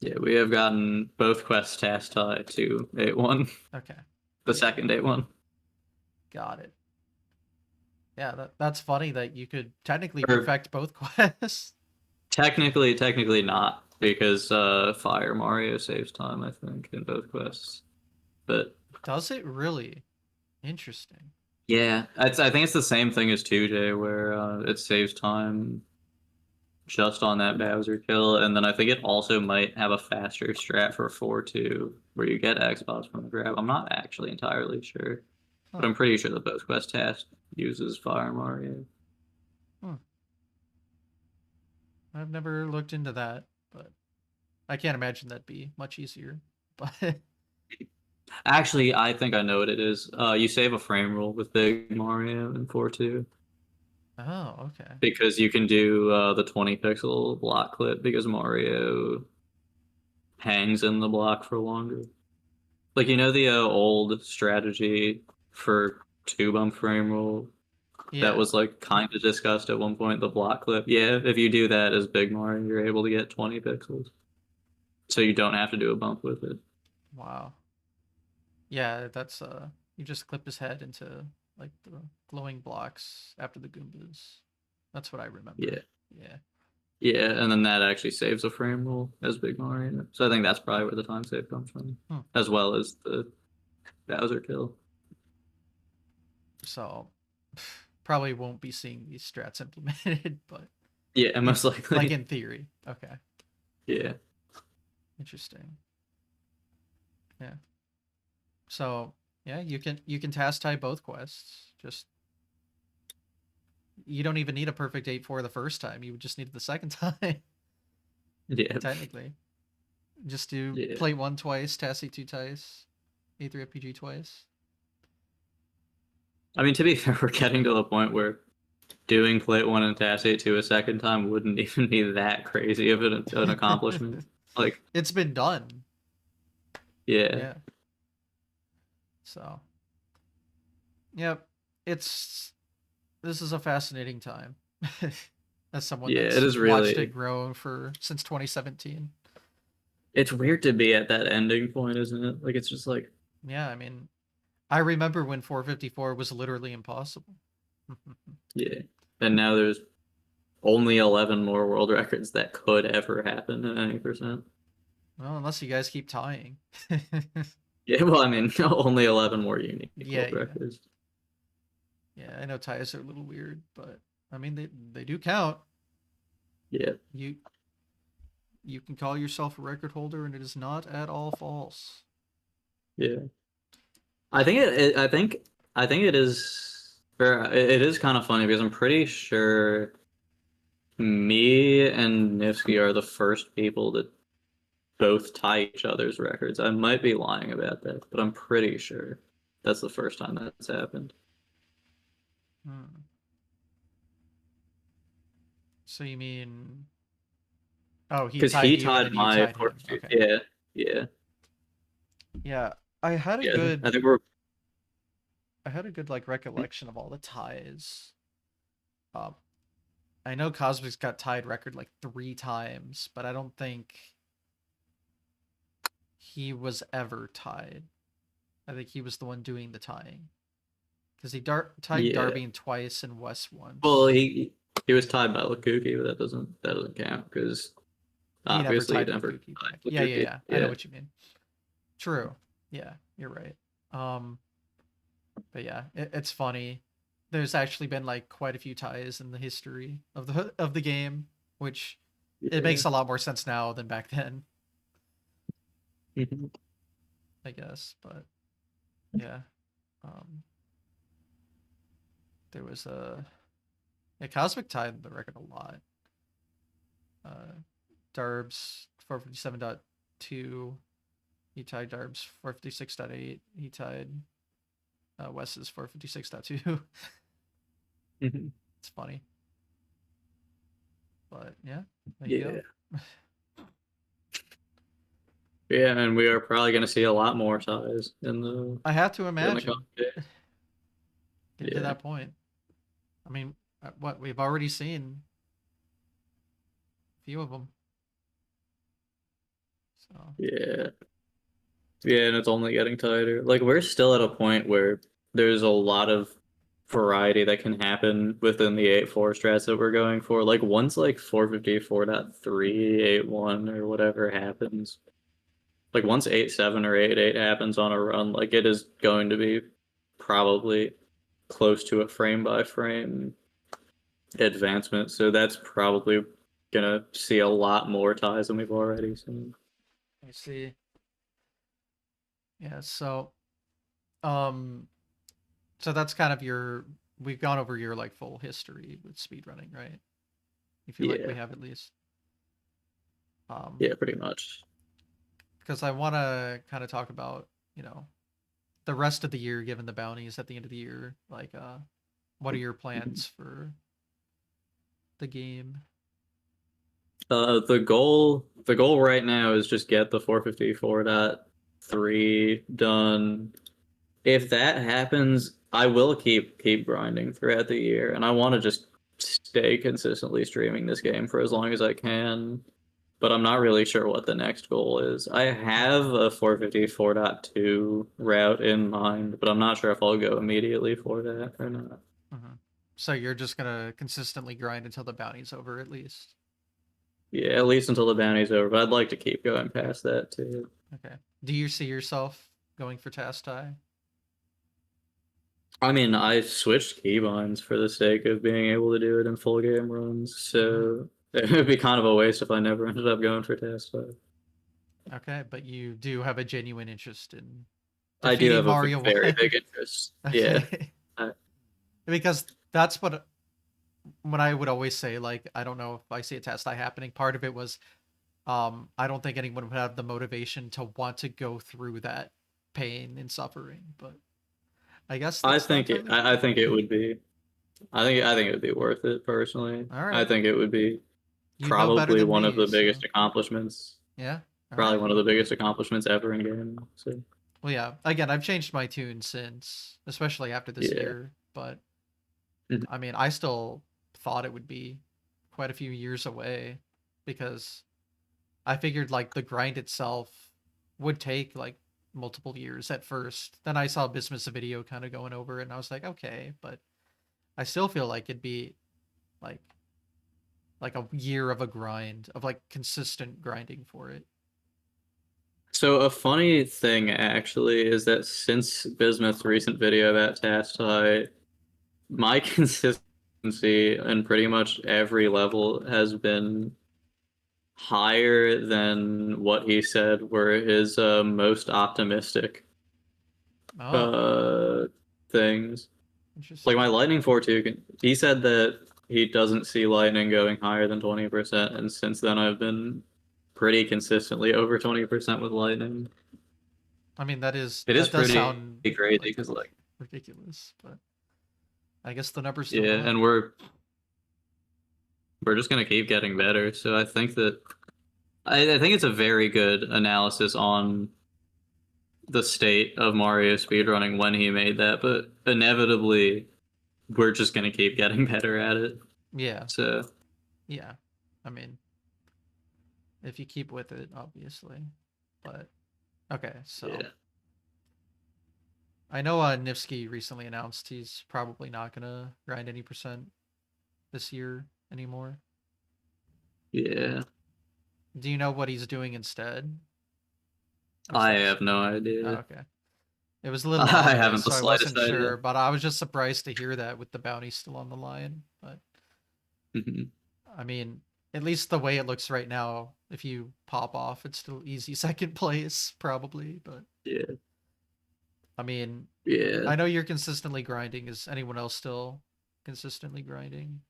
yeah. We have gotten both quests task tied to 8-1, Okay. the Yeah, second 8-1. got it. Yeah, that's funny that you could technically Or perfect both quests. technically not because Fire Mario saves time, I think, in both quests. But Does it really? Interesting. yeah, I think it's the same thing as 2J, where it saves time just on that Bowser kill, and then I think it also might have a faster strat for 4-2, where you get Xbox from the grab. I'm not actually entirely sure, but Huh. I'm pretty sure the Post Quest task uses Fire Mario. Hmm. I've never looked into that, but I can't imagine that'd be much easier. But Actually, I think I know what it is. You save a frame rule with Big Mario in 4-2 oh, okay. because you can do the 20 pixel block clip because Mario hangs in the block for longer. Like you know the old strategy for two bump frame rule that Yeah. was like kind of discussed at one point, the block clip. Yeah, if you do that as Big Mario, you're able to get 20 pixels. So you don't have to do a bump with it. Wow. Yeah, that's you just clip his head into like the glowing blocks after the Goombas. That's what I remember. Yeah. Yeah. Yeah, and then that actually saves a frame rule as Big Mario. So I think that's probably where the time save comes from. Hmm. As well as the Bowser kill. So probably won't be seeing these strats implemented, but Yeah, in most like likely. in theory. Okay. Yeah. Interesting. Yeah. So yeah, you can task tie both quests. Just you don't even need a perfect 8-4 the first time. You would just need it the second time, Yeah. technically. Just do Yeah. plate one twice, task 8-2 twice, A3 FPG twice. I mean, to be fair, we're getting to the point where doing plate one and task 8-2 a second time wouldn't even be that crazy of an accomplishment. Like, It's been done. yeah. Yeah. So, yep. It's this is a fascinating time. As someone Yeah, it that's is watched it really. grow for since 2017. It's weird to be at that ending point, isn't it? Like, it's just like, Yeah, I mean, I remember when 454 was literally impossible. yeah. And now there's only 11 more world records that could ever happen at any percent. Well, unless you guys keep tying. Yeah, well, I mean, only 11 more unique Yeah, world yeah. records. Yeah, I know ties are a little weird, but I mean they do count. Yeah, You you can call yourself a record holder and it is not at all false. yeah. I think it I think it is. It is kind of funny because I'm pretty sure me and Nifsky are the first people that both tie each other's records. I might be lying about that, but I'm pretty sure that's the first time that's happened. Hmm. So you mean, oh, he Because tied he you and tied then you my tied him. 42. Okay. Yeah, yeah, Yeah, I had a yeah. good I think we're. I had a good like recollection of all the ties. Um, I know Cosmic's got tied record like 3 times, but I don't think he was ever tied. I think he was the one doing the tying because he tied Yeah. Darby twice and Wes Well, once. he was tied by Lukuki, but that doesn't count because He never obviously you tied never Lukuki tied back. Yeah, yeah, Lukuki. yeah. I know Yeah. what you mean. True. Yeah, you're right. Um, but yeah, it's funny. There's actually been like quite a few ties in the history of the game, which it Yeah. makes a lot more sense now than back then, Mhm. I guess. But yeah, um, there was a yeah, Cosmic tied the record a lot. Uh, Darbs 457.2. He tied Darbs 456.8. He tied Wes's 456.2. Mhm. It's funny, but yeah, there you Yeah. go. Yeah, and we are probably going to see a lot more ties I have to in the imagine coming days. getting to Yeah. that point. I mean, what we've already seen a few of them. So Yeah. Yeah, and it's only getting tighter. Like we're still at a point where there's a lot of variety that can happen within the 8.4 strats that we're going for. Like once like 454.381 or whatever happens, like once 8.7 or 8.8 happens on a run, like it is going to be probably close to a frame by frame advancement. So that's probably gonna see a lot more ties than we've already seen. I see. Yeah. Um, so that's kind of your. We've gone over your like full history with speedrunning, right? You feel like we Yeah, have at least. Um, yeah, pretty much. because I want to kind of talk about the rest of the year, given the bounties at the end of the year. Like, what are your plans for the game? The goal right now is just get the 454.3 done. If that happens, I will keep grinding throughout the year, and I want to just stay consistently streaming this game for as long as I can. But I'm not really sure what the next goal is. I have a 454.2 route in mind, but I'm not sure if I'll go immediately for that or not. Mm-hmm. So you're just gonna consistently grind until the bounty's over, at least. Yeah, at least until the bounty's over, but I'd like to keep going past that too. Okay. Do you see yourself going for task tie? I mean, I switched keybinds for the sake of being able to do it in full game runs, Mm-hmm. so it would be kind of a waste if I never ended up going for task 5. Okay, but you do have a genuine interest in I do defeating have a Mario very 1. big interest. Yeah. Okay. I, Because that's what I would always say. Like, I don't know if I see a test tie happening. Part of it was I don't think anyone would have the motivation to want to go through that pain and suffering, but I guess I that's not think it, entirely I true. think it would be. I think it would be worth it personally. All I right. think it would be You know better probably than one of me, the so biggest accomplishments, yeah. All probably right. one of the biggest accomplishments ever in game. So Well, yeah. Again, I've changed my tune since, especially after this yeah. year, but Mhm. I mean, I still thought it would be quite a few years away because I figured like the grind itself would take like multiple years at first. Then I saw Bismuth's video kind of going over it and I was like, okay, but I still feel like it'd be like a year of a grind of like consistent grinding for it. So a funny thing actually is that since Bismuth's recent video about task tie, my consistency in pretty much every level has been higher than what he said were his most optimistic Oh, uh things. Like Interesting. my Lightning 4-2 he said that he doesn't see Lightning going higher than 20%, and since then I've been pretty consistently over 20% with Lightning. I mean, It is that does pretty sound crazy like because like ridiculous, but I guess the numbers don't yeah, lie. and we're just gonna keep getting better. So I think that I think it's a very good analysis on the state of Mario speedrunning when he made that, but inevitably we're just gonna keep getting better at it. Yeah, So yeah. I mean, if you keep with it, obviously. But okay, so yeah, I know Nifsky recently announced he's probably not gonna grind any percent this year anymore. yeah. Do you know what he's doing instead? I Besides, have no oh, idea. okay, it was a little I ominous, haven't the so I slightest wasn't idea. sure. But I was just surprised to hear that with the bounty still on the line. But Mhm. I mean, at least the way it looks right now, if you pop off, it's still easy second place probably. But Yeah, I mean, yeah. I know you're consistently grinding. Is anyone else still consistently grinding?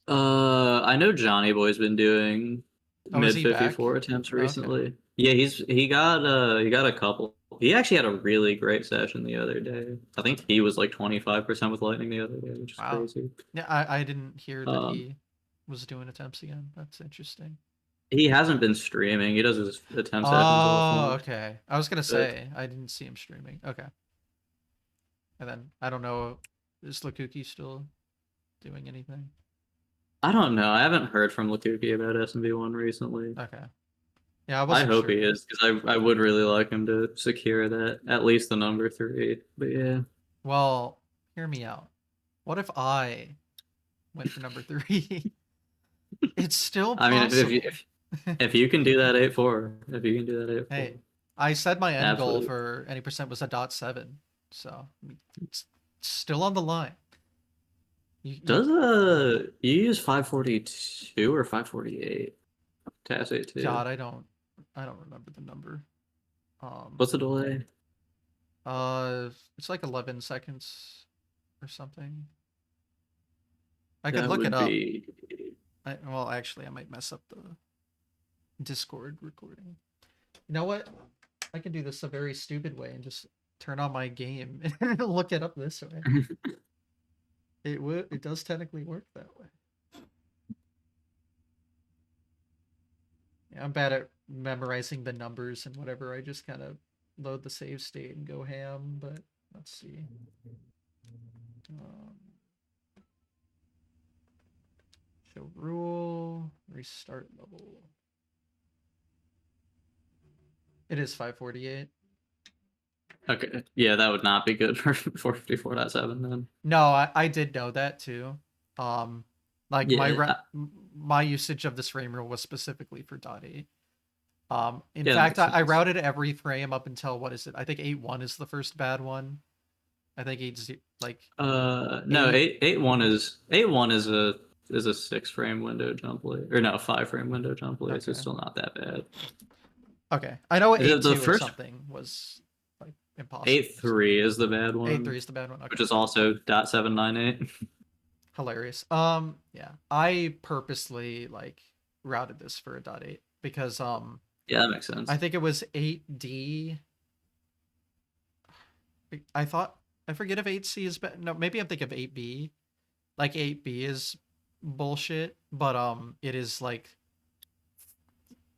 I know Johnny Boy's been doing Oh, is mid he back? 54 attempts Okay. recently. Yeah, he got a couple. He actually had a really great session the other day. I think he was like 25% with Lightning the other day, which is Wow. crazy. Yeah, I didn't hear that Um, he was doing attempts again. That's interesting. he hasn't been streaming. He does his attempt sessions Oh, offline. okay. I was gonna But say I didn't see him streaming. Okay. And then I don't know, is Lakuki still doing anything? I don't know. I haven't heard from Lakuki about SMB1 recently. Okay. Yeah, I I wasn't hope he sure. is because I would really like him to secure that at least the number 3. But yeah. Well, hear me out. What if I went for number three? It's still I mean, possible. if you can do that 8-4, if you can do that 8-4, Hey, I said my end goal absolutely. for any percent was a .7, so it's still on the line. You Does you use 542 or 548 to S82? God, I don't remember the number. Um, What's the delay? it's like 11 seconds or something. I could That look it would up. be Well, actually, I might mess up the Discord recording. You know what? I can do this a very stupid way and just turn on my game and look it up this way. It does technically work that way. Yeah, I'm bad at memorizing the numbers and whatever. I just kind of load the save state and go ham. But let's see. Um, show rule, restart level. It is 548. okay. Yeah, that would not be good for 454.7 then. No, I did know that too. Um, like Yeah, my usage of this frame rule was specifically for .8. In yeah, that fact, makes I sense. routed every frame up until what is it? I think 8.1 is the first bad one. I think 8 like No, 8. 8.1 is a 6 frame window jump late, or no, 5 frame window jump late. So it's Okay. still not that bad. Okay. I know The 8.2 or first something was like impossible. 8.3 is the bad 8.3 one, is the bad one. which Okay. is also .798. Hilarious. Yeah. I purposely like routed this for a .8 because Yeah, that makes I sense. think it was 8D. I thought I forget if 8C is better. No, maybe I'm thinking of 8B. Like 8B is bullshit, but it is like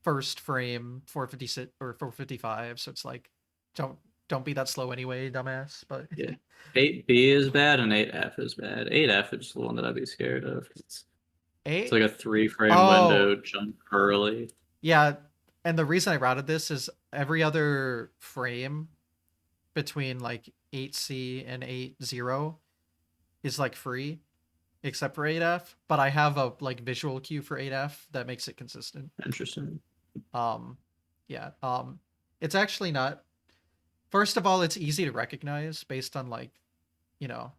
first frame 456 or 455, so it's like don't don't be that slow anyway, dumbass. But Yeah. 8B is bad and 8F is bad. 8F is the one that I'd be scared of. It's eight like a 3 frame oh window jump early. yeah, and the reason I routed this is every other frame between like 8C and 8.0 is like free except for 8F, but I have a like visual cue for 8F that makes it consistent. Interesting. Um yeah, it's actually not. First of all, it's easy to recognize based on like, you know,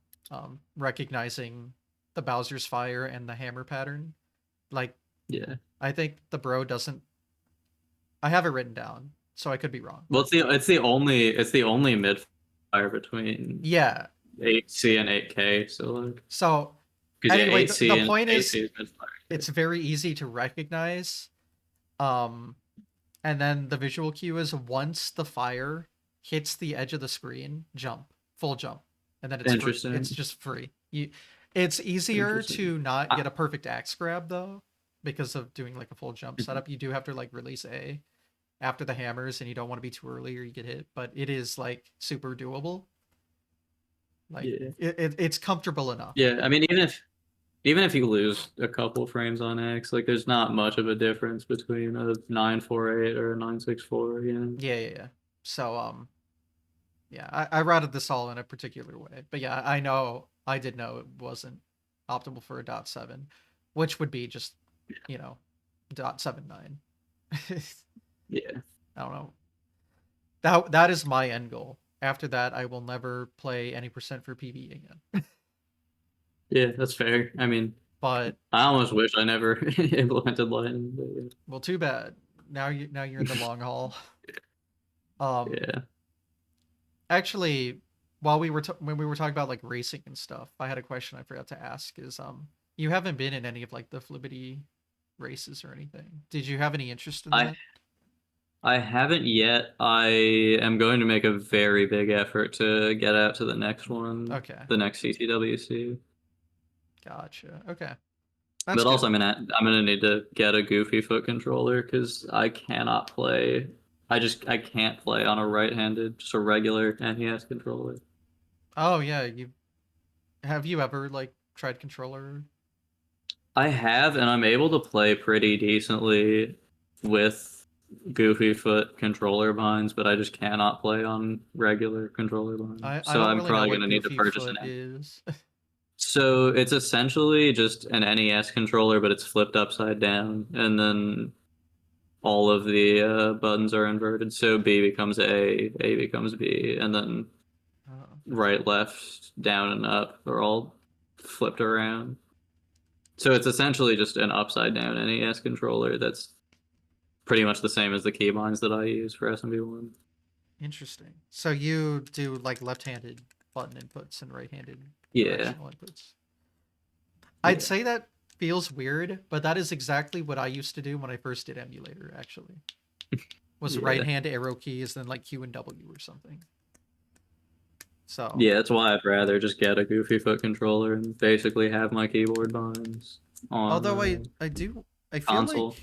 recognizing the Bowser's fire and the hammer pattern. Like Yeah. I think the bro doesn't. I have it written down, so I could be wrong. Well, it's the only mid fire between Yeah, 8C and 8K, so like, So because yeah, anyway, 8C the and point is 8C is misfire. it's very easy to recognize. Um, and then the visual cue is once the fire hits the edge of the screen, jump, full jump, and then it's free. It's Interesting. just free. It's easier Interesting. to not I, get a perfect axe grab though, because of doing like a full jump mhm. setup. You do have to like release A after the hammers, and you don't want to be too early or you get hit. But it is like super doable. Like Yeah. it's comfortable enough. Yeah, I mean, even if you lose a couple frames on X, like there's not much of a difference between a 948 or a 964, you know? Yeah, yeah, yeah. So yeah, I routed this all in a particular way. But yeah, I did know it wasn't optimal for a .7, which would be just, you know, .79. I Yeah. don't know. That is my end goal. After that, I will never play any percent for PvE again. Yeah, that's fair. I mean, But I almost wish I never implemented Lightning, well, too bad. Now you're in the but long haul. Um, yeah. actually, while when we were talking about like racing and stuff, I had a question I forgot to ask. Is you haven't been in any of like the Flibbity races or anything? Did you have any interest in I that? I haven't yet. I am going to make a very big effort to get out to the next one, Okay, the next CCWC. gotcha. Okay, that's But also, good. I'm gonna need to get a Goofy Foot controller because I cannot play. I can't play on a right-handed, just a regular NES controller. Oh yeah, you ever like tried controller? I have, and I'm able to play pretty decently with Goofy Foot controller binds, but I just cannot play on regular controller binds. I So don't I'm really know probably what gonna need to Goofy purchase Foot an. is. So it's essentially just an NES controller, but it's flipped upside down, and then all of the buttons are inverted. So B becomes A becomes B, and then Oh, right, left, down, and up are all flipped around. So it's essentially just an upside down NES controller that's pretty much the same as the keybinds that I use for SMB1. interesting. So you do like left-handed button inputs and right-handed Yeah, directional inputs. I'd yeah, say that feels weird, but that is exactly what I used to do when I first did emulator, actually. Was right yeah. hand arrow keys, then like Q and W or something. So Yeah, that's why I'd rather just get a Goofy Foot controller and basically have my keyboard binds on although I feel like console.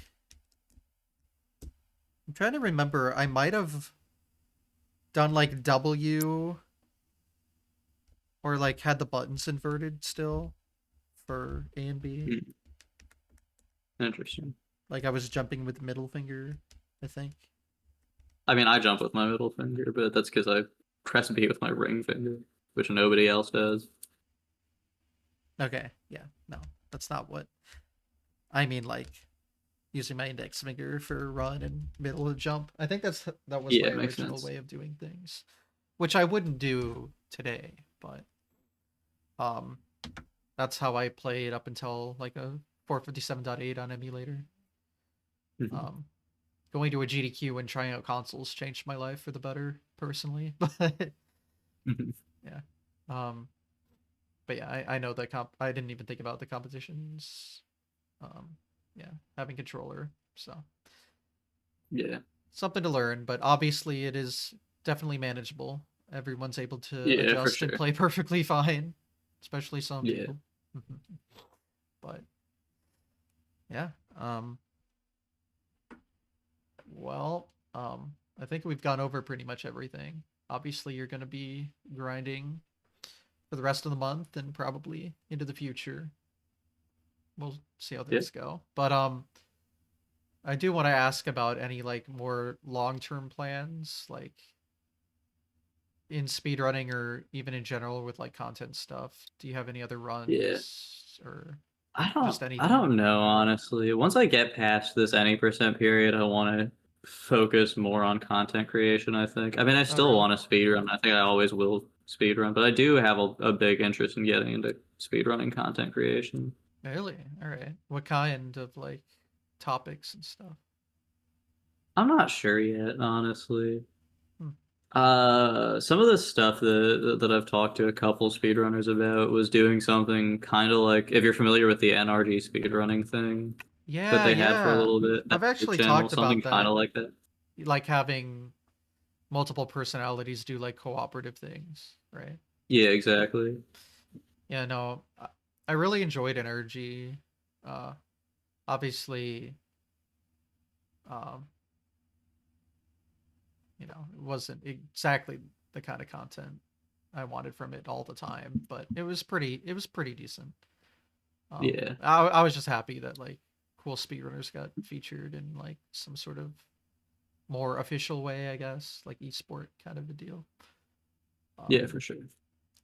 I'm trying to remember, I might have done like W or like had the buttons inverted still for A and B. Hmm, interesting. Like I was jumping with the middle finger, I think. I mean, I jump with my middle finger, but that's because I press B with my ring finger, which nobody else does. Okay, yeah, no, that's not what I mean. Like using my index finger for run and middle to jump. I think that was Yeah, my it makes original sense. way of doing things, which I wouldn't do today. But um, that's how I played up until like a 457.8 on emulator. Mhm. Um, going to a GDQ and trying out consoles changed my life for the better personally. But Mhm. yeah, um, but yeah, I know that I didn't even think about the competitions. Um, yeah, having controller, so Yeah, something to learn. But obviously, it is definitely manageable. Everyone's able to yeah, for adjust and sure. play perfectly fine, especially some Yeah, people. But yeah, well, I think we've gone over pretty much everything. Obviously, you're going to be grinding for the rest of the month and probably into the future. We'll see how yeah, things go. But I do want to ask about any like more long-term plans, like in speedrunning or even in general with like content stuff. Do you have any other yeah. runs or I don't, just I anything? don't know, honestly. Once I get past this any percent period, I want to focus more on content creation, I think. I mean, I Oh, still really? want to speedrun. I think I always will speedrun, but I do have a big interest in getting into speedrunning content creation. Really? All right. What kind of like topics and stuff? I'm not sure yet, honestly. Hmm. Some of the stuff that I've talked to a couple speedrunners about was doing something kind of like, if you're familiar with the NRG speedrunning thing that Yeah, they had for a yeah. little bit, that I've YouTube actually channel, talked something about kind that, of like that. like having multiple personalities do like cooperative things, right? Yeah, exactly. Yeah, no, I really enjoyed Energy. Uh, Obviously, um, it wasn't exactly the kind of content I wanted from it all the time, but it was pretty decent. Yeah, I was just happy that like cool speedrunners got featured in like some sort of more official way, I guess, like esport kind of a deal. yeah, Um, for sure.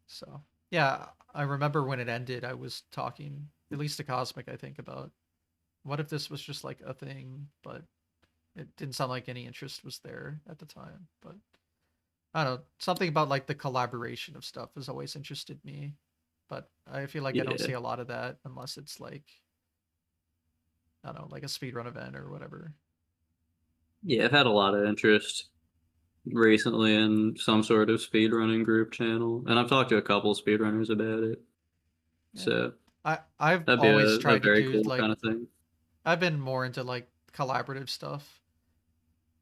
so yeah, I remember when it ended, I was talking at least to Cosmic, I think, about what if this was just like a thing, but it didn't sound like any interest was there at the time. But I don't know, something about like the collaboration of stuff has always interested me. But I feel like I don't see Yeah, a lot of that unless it's like, I don't know, like a speedrun event or whatever. yeah. I've had a lot of interest recently in some sort of speedrunning group channel, and I've talked to a couple speedrunners about it. Yeah. So I've that'd be always a tried to very do cool like, kind of thing. I've been more into like collaborative stuff.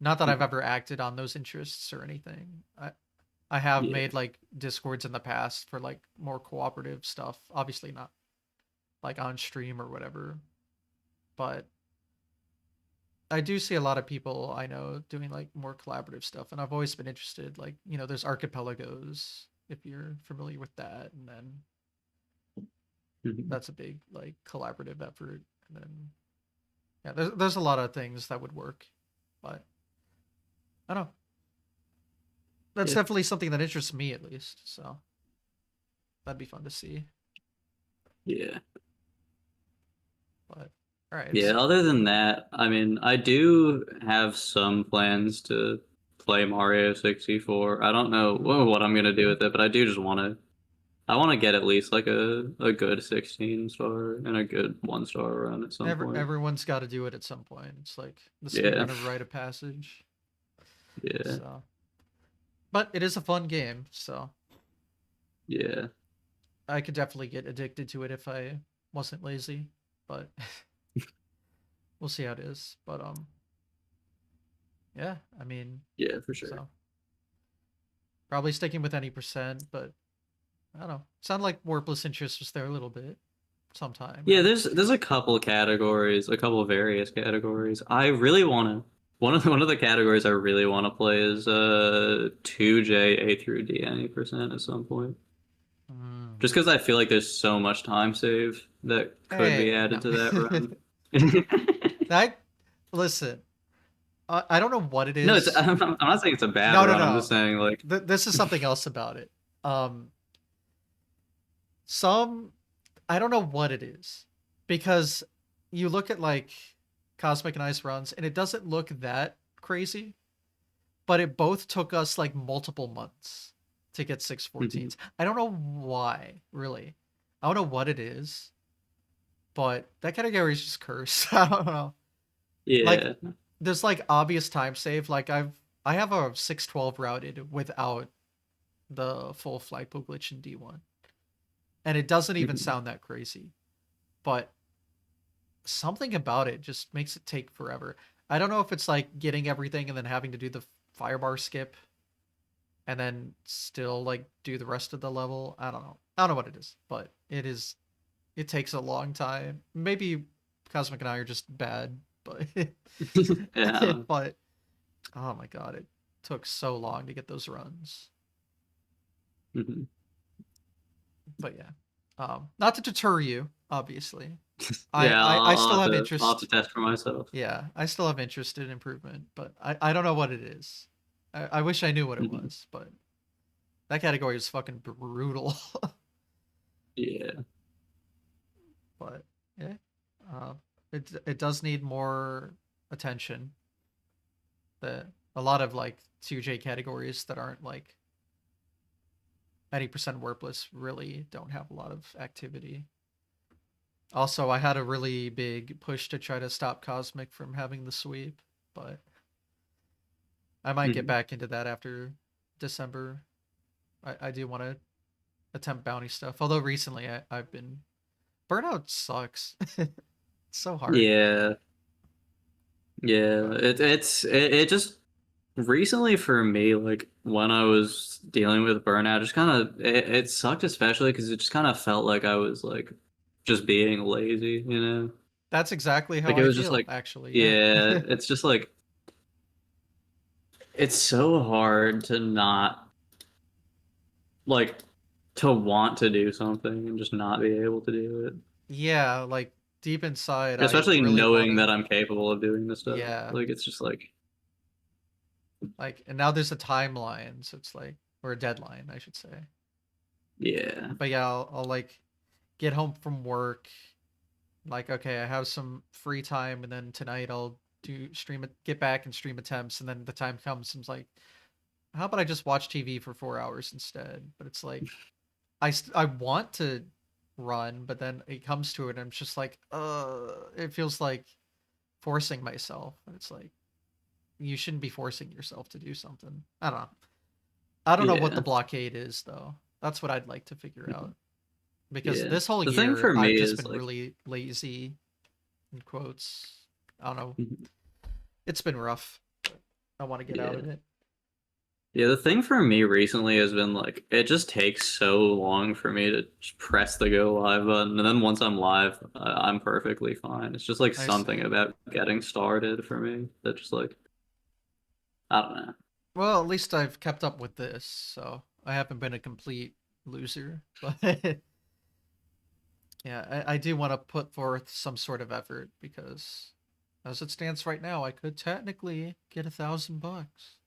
Not that I've Mhm. ever acted on those interests or anything. I have Yeah, made like discords in the past for like more cooperative stuff. Obviously not like on stream or whatever, but I do see a lot of people I know doing like more collaborative stuff, and I've always been interested. Like, there's archipelagos if you're familiar with that, and then Mhm. that's a big like collaborative effort. And then yeah, there's a lot of things that would work, but I don't know. That's Yeah, definitely something that interests me at least. So that'd be fun to see. yeah. But all right, Yeah, other than that, I mean, I do have some plans to play Mario 64. I don't know what I'm gonna do with it, but I do just I want to get at least like a good 16 star and a good 1 star run at some point. everyone's got to do it at some point. It's like the Yeah, speedrunner rite of passage. yeah, So, but it is a fun game, so yeah, I could definitely get addicted to it if I wasn't lazy. But we'll see how it is. But yeah, I mean, yeah, for sure. so probably sticking with any percent, but I don't know. Sound like Warpless interest was there a little bit sometime, Yeah, right? there's a couple categories, a couple of various categories. I really want to one of the categories I really want to play is 2J A through D any percent at some point. Mm. Just because I feel like there's so much time save that could be Hey, added no. to that run. that listen. I don't know what it No, it's is. I'm not saying it's a bad No, no, run. I'm just no. saying like This is something else about it. Um, some I don't know what it is because you look at like Cosmic and Ice runs and it doesn't look that crazy, but it both took us like multiple months to get mhm. 614s. I don't know why, really. I don't know what it is, but that category is just cursed. I don't know. Like Yeah. there's like obvious time save. Like I have a 612 routed without the full flight pool glitch in D1. And it doesn't even Mhm. sound that crazy. But something about it just makes it take forever. I don't know if it's like getting everything and then having to do the firebar skip and then still like do the rest of the level. I don't know. I don't know what it is, but it takes a long time. Maybe Cosmic and I are just bad, but Yeah. but oh my god, it took so long to get those runs. Mhm. But yeah. Not to deter you, obviously. Yeah, I still have I'll have to interest. test for myself. Yeah, I still have interest in improvement, but I don't know what it is. I wish I knew what it Mhm. was, but that category is fucking brutal. Yeah. But yeah, uh, it does need more attention. The A lot of like 2J categories that aren't like 90% worthless really don't have a lot of activity. Also, I had a really big push to try to stop Cosmic from having the sweep, but I might get Mhm. back into that after December. I do want to attempt bounty stuff. Although recently I've been burnout sucks. It's so hard. Yeah, yeah. But It just recently for me, like when I was dealing with burnout, just kind of it sucked, especially because it just kind of felt like I was like just being lazy, you know? that's exactly how Like it I was just feel, like, actually. Yeah. yeah, it's just like it's so hard to not like to want to do something and just not be able to do it. Yeah, like deep inside I Especially really want knowing to. that I'm capable of doing this stuff. Yeah. Like it's just like, Like, and now there's a timeline, so it's like, or a deadline, I should say. yeah. But yeah, I'll like get home from work, like, okay, I have some free time, and then tonight I'll do stream it, get back and stream attempts, and then the time comes, and it's like, how about I just watch TV for 4 hours instead? But it's like, I want to run, but then it comes to it, and I'm just like, it feels like forcing myself, and it's like, you shouldn't be forcing yourself to do something. I don't know. I don't know what the Yeah. blockade is though. That's what I'd like to figure out. Because Yeah. this whole The thing year for I've me just is been like, really lazy in quotes. I don't know. mhm, It's been rough. But I want to get out of yeah. it. Yeah, the thing for me recently has been like it just takes so long for me to just press the go live button, and then once I'm live, I'm perfectly fine. It's just like I something see. about getting started for me that just like I don't know. Well, at least I've kept up with this, so I haven't been a complete loser. But yeah, I do want to put forth some sort of effort because as it stands right now, I could technically get $1,000.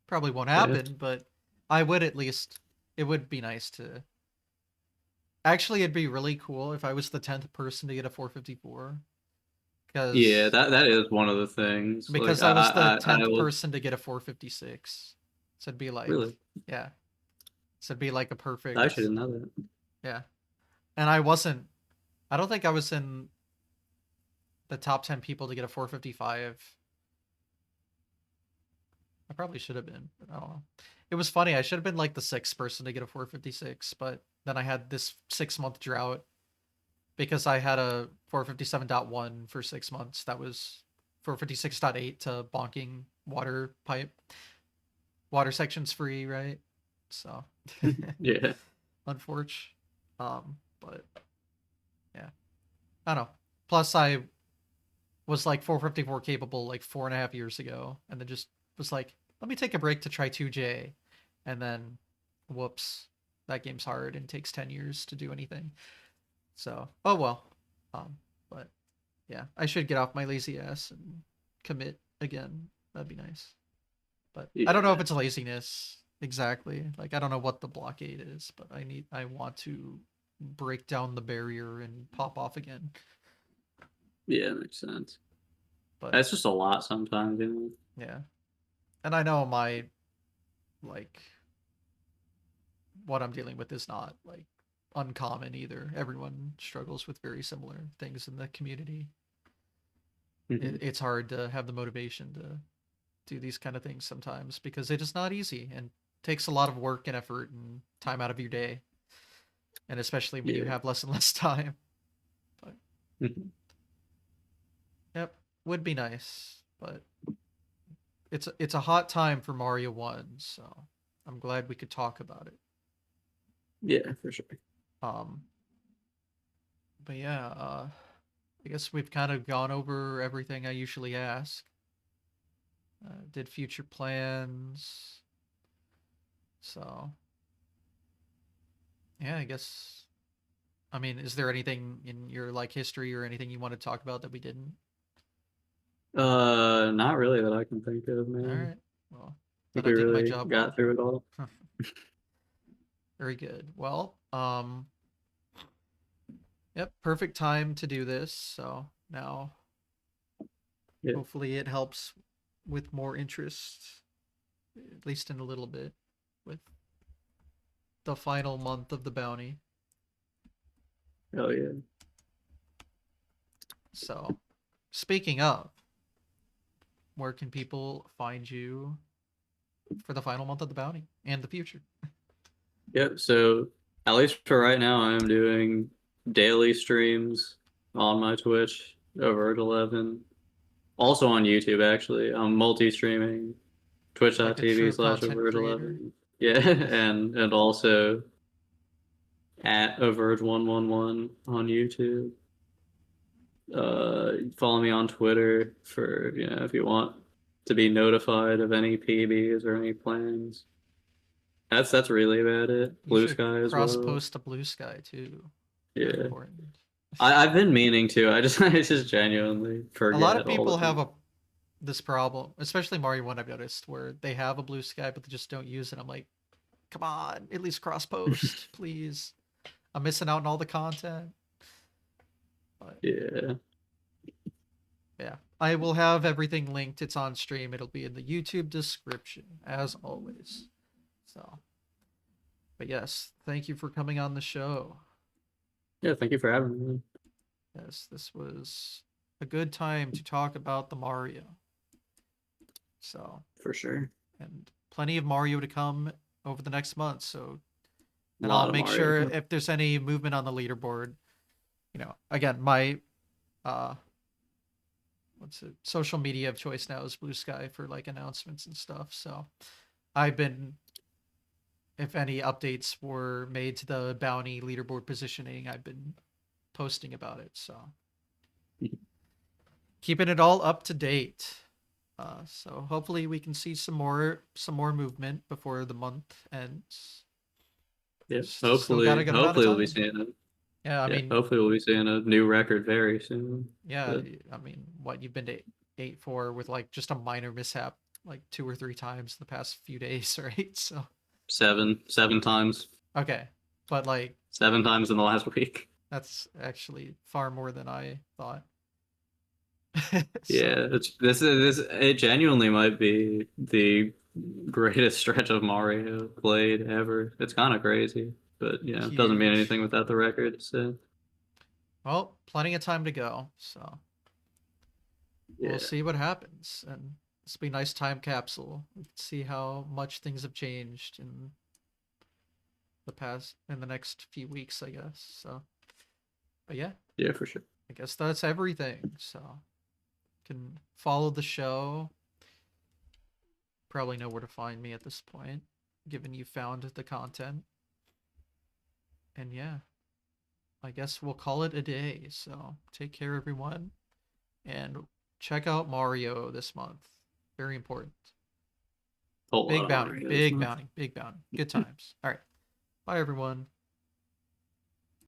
Probably won't Yeah, happen, but I would at least. It would be nice to. Actually, it'd be really cool if I was the 10th person to get a 454, yeah, because that is one of the things. Like I was the I 10th will person to get a 456. So it'd be like, really. yeah. So it'd be like a I perfect, actually didn't know that. yeah. And I wasn't. I don't think I was in the top 10 people to get a 455. I probably should have been, but I don't know. It was funny. I should have been like the sixth person to get a 456, but then I had this 6 month drought because I had a 457.1 for 6 months. That was 456.8 to bonking water pipe. Water section's free, right? So, Yeah, unfortunate. But yeah, I don't know. Plus, I was like 454 capable like 4.5 years ago, and then just was like, let me take a break to try 2J, and then, whoops, that game's hard and takes 10 years to do anything. So, oh well. Um, but yeah, I should get off my lazy ass and commit again. That'd be nice. But I don't know if yeah, it's laziness exactly. Like I don't know what the blockade is, but I want to break down the barrier and pop off again. yeah. Makes sense. But It's just a lot sometimes, you know. yeah. And I know my like what I'm dealing with is not like uncommon either. Everyone struggles with very similar things in the community. Mhm. It's hard to have the motivation to do these kind of things sometimes because it is not easy and takes a lot of work and effort and time out of your day, and especially when you Yeah. have less and less time. But Mhm. yep, would be nice, but it's a hot time for Mario 1, so I'm glad we could talk about it. Yeah, for sure. Um but yeah, I guess we've kind of gone over everything I usually ask. Did future plans. So, yeah, I guess. I mean, is there anything in your like history or anything you want to talk about that we didn't? Not really that I can think of, All man. right. Well, I then think I we did my really job got well. through it all. Very good. Well, yep, perfect time to do this. So now Yeah. hopefully it helps with more interest, at least in a little bit, with the final month of the bounty. Oh yeah. So, speaking of, where can people find you for the final month of the bounty and the future. Yep. So at least for right now, I am doing daily streams on my Twitch over at 11. Also on YouTube, actually. I'm multi-streaming Like a true twitch.tv slash content creator. averge11. Yeah, and also at averge111 on YouTube. Follow me on Twitter for, if you want to be notified of any PBs or any plans. That's really about it. You Blue should Sky as cross well. post to Blue Sky too. Very Yeah. important. I've been meaning to. I just genuinely A lot of forget all the people have time. a this problem, especially Mario One. I've noticed where they have a Blue Sky but they just don't use it. I'm like, come on, at least cross post, please. I'm missing out on all the content. But Yeah. yeah, I will have everything linked. It's on stream. It'll be in the YouTube description as always. So, but yes, thank you for coming on the show. Yeah, thank you for having me. Yes, this was a good time to talk about the Mario. So, For sure. and plenty of Mario to come over the next month. So, A and I'll lot of make Mario. sure if there's any movement on the leaderboard, again, my uh what's it, social media of choice now is Blue Sky for like announcements and stuff. So, I've been if any updates were made to the bounty leaderboard positioning, I've been posting about it. So, keeping it all up to date. So hopefully we can see some more movement before the month ends. Yeah. Still got a good amount of Hopefully we'll be time. seeing it. Yeah, I Yeah, mean, hopefully we'll be seeing a new record very soon. yeah, But I mean, what you've been to 8-4 with like just a minor mishap like 2 or 3 times in the past few days, right? So seven times. okay, but like 7 times in the last week. that's actually far more than I thought. So Yeah, it genuinely might be the greatest stretch of Mario played ever. It's kind of crazy, but it doesn't mean huge. anything without the record. So Well, plenty of time to go. So we'll yeah, see what happens. And this will be a nice time capsule. We can see how much things have changed in the next few weeks, I guess. So, but yeah, yeah, for sure. I guess that's everything. So, you can follow the show. Probably know where to find me at this point, given you found the content. And yeah, I guess we'll call it a day. So, take care, everyone, and check out Mario this month. Very important. Whole lot Big of bounty, Mario this big month. bounty, big bounty. Good times. All right. Bye, everyone.